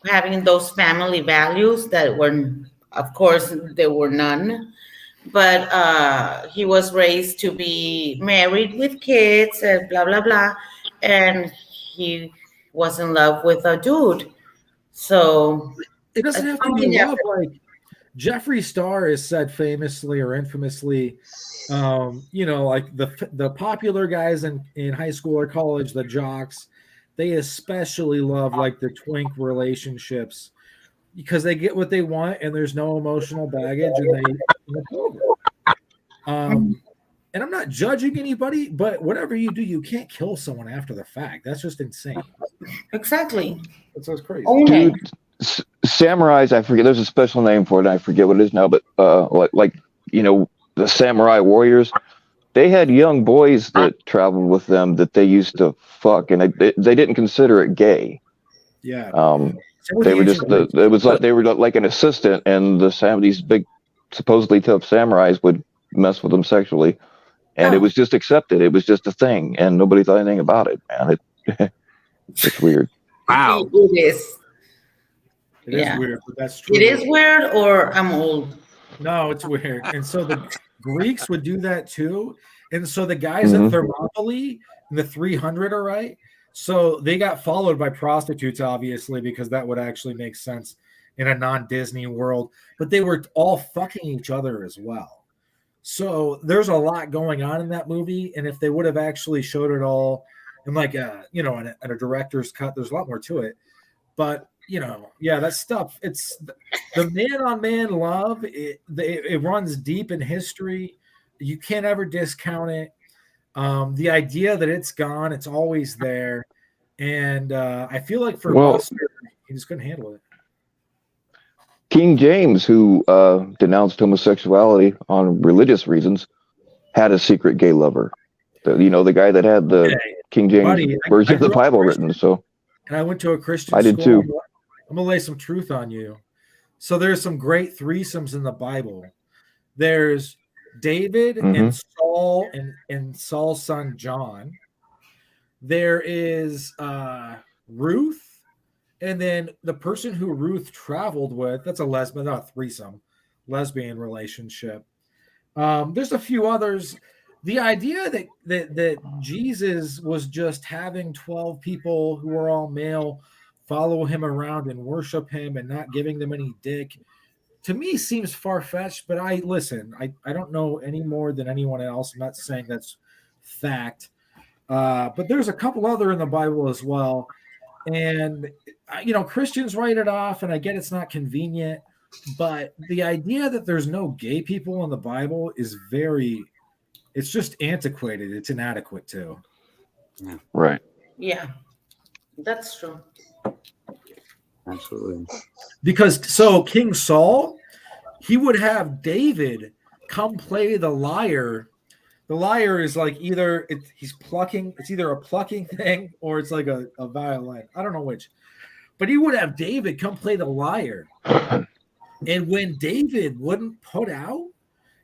having those family values that were, of course, there were none. But he was raised to be married with kids and blah blah blah, and he was in love with a dude. So
It doesn't have to be
something
love.
happened.
Like Jeffree Star has said famously or infamously, like the popular guys in high school or college, the jocks, they especially love like the twink relationships because they get what they want and there's no emotional baggage and it's over. And I'm not judging anybody, but whatever you do, you can't kill someone after the fact. That's just insane.
Exactly.
That's what's crazy.
Own it.
Dude, samurais, I forget. There's a special name for it. And I forget what it is now. But like the samurai warriors, they had young boys that traveled with them that they used to fuck, and they didn't consider it gay.
Yeah. Same with
They
the
were just
ancient Greeks.
it was like they were like an assistant, and these big, supposedly tough samurais would mess with them sexually, and it
Oh,
was just accepted. It was just a thing, and nobody thought anything about it. Man, it's weird.
Wow.
it is.
It is
Yeah.
weird, but that's true.
It is weird, or I'm old.
No, it's weird. And so the Greeks would do that too. And so the guys at
Mhm.
Thermopylae in the 300 are right. So they got followed by prostitutes, obviously, because that would actually make sense in a non-Disney world. But they were all fucking each other as well. So there's a lot going on in that movie. And if they would have actually showed it all in like in a director's cut, there's a lot more to it. But that stuff, it's the man on man love. It runs deep in history. You can't ever discount it. The idea that it's gone, it's always there. And I feel like for
Well,
Buster, he just couldn't handle it.
King James, who denounced homosexuality on religious reasons, had a secret gay lover. The guy that had the
Okay,
King James
buddy,
version
I
of the
grew up
Bible
Christian,
written. So
and I went to a Christian
I did
school.
too.
I'm gonna lay some truth on you. So there's some great threesomes in the Bible. There's David and
Hmm.
Saul and Saul's son John. There is Ruth, and then the person who Ruth traveled with, that's a lesbian, not a threesome. lesbian relationship. There's a few others. The idea that Jesus was just having 12 people who are all male follow him around and worship him and not giving them any dick, to me seems far-fetched, but I don't know any more than anyone else. I'm not saying that's fact. But there's a couple other in the Bible as well. And Christians write it off, and I get it's not convenient, but the idea that there's no gay people in the Bible is it's just antiquated. It's inadequate too.
Right.
Yeah, that's true.
Absolutely.
Because King Saul, he would have David come play the lyre. The lyre is like he's plucking, it's either a plucking thing or it's like a violin. I don't know which. But he would have David come play the lyre. And when David wouldn't put out,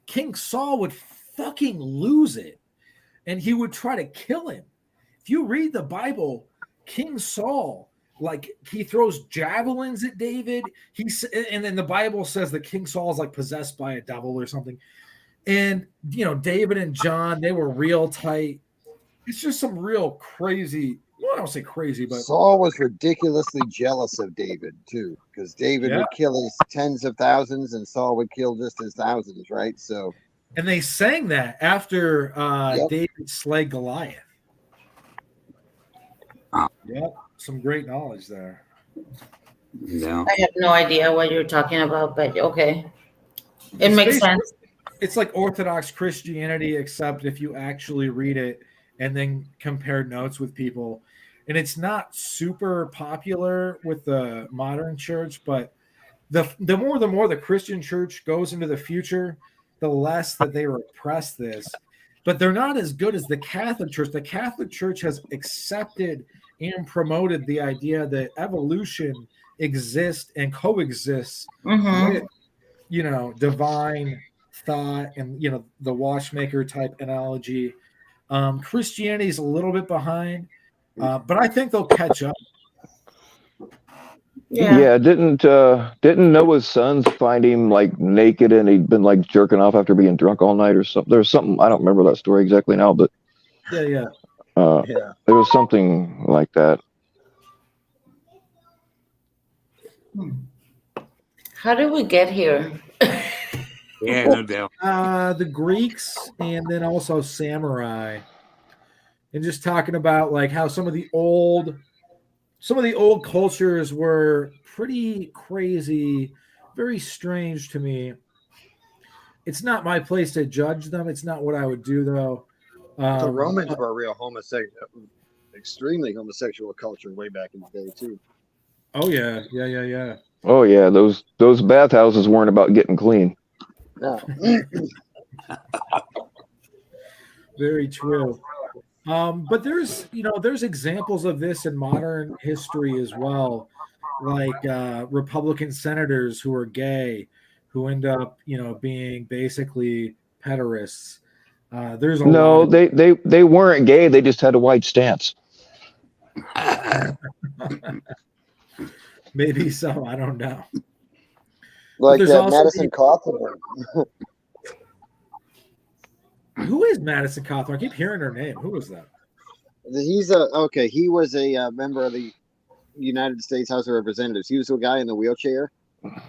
King Saul would fucking lose it. And he would try to kill him. If you read the Bible, King Saul, like, he throws javelins at David. And then the Bible says that King Saul is like possessed by a devil or something. And, David and John, they were real tight. It's just some real crazy, well, I don't say crazy, but
Saul was ridiculously jealous of David too, because David would kill his tens of thousands and Saul would kill just his thousands, right? So,
and they sang that after David slayed Goliath. Yep, some great knowledge there.
Yeah.
I have no idea what you're talking about, but okay. It makes sense.
It's like Orthodox Christianity, except if you actually read it and then compare notes with people. And it's not super popular with the modern church, but the more the Christian church goes into the future, the less that they repress this. But they're not as good as the Catholic Church. The Catholic Church has accepted and promoted the idea that evolution exists and coexists with, divine thought and, the watchmaker type analogy. Christianity is a little bit behind, but I think they'll catch up.
Yeah, didn't Noah's sons find him like naked and he'd been like jerking off after being drunk all night or something? There's something, I don't remember that story exactly now, but
yeah.
There was something like that.
How did we get here?
Yeah, no doubt.
The Greeks and then also samurai, and just talking about like how some of the old cultures were pretty crazy, very strange to me. It's not my place to judge them. It's not what I would do though.
The Romans were a real extremely homosexual culture way back in the day too.
Oh yeah.
Oh yeah, those bathhouses weren't about getting clean.
No.
Very true. But there's examples of this in modern history as well, like Republican senators who are gay, who end up, being basically pederasts. There's
they weren't gay. They just had a white stance.
Maybe so. I don't know.
Like Madison Cawthorn.
Who is Madison Cawthorn? I keep hearing her name. Who is that?
He was a member of the United States House of Representatives. He was a guy in the wheelchair,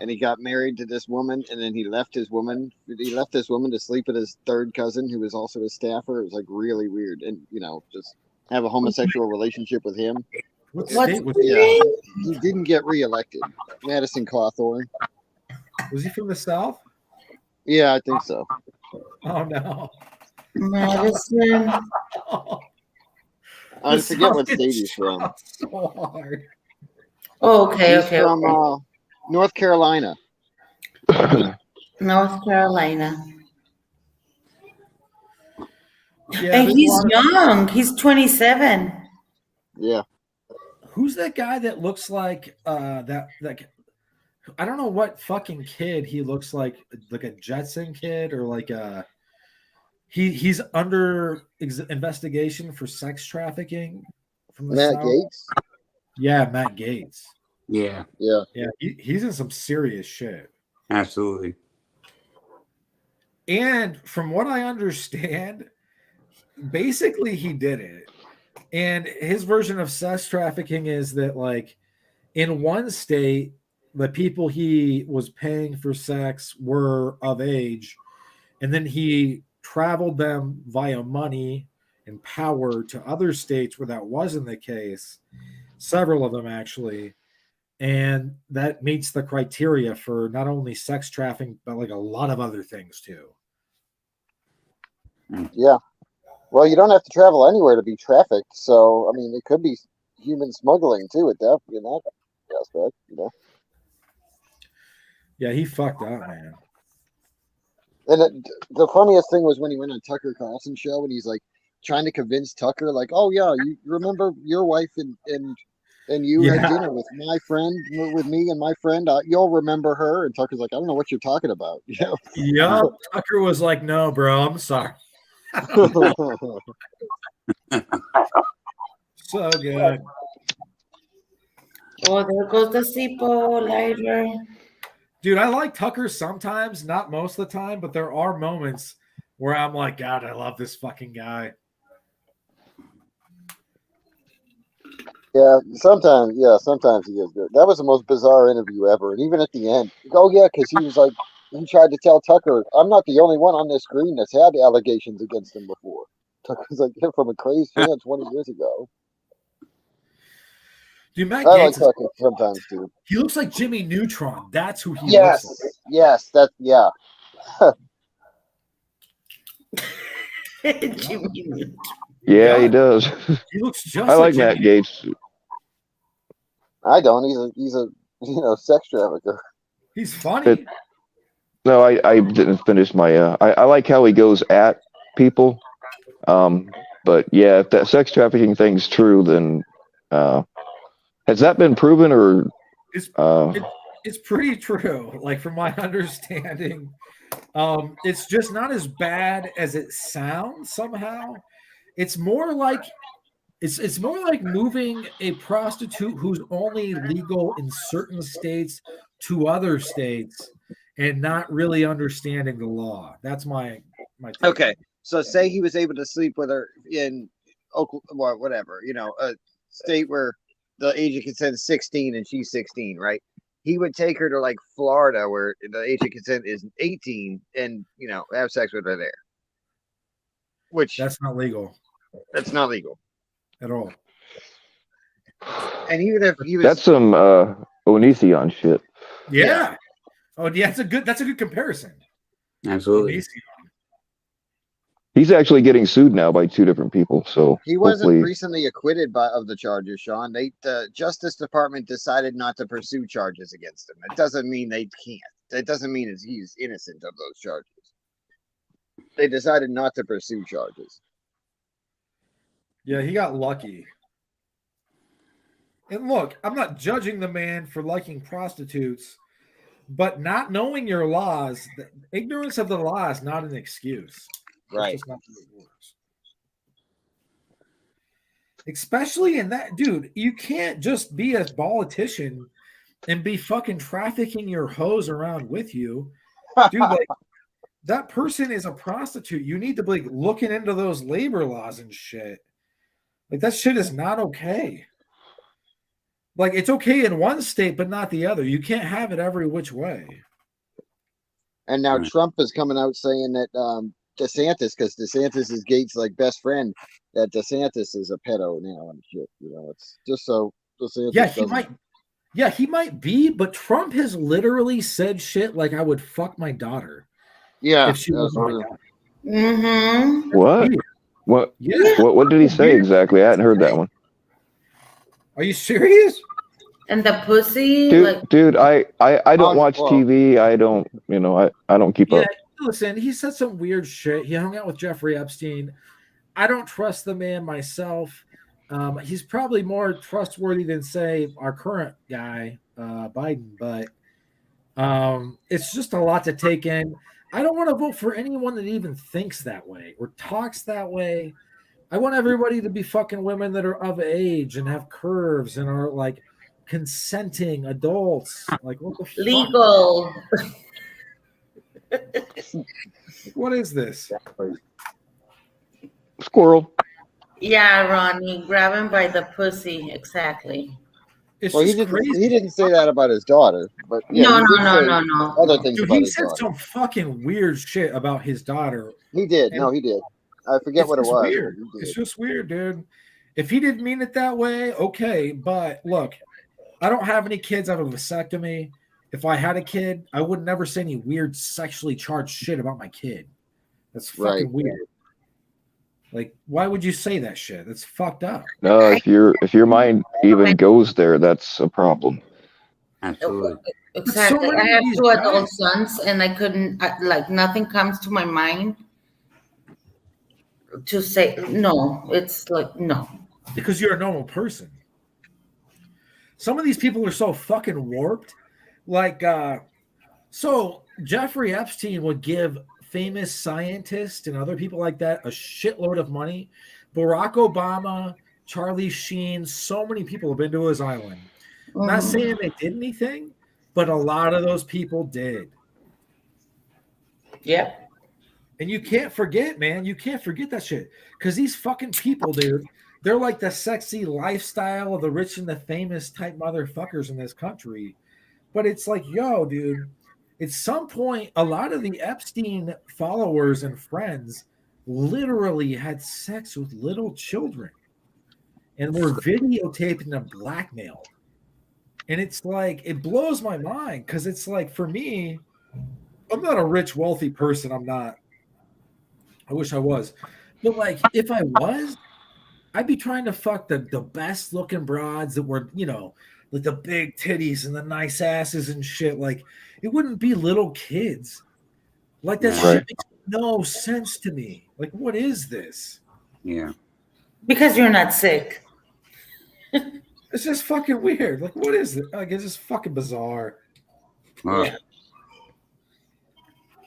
and he got married to this woman, and then he left this woman to sleep with his third cousin, who was also a staffer. It was like really weird, and just have a homosexual relationship with him.
What state was
he didn't get reelected. Madison Cawthorn.
Was he from the South?
Yeah, I think so.
Oh no.
Madison.
I forget what state he's from.
So hard.
Oh, okay.
He's from North Carolina.
North Carolina.
Yeah,
and he's young. He's 27.
Yeah.
Who's that guy that looks like that I don't know what fucking kid he looks like a Jetson kid or like a he's under investigation for sex trafficking from the
Matt
South.
Gaetz?
Yeah, Matt Gaetz.
Yeah.
He's in some serious shit.
Absolutely.
And from what I understand, basically he did it. And his version of sex trafficking is that, like, in one state, the people he was paying for sex were of age, and then he traveled them via money and power to other states where that wasn't the case, several of them actually. And that meets the criteria for not only sex trafficking, but like a lot of other things too.
Yeah. Well, you don't have to travel anywhere to be trafficked, so I mean, it could be human smuggling too. At that, in that aspect, you know.
Yeah, he fucked up, man.
And the funniest thing was when he went on Tucker Carlson's show and he's like trying to convince Tucker, like, "Oh yeah, you remember your wife and you had
Yeah.
dinner with my friend, with me and my friend. You'll remember her." And Tucker's like, "I don't know what you're talking about," you know.
Yup. Tucker was like, "No, bro, I'm sorry." So good.
Oh, there goes the Sipo lighter.
Dude, I like Tucker sometimes, not most of the time, but there are moments where I'm like, God, I love this fucking guy.
Sometimes he is good. That was the most bizarre interview ever. And even at the end, oh yeah, because he was like, he tried to tell Tucker, "I'm not the only one on this screen that's had allegations against him before." Tucker's like, "You're from a crazed fan 20 years ago."
Dude, Matt
I like
Gaetz,
Tucker sometimes too.
he looks like Jimmy Neutron. That's who he
Yes,
looks like.
yes, that yeah.
Jimmy.
Yeah, he does.
He looks just
I
like
like Matt
Jimmy.
Gates.
I don't. He's a sex trafficker.
He's funny.
No, I didn't finish my. I like how he goes at people. But yeah, if that sex trafficking thing's true, then has that been proven or?
It's pretty true. Like from my understanding, it's just not as bad as it sounds. Somehow, it's more like it's more like moving a prostitute who's only legal in certain states to other states and not really understanding the law. That's my take.
Okay, so say he was able to sleep with her in Oklahoma, whatever, a state where the age of consent is 16 and she's 16, right? He would take her to like Florida where the age of consent is 18 and, have sex with her there. Which
That's not legal
that's not legal.
at all.
And even if he was
That's some Onision shit.
Yeah. Oh yeah, that's a good comparison.
Absolutely.
He's actually getting sued now by 2 different people. So
he wasn't
hopefully,
recently acquitted of the charges, Sean. The Justice Department decided not to pursue charges against him. It doesn't mean they can't. That doesn't mean he's innocent of those charges. They decided not to pursue charges.
Yeah, he got lucky. And look, I'm not judging the man for liking prostitutes, but not knowing your laws, ignorance of the law is not an excuse.
Right.
It's just not the way it works. Especially in that, dude, you can't just be a politician and be fucking trafficking your hoes around with you. Dude, like, that person is a prostitute. You need to be looking into those labor laws and shit. Like, that shit is not okay. Like, it's okay in one state, but not the other. You can't have it every which way.
And now Trump is coming out saying that DeSantis, because DeSantis is Gates' best friend, that DeSantis is a pedo now and shit. It's just so DeSantis.
Yeah, he might be, but Trump has literally said shit like, "I would fuck my daughter."
Yeah.
If she was my daughter.
Mm-hmm.
what? What?
Yeah.
What did he say exactly? I hadn't heard that one.
Are you serious?
And the pussy,
Dude, I don't watch
well,
TV. I don't, I don't keep up.
Listen, he said some weird shit. He hung out with Jeffrey Epstein. I don't trust the man myself. He's probably more trustworthy than, say, our current guy, Biden, but it's just a lot to take in. I don't want to vote for anyone that even thinks that way or talks that way. I want everybody to be fucking women that are of age and have curves and are like consenting adults. Like, what the fuck?
legal.
What is this?
Squirrel.
Yeah, Ronnie, grab him by the pussy. Exactly.
It's
Well,
just crazy.
he didn't say that about his daughter, but yeah,
No,
he did
no,
say
no, no,
other
no.
things
Dude,
about
he
his
said
daughter.
some fucking weird shit about his daughter.
He did.
And
No, he did. I forget
it's
what it
just
was, but
weird.
he
It's
did.
just weird, dude. If he didn't mean it that way, okay. But look, I don't have any kids. I have a vasectomy. If I had a kid, I would never say any weird sexually charged shit about my kid. That's
Right.
fucking weird. Like, why would you say that shit? That's fucked up.
No, if your mind even goes there, that's a problem.
Absolutely.
But so
Exactly. I
many of
have
these
two
guys,
adult sons, and I couldn't, like, nothing comes to my mind to say, no. It's like, no.
because you're a normal person. Some of these people are so fucking warped. Like, so Jeffrey Epstein would give famous scientists and other people like that a shitload of money. Barack Obama, Charlie Sheen, so many people have been to his island. Not
Mhm.
saying they did anything, but a lot of those people did.
Yep.
And you can't forget, man. You can't forget that shit. Because these fucking people, dude, they're like the sexy lifestyle of the rich and the famous type motherfuckers in this country. But it's like, yo, dude, at some point, a lot of the Epstein followers and friends literally had sex with little children and were videotaping them blackmailed. And it's like, it blows my mind because it's like, for me, I'm not a rich, wealthy person. I'm not. I wish I was. But like, if I was, I'd be trying to fuck the best looking broads that were, like the big titties and the nice asses and shit. Like, it wouldn't be little kids. Like, that
Yeah.
shit
Right.
makes no sense to me. Like, what is this?
Yeah.
Because you're not sick.
It's just fucking weird. Like, what is it? Like, it's just fucking bizarre.
Well,
Yeah.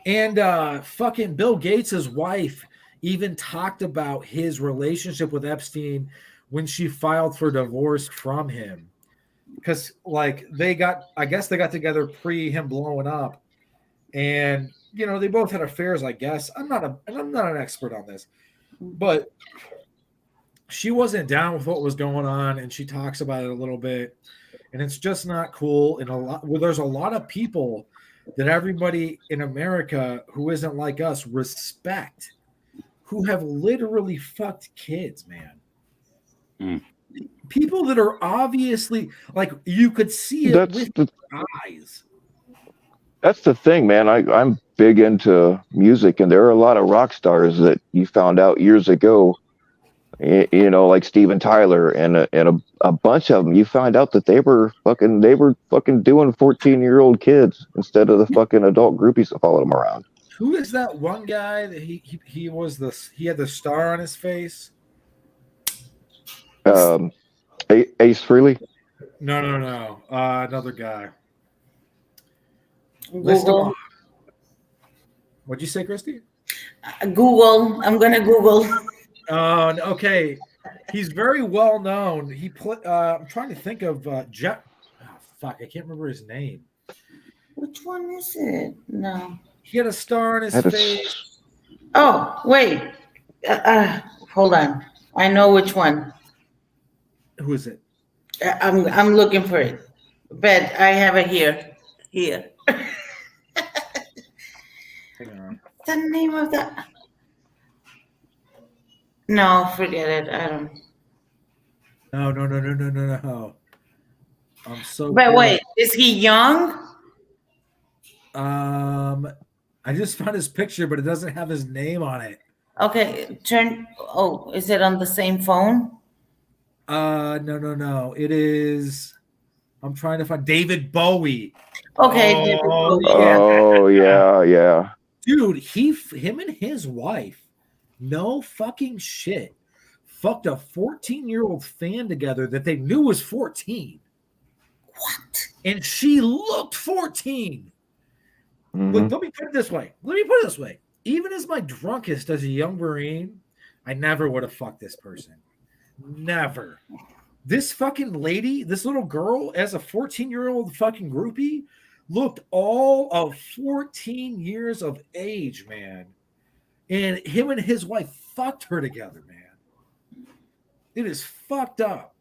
And fucking Bill Gates' wife even talked about his relationship with Epstein when she filed for divorce from him. Because like I guess they got together pre him blowing up. And they both had affairs, I guess. I'm not an expert on this. But she wasn't down with what was going on, and she talks about it a little bit. And it's just not cool. And there's a lot of people that everybody in America who isn't like us respect, who have literally fucked kids, man.
Mm.
People that are obviously, like, you could see it
That's
with
the
your eyes.
that's the thing, man. I'm big into music, and there are a lot of rock stars that you found out years ago. Like Steven Tyler and a bunch of them. You find out that they were fucking doing 14-year-old kids instead of the fucking adult groupies that followed them around.
Who is that one guy that he had the star on his face?
Um, Ace Frehley.
No. Another guy. List them
Google.
off. What'd you say, Christy?
Google. I'm gonna Google.
Okay. He's very well known. I'm trying to think of Jeff. Oh, fuck, I can't remember his name.
Which one is it? No.
He had a star on his
Had a
face.
Oh, wait. Hold on. I know which one.
Who is it?
I'm looking for it. But I have it here. Here.
Hang on.
The name of the. No, forget it. I don't.
No. I'm so.
But
good.
wait, is he young?
I just found his picture, but it doesn't have his name on it.
Okay, turn. Oh, is it on the same phone?
No. It is. I'm trying to find David Bowie.
Okay, David
Oh,
Bowie.
yeah.
Oh yeah.
Dude, him and his wife, no fucking shit, fucked a 14-year-old fan together that they knew was 14.
What?
And she looked 14.
Mhm.
Look, let me put it this way. Even as my drunkest as a young Marine, I never would have fucked this person. Never. This fucking lady, this little girl, as a 14-year-old fucking groupie, looked all of 14 years of age, man. And him and his wife fucked her together, man. It is fucked up.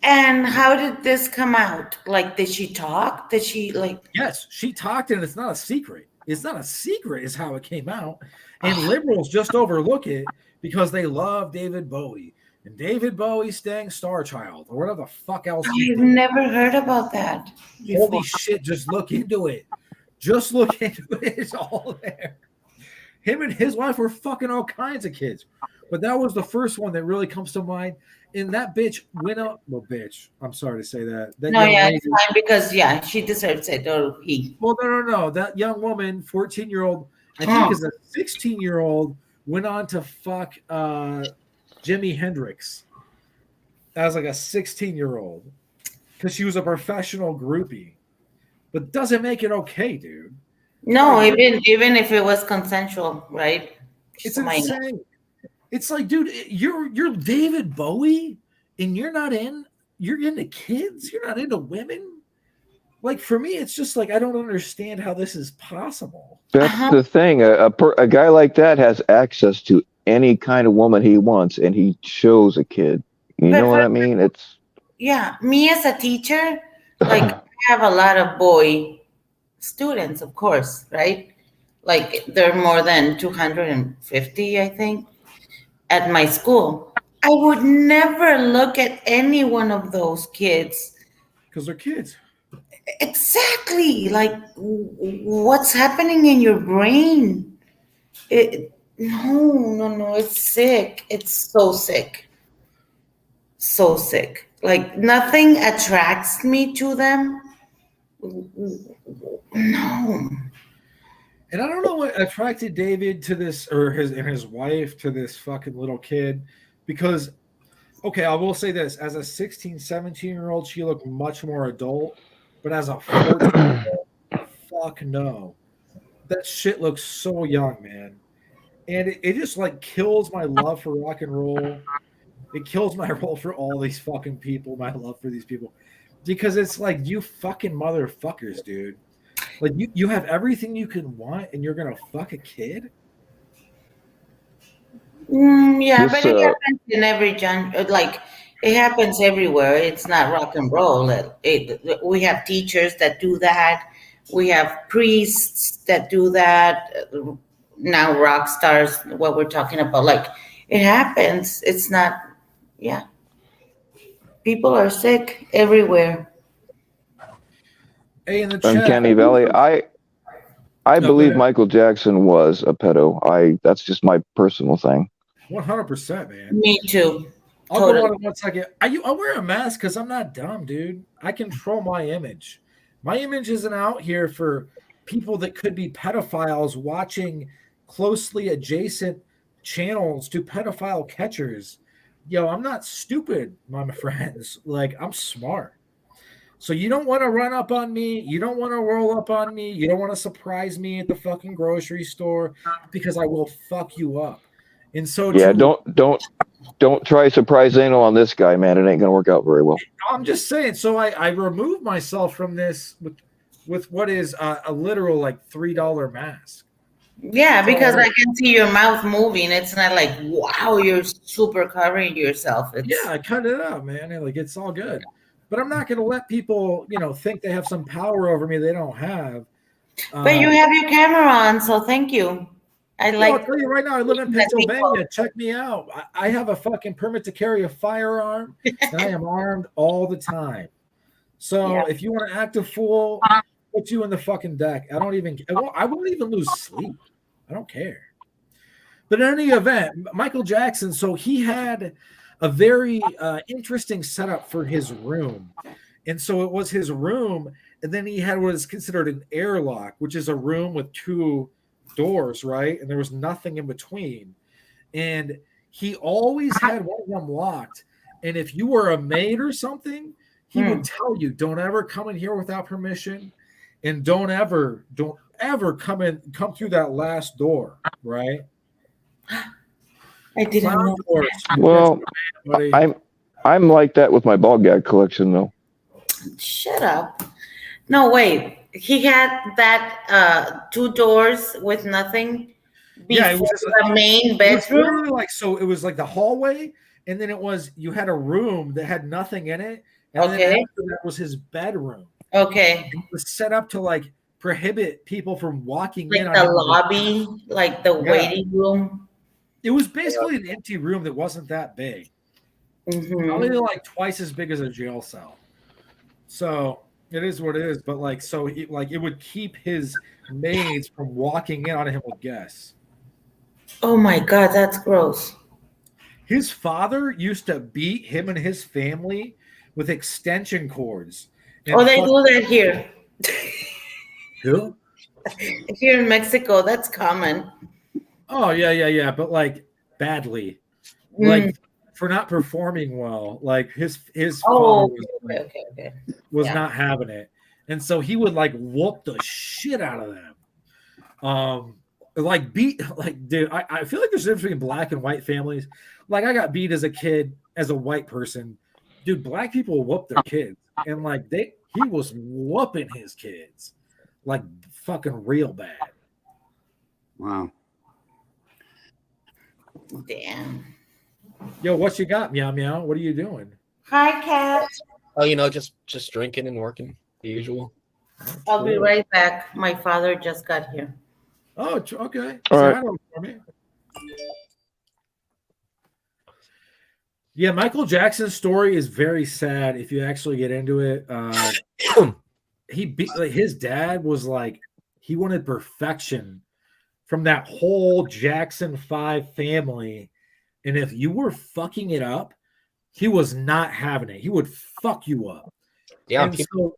And how did this come out? Like, did she talk? Did she like?
Yes, she talked, and it's not a secret. It's not a secret, is how it came out. And liberals just overlook it because they love David Bowie. And David Bowie sang Star Child or whatever the fuck else he
I've
did.
never heard about that before.
Holy shit, just look into it. Just look into it. It's all there. Him and his wife were fucking all kinds of kids. But that was the first one that really comes to mind. And that bitch went up. Well, bitch, I'm sorry to say that. That
No,
young
yeah,
lady,
it's fine because yeah, she deserves it, or he.
well, no. That young woman, 14-year-old, I think
Oh.
is a 16-year-old, went on to fuck Jimi Hendrix as like a 16-year-old because she was a professional groupie. But doesn't make it okay, dude.
No,
Like,
even if it was consensual, right?
it's
Just a minor.
insane. It's like, dude, you're David Bowie, and you're into kids. You're not into women. Like, for me, it's just like I don't understand how this is possible.
That's the thing. A guy like that has access to any kind of woman he wants, and he chose a kid. You know what I mean? It's
Yeah, me as a teacher, like I have a lot of boy students, of course, right? Like there are more than 250, I think, at my school. I would never look at any one of those kids.
Because they're kids.
Exactly. Like, what's happening in your brain? No. It's sick. It's so sick. So sick. Like, nothing attracts me to them. No.
And I don't know what attracted David to this, or his wife to this fucking little kid, because, okay, I will say this: as a 16, 17-year-old, she looked much more adult, but as a 14-year-old, fuck no, that shit looks so young, man. And it just like kills my love for rock and roll. It kills my love for all these fucking people, my love for these people, because it's like, you fucking motherfuckers, dude. Like, you have everything you can want, and you're gonna fuck a kid.
Yeah,
This,
but it happens in every genre. Like, it happens everywhere. It's not rock and roll. We have teachers that do that. We have priests that do that. Now rock stars, what we're talking about. Like, it happens. It's not, yeah. People are sick everywhere.
Hey, in the chat,
Uncanny Valley. I
No, go
believe
ahead.
Michael Jackson was a pedo. That's just my personal thing.
100%, man.
Me too.
I'll
Totally.
go on in 1 second. I wear a mask because I'm not dumb, dude. I control my image. My image isn't out here for people that could be pedophiles watching closely adjacent channels to pedophile catchers. Yo, I'm not stupid, my friends. Like, I'm smart. So you don't want to run up on me. You don't want to roll up on me. You don't want to surprise me at the fucking grocery store, because I will fuck you up. And so
Yeah, don't try surprise anal on this guy, man. It ain't gonna work out very well.
I'm just saying. So I removed myself from this with what is a literal like $3 mask.
Yeah, because I can see your mouth moving. It's not like, wow, you're super covering yourself.
Yeah, I cut it out, man. And like, it's all good. But I'm not going to let people, think they have some power over me they don't have.
But you have your camera on, so thank you.
I'll tell you right now, I live in Pennsylvania. Check me out. I have a fucking permit to carry a firearm, and I am armed all the time. So if you want to act a fool, put you in the fucking deck. I won't even lose sleep. I don't care. But in any event, Michael Jackson, so he had a very interesting setup for his room. And so it was his room, and then he had what is considered an airlock, which is a room with two doors, right? And there was nothing in between. And he always had one of them locked. And if you were a maid or something, he would tell you, don't ever come in here without permission, and don't ever come through that last door, right?
I didn't know.
Well, I'm like that with my ball gag collection, though.
Shut up. No, wait. He had that 2 doors with nothing.
Yeah, it
before
was just
the main
it was
bedroom.
literally like, so it was like the hallway, and then you had a room that had nothing in it, and then
Okay.
after that was his bedroom.
Okay.
It was set up to like prohibit people from walking in
Like
on
the
him.
lobby, like the
Yeah.
waiting room.
It was basically an empty room that wasn't that big. Probably
Hmm.
like twice as big as a jail cell. So it is what it is. But like, so it would keep his maids from walking in on him with guests.
Oh my God, that's gross.
His father used to beat him and his family with extension cords.
Oh,
And
they do that here.
who?
Here in Mexico, that's common.
Oh yeah. But like badly,
Mm.
like for not performing well. Like his
Oh,
father
okay.
was
Yeah.
not having it, and so he would like whoop the shit out of them. Like beat, like, dude, I feel like there's a difference between black and white families. Like I got beat as a kid as a white person. Dude, black people whoop their kids, and like he was whooping his kids like fucking real bad.
Wow.
Damn.
Yo, what you got, meow meow? What are you doing?
Hi, cat.
Oh, just drinking and working, the usual.
I'll be right back. My father just got here.
Oh, okay.
All
Say
right.
hi to him for me. Yeah, Michael Jackson's story is very sad if you actually get into it. His dad was like, he wanted perfection from that whole Jackson 5 family. And if you were fucking it up, he was not having it. He would fuck you up.
Yeah,
And
people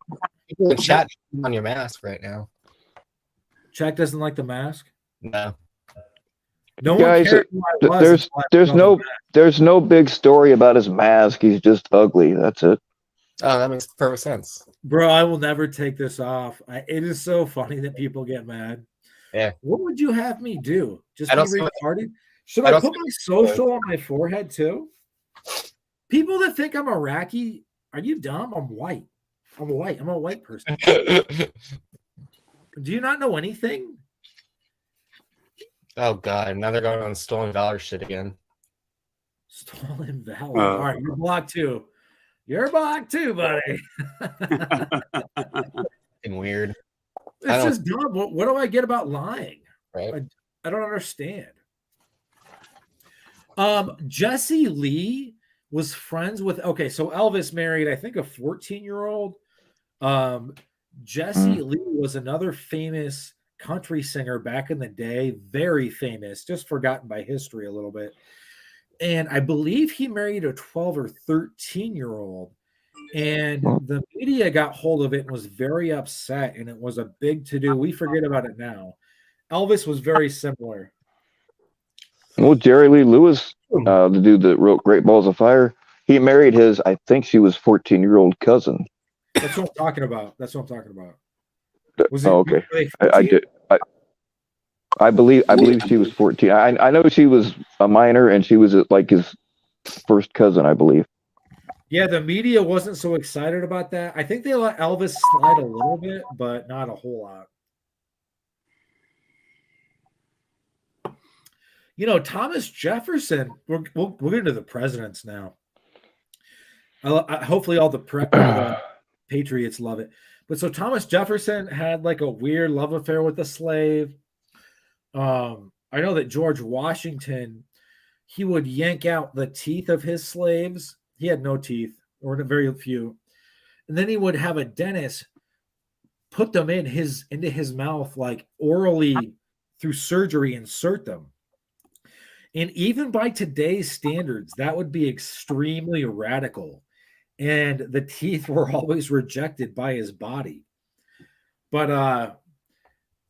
in chat on your mask right now.
Jack doesn't like the mask.
No.
No
Guys,
one cared who I was.
there's no big story about his mask. He's just ugly. That's it.
Oh, that makes perfect sense.
Bro, I will never take this off. It is so funny that people get mad.
Yeah.
What would you have me do? Just
I
be
don't see-
retarded? Should
I
I
don't
put
see-
my social on my forehead too? People that think I'm Iraqi, are you dumb? I'm white. I'm white. I'm a white person. Do you not know anything?
Oh God! Now they're going on stolen valor shit again.
Stolen valor. All right, you're blocked too. You're blocked too, buddy.
And weird.
It's just dumb. What do I get about lying?
Right.
I don't understand. Jesse Lee was friends with. Okay, so Elvis married, I think, a 14-year-old. Jesse Lee was another famous country singer back in the day, very famous, just forgotten by history a little bit. And I believe he married a 12 or 13-year-old. And the media got hold of it and was very upset, and it was a big to-do. We forget about it now. Elvis was very similar.
Well, Jerry Lee Lewis, the dude that wrote Great Balls of Fire, he married his, I think she was 14-year-old cousin.
That's what I'm talking about. Was it,
okay. I believe she was 14. I know she was a minor, and she was like his first cousin, I believe.
Yeah, the media wasn't so excited about that. I think they let Elvis slide a little bit, but not a whole lot. You know, Thomas Jefferson. We'll get into the presidents now. Hopefully, all the patriots love it. But so Thomas Jefferson had like a weird love affair with a slave. I know that George Washington, he would yank out the teeth of his slaves. He had no teeth, or very few. And then he would have a dentist put them into his mouth, like orally through surgery, insert them. And even by today's standards, that would be extremely radical. And the teeth were always rejected by his body. But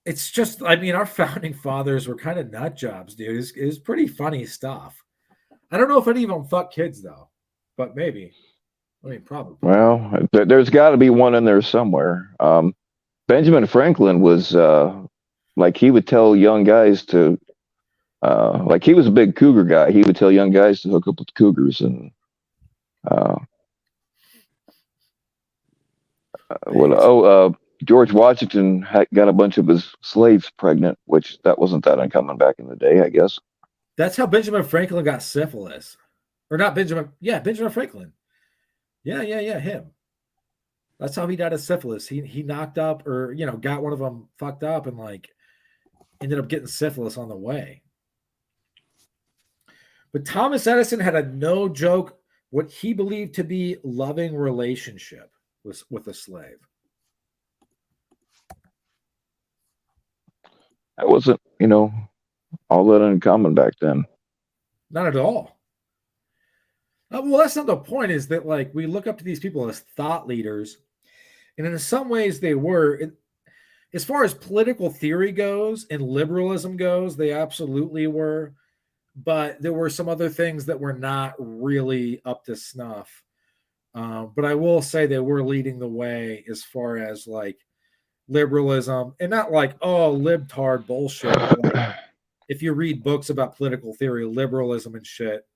it's just, I mean, our founding fathers were kind of nut jobs, dude. It was pretty funny stuff. I don't know if any of them fuck kids, though, but maybe. I mean, probably.
Well, there's got to be one in there somewhere. Benjamin Franklin was like, he would tell young guys to, like, he was a big cougar guy. He would tell young guys to hook up with cougars, and George Washington got a bunch of his slaves pregnant, which that wasn't that uncommon back in the day, I guess.
That's how Benjamin Franklin got syphilis. Or not Benjamin. Yeah, Benjamin Franklin. Yeah, him. That's how he died of syphilis. He knocked up or, got one of them fucked up and like ended up getting syphilis on the way. But Thomas Edison had a no joke, what he believed to be loving relationship with a slave.
That wasn't, all that uncommon back then.
Not at all. Well, that's not the point, is that like we look up to these people as thought leaders. And in some ways they were. As far as political theory goes and liberalism goes, they absolutely were. But there were some other things that were not really up to snuff. But I will say they were leading the way as far as like liberalism, and not like, oh, libtard bullshit. But like, if you read books about political theory, liberalism and shit,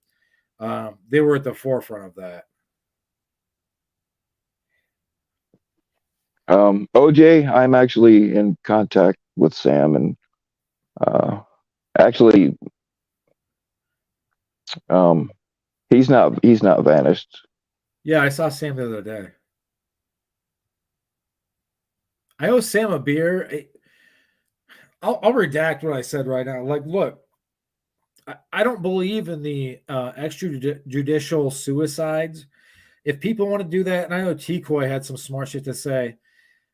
they were at the forefront of that.
OJ, I'm actually in contact with Sam, and actually, he's not vanished.
Yeah, I saw Sam the other day. I owe Sam a beer. I'll redact what I said right now. Like, look, I don't believe in the extrajudicial suicides. If people want to do that, and I know T-Coy had some smart shit to say,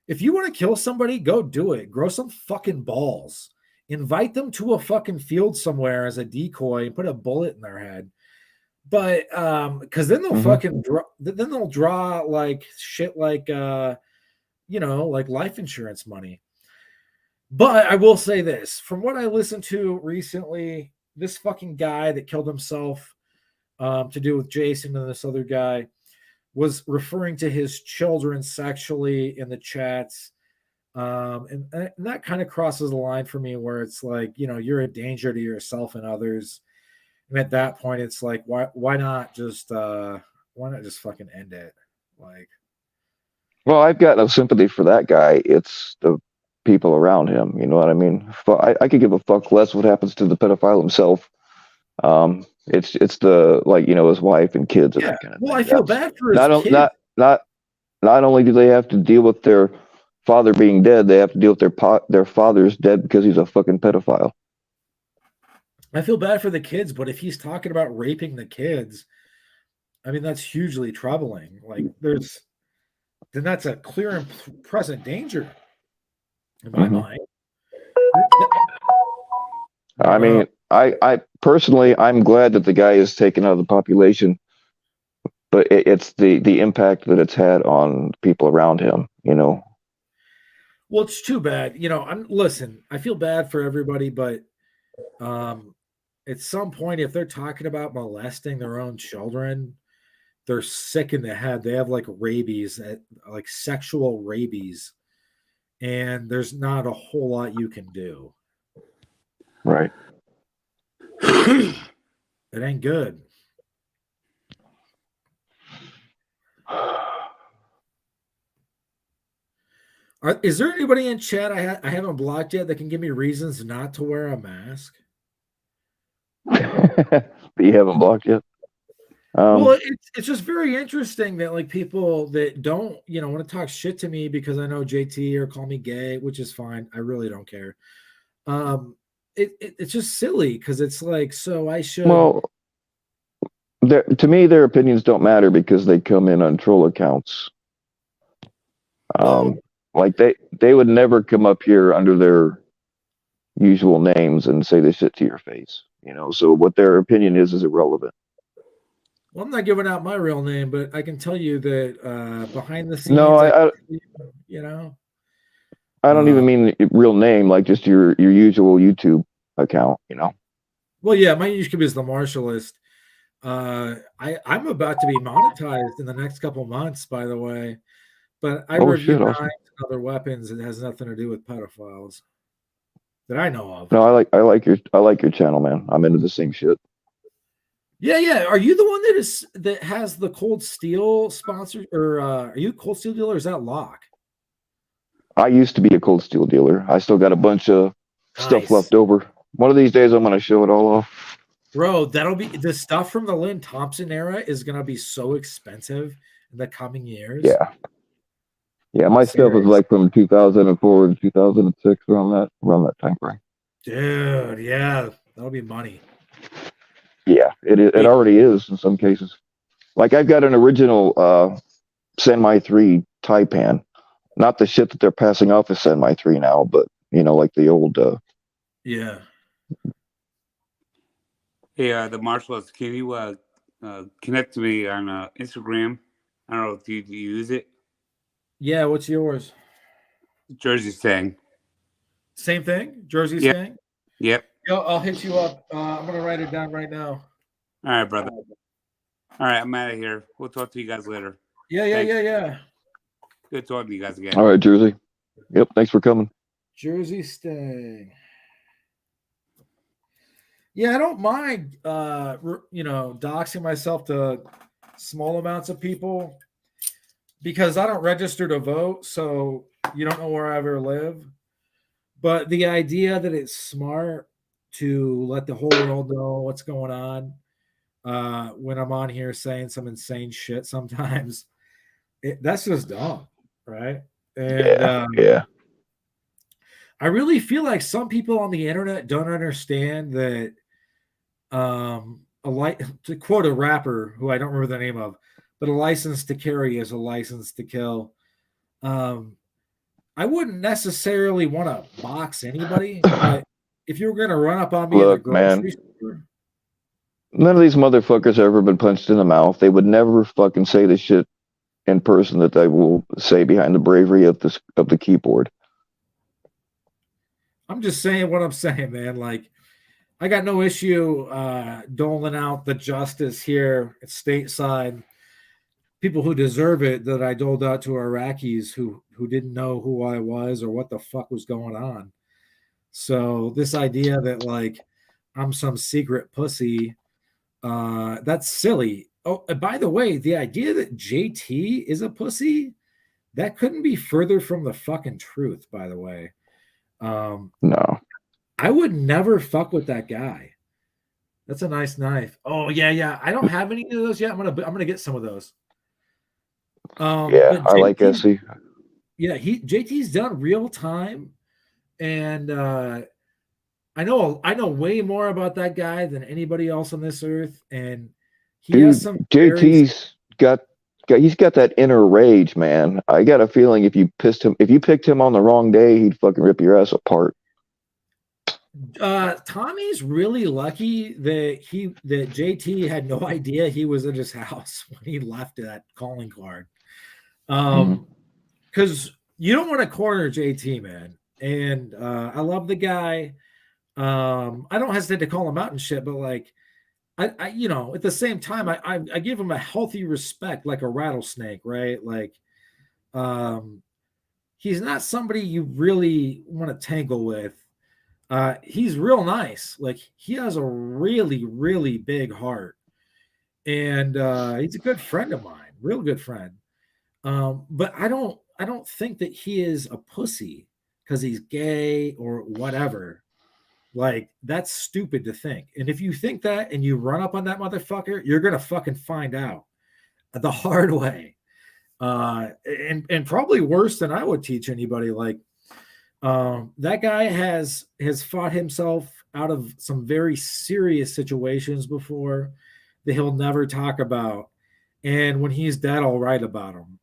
if you want to kill somebody, go do it. Grow some fucking balls. Invite them to a fucking field somewhere as a decoy and put a bullet in their head. But because then they'll fucking then they'll draw like shit like like life insurance money. But I will say this, from what I listened to recently, this fucking guy that killed himself to do with Jason and this other guy was referring to his children sexually in the chats. And that kind of crosses the line for me, where it's like, you're a danger to yourself and others. And at that point, it's like, why not just fucking end it? Like,
well, I've got no sympathy for that guy. It's the people around him. You know what I mean? I could give a fuck less what happens to the pedophile himself. It's the, like, his wife and kids and that kind of thing.
I feel bad for his kids.
Not only do they have to deal with their father being dead, they have to deal with their father's dead because he's a fucking pedophile.
I feel bad for the kids, but if he's talking about raping the kids, I mean, that's hugely troubling. Like, then that's a clear and present danger in my mind.
I mean, I personally, I'm glad that the guy is taken out of the population, but it's the impact that it's had on people around him, Well,
it's too bad. Listen, I feel bad for everybody, but at some point, if they're talking about molesting their own children, they're sick in the head. They have like rabies, like sexual rabies, and there's not a whole lot you can do.
Right.
It ain't good. Is there anybody in chat I haven't blocked yet that can give me reasons not to wear a mask?
That you haven't blocked yet?
Well, it's just very interesting that like people that don't, want to talk shit to me because I know JT or call me gay, which is fine. I really don't care. It's just silly because it's like, so I should.
Well, to me, their opinions don't matter because they come in on troll accounts. Like they would never come up here under their usual names and say this shit to your face, So what their opinion is irrelevant.
Well, I'm not giving out my real name, but I can tell you that behind the scenes,
no, I don't even mean real name, like just your usual YouTube account,
Well, yeah, my YouTube is The Martialist. I'm about to be monetized in the next couple months, by the way. But I review knives and other weapons. It has nothing to do with pedophiles that I know of.
No, I like your channel, man. I'm into the same shit.
Yeah. Are you the one that has the Cold Steel sponsor, or are you Cold Steel dealer? Or is that Locke?
I used to be a cold steel dealer. I still got a bunch of stuff
Nice.
left over. One of these days, I'm going to show it all off.
Bro, that'll be the stuff from the Lynn Thompson era is gonna be so expensive in the coming years.
Yeah. Yeah, my stuff is
Serious.
like from 2004 to 2006, around that time frame.
Dude, yeah, that'll be money.
Yeah, it already is in some cases. Like I've got an original Semi 3 Taipan. Not the shit that they're passing off as Semi 3 now, but like the old
Yeah.
Hey, the martial arts, can you connect to me on Instagram? I don't know if you use it.
Yeah, what's yours?
Jersey Stang.
Same thing? Jersey
Yep.
Stang?
Yep.
Yo, I'll hit you up. I'm gonna write it down right now.
All right, brother. All right, I'm out of here. We'll talk to you guys later.
Yeah.
Good talking to you guys again.
All right, Jersey. Yep, thanks for coming.
Jersey Stang. Yeah, I don't mind doxing myself to small amounts of people because I don't register to vote, so you don't know where I ever live. But the idea that it's smart to let the whole world know what's going on when I'm on here saying some insane shit sometimes, that's just dumb, right? And
yeah.
I really feel like some people on the internet don't understand that to quote a rapper who I don't remember the name of, but a license to carry is a license to kill. I wouldn't necessarily want to box anybody, but if you were going to run up on me in the grocery store,
none of these motherfuckers have ever been punched in the mouth. They would never fucking say the shit in person that they will say behind the bravery of the keyboard.
I'm just saying what I'm saying, man. Like, I got no issue doling out the justice here at stateside. People who deserve it that I doled out to Iraqis who didn't know who I was or what the fuck was going on. So this idea that like I'm some secret pussy, that's silly. Oh, and by the way, the idea that JT is a pussy, that couldn't be further from the fucking truth, by the way.
No.
I would never fuck with that guy. That's a nice knife. Oh yeah. I don't have any of those yet. I'm gonna get some of those.
Yeah, I like SC.
Yeah, JT's done real time, and I know way more about that guy than anybody else on this earth, and he has some.
JT's got that inner rage, man. I got a feeling if you picked him on the wrong day, he'd fucking rip your ass apart.
Tommy's really lucky that JT had no idea he was at his house when he left that calling card. Because you don't want to corner JT, man. And I love the guy. I don't hesitate to call him out and shit, but like I at the same time, I give him a healthy respect, like a rattlesnake, right? Like he's not somebody you really want to tangle with. He's real nice. Like he has a really, really big heart. And he's a good friend of mine, real good friend. But I don't think that he is a pussy because he's gay or whatever. Like that's stupid to think. And if you think that and you run up on that motherfucker, you're gonna fucking find out the hard way. And probably worse than I would teach anybody. Like that guy has fought himself out of some very serious situations before that he'll never talk about. And when he's dead, I'll write about him.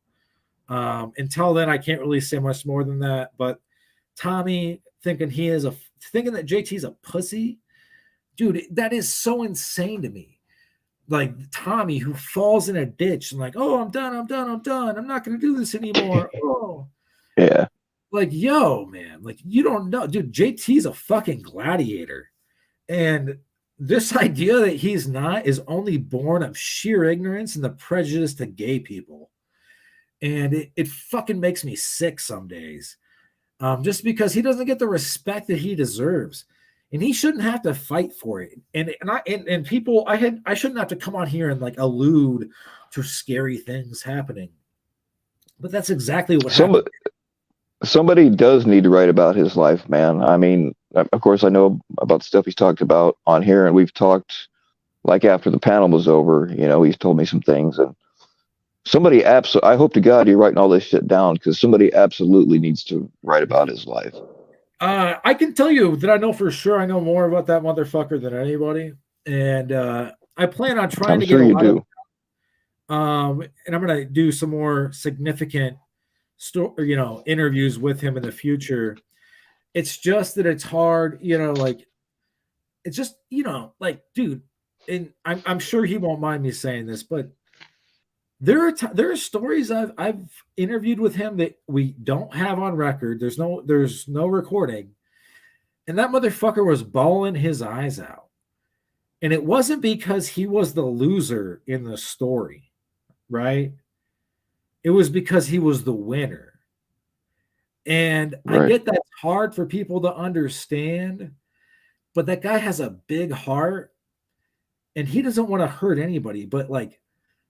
Until then, I can't really say much more than that. But Tommy thinking that JT's a pussy, dude, that is so insane to me. Like Tommy who falls in a ditch and like, oh, I'm done. I'm not going to do this anymore. Oh,
yeah.
Like, yo, man, like you don't know, dude. JT's a fucking gladiator, and this idea that he's not is only born of sheer ignorance and the prejudice to gay people. And it fucking makes me sick some days, just because he doesn't get the respect that he deserves, and he shouldn't have to fight for it. And people, I shouldn't have to come on here and like allude to scary things happening, but that's exactly what happened.
somebody does need to write about his life, man. I mean, of course, I know about the stuff he's talked about on here, and we've talked like after the panel was over. You know, he's told me some things, and somebody absolutely. I hope to God you're writing all this shit down because somebody absolutely needs to write about his life.
I can tell you that I know for sure I know more about that motherfucker than anybody, and I plan on trying
I'm
to get
sure
a
you
lot of
do.
and I'm gonna do some more significant interviews with him in the future. It's just that it's hard, like it's just, like, dude, and I'm sure he won't mind me saying this, but there are stories I've interviewed with him that we don't have on record. There's no recording, and that motherfucker was bawling his eyes out, and it wasn't because he was the loser in the story, right? It was because he was the winner. And I
Right.
get that's hard for people to understand, but that guy has a big heart and he doesn't want to hurt anybody. But like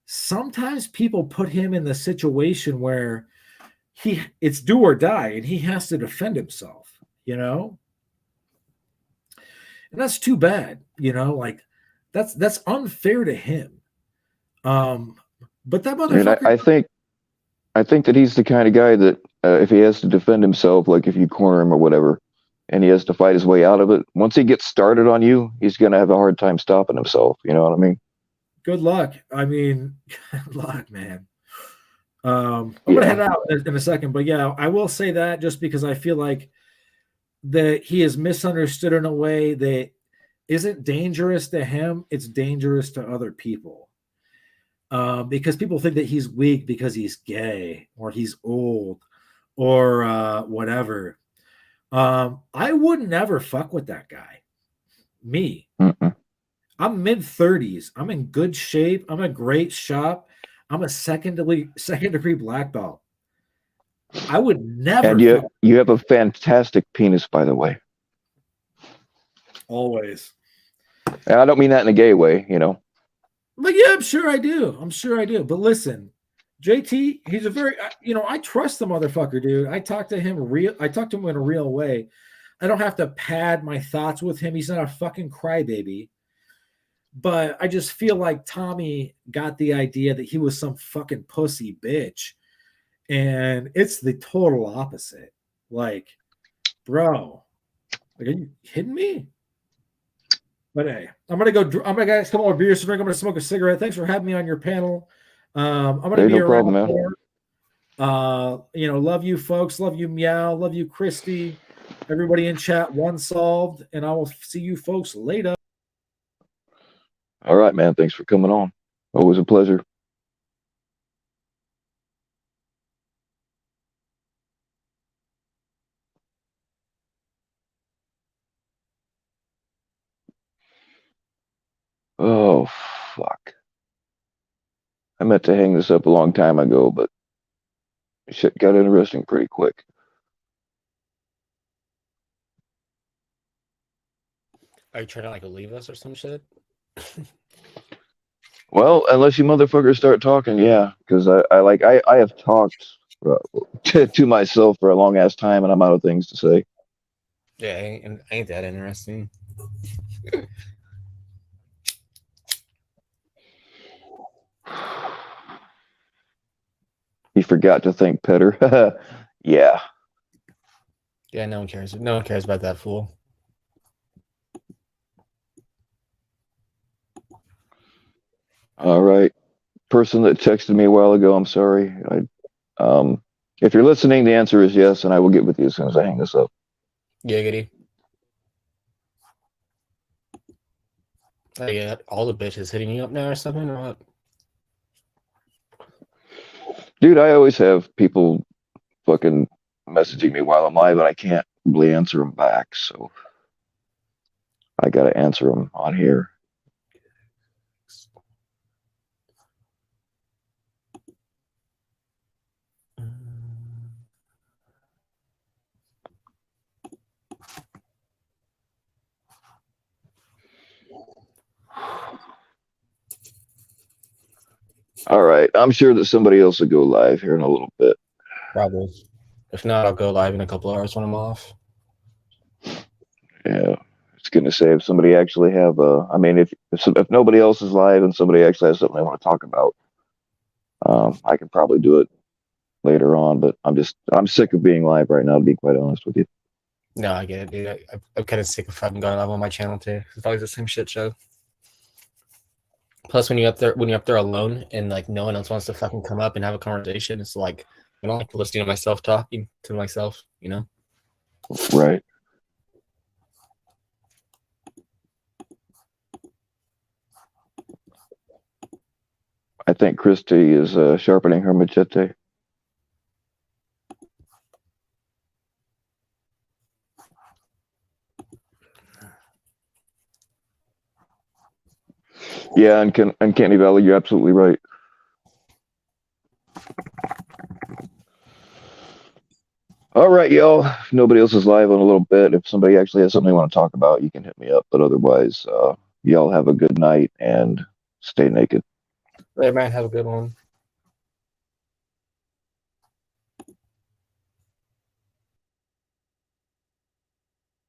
sometimes people put him in the situation where it's do or die and he has to defend himself, And that's too bad, like that's unfair to him. But that
And
motherfucker,
I think that he's the kind of guy that if he has to defend himself, like if you corner him or whatever, and he has to fight his way out of it, once he gets started on you, he's gonna have a hard time stopping himself. You know what I mean?
good luck. I mean, good luck, man. I'm gonna head
Yeah.
out in a second, but yeah, I will say that just because I feel like that he is misunderstood in a way that isn't dangerous to him, it's dangerous to other people. Because people think that he's weak because he's gay or he's old or whatever. I would never fuck with that guy. Me.
Mm-mm.
I'm mid 30s. I'm in good shape. I'm a great shot. I'm a second degree black belt. I would never
And
fuck.
you have a fantastic penis, by the way.
Always.
And I don't mean that in a gay way, you know.
But yeah, I'm sure I do. I'm sure I do. But listen, JT, he's a very, I trust the motherfucker, dude. I talk to him in a real way. I don't have to pad my thoughts with him. He's not a fucking crybaby. But I just feel like Tommy got the idea that he was some fucking pussy bitch. And it's the total opposite. Like, bro, like, are you kidding me? But hey, I'm gonna get a couple more beers to drink. I'm gonna smoke a cigarette. Thanks for having me on your panel. I'm gonna
Hey,
be
no
around
problem, man.
more. Love you folks. Love you, Meow. Love you, Christy. Everybody in chat, one solved, and I will see you folks later.
All right, man. Thanks for coming on. Always a pleasure. Oh, fuck. I meant to hang this up a long time ago, but shit got interesting pretty quick.
Are you trying to like leave us or some shit?
Well, unless you motherfuckers start talking, yeah, because I have talked to myself for a long ass time, and I'm out of things to say.
Yeah, ain't that interesting?
He forgot to thank Petter. Yeah.
Yeah, no one cares. No one cares about that fool.
All right. Person that texted me a while ago, I'm sorry. If you're listening, the answer is yes, and I will get with you as soon as I hang this up.
Giggity. Oh, yeah, all the bitches hitting you up now or something or what?
Dude, I always have people fucking messaging me while I'm live, and I can't really answer them back, so I got to answer them on here. All right. I'm sure that somebody else will go live here in a little bit.
Probably. If not, I'll go live in a couple hours when I'm off.
Yeah, I was gonna say if somebody actually have a, I mean, if nobody else is live and somebody actually has something they want to talk about, I can probably do it later on. But I'm sick of being live right now, to be quite honest with you.
No, I get it, dude. I'm kind of sick of fucking going live on my channel too. It's always the same shit show. Plus, when you're up there alone and like no one else wants to fucking come up and have a conversation, it's like I don't like listening to myself talking to myself. You know.
Right. I think Christy is sharpening her machete. Yeah, and Uncanny Valley, you're absolutely right. All right, y'all. If nobody else is live on a little bit, if somebody actually has something they want to talk about, you can hit me up. But otherwise, y'all have a good night and stay naked.
Hey man, have a good one.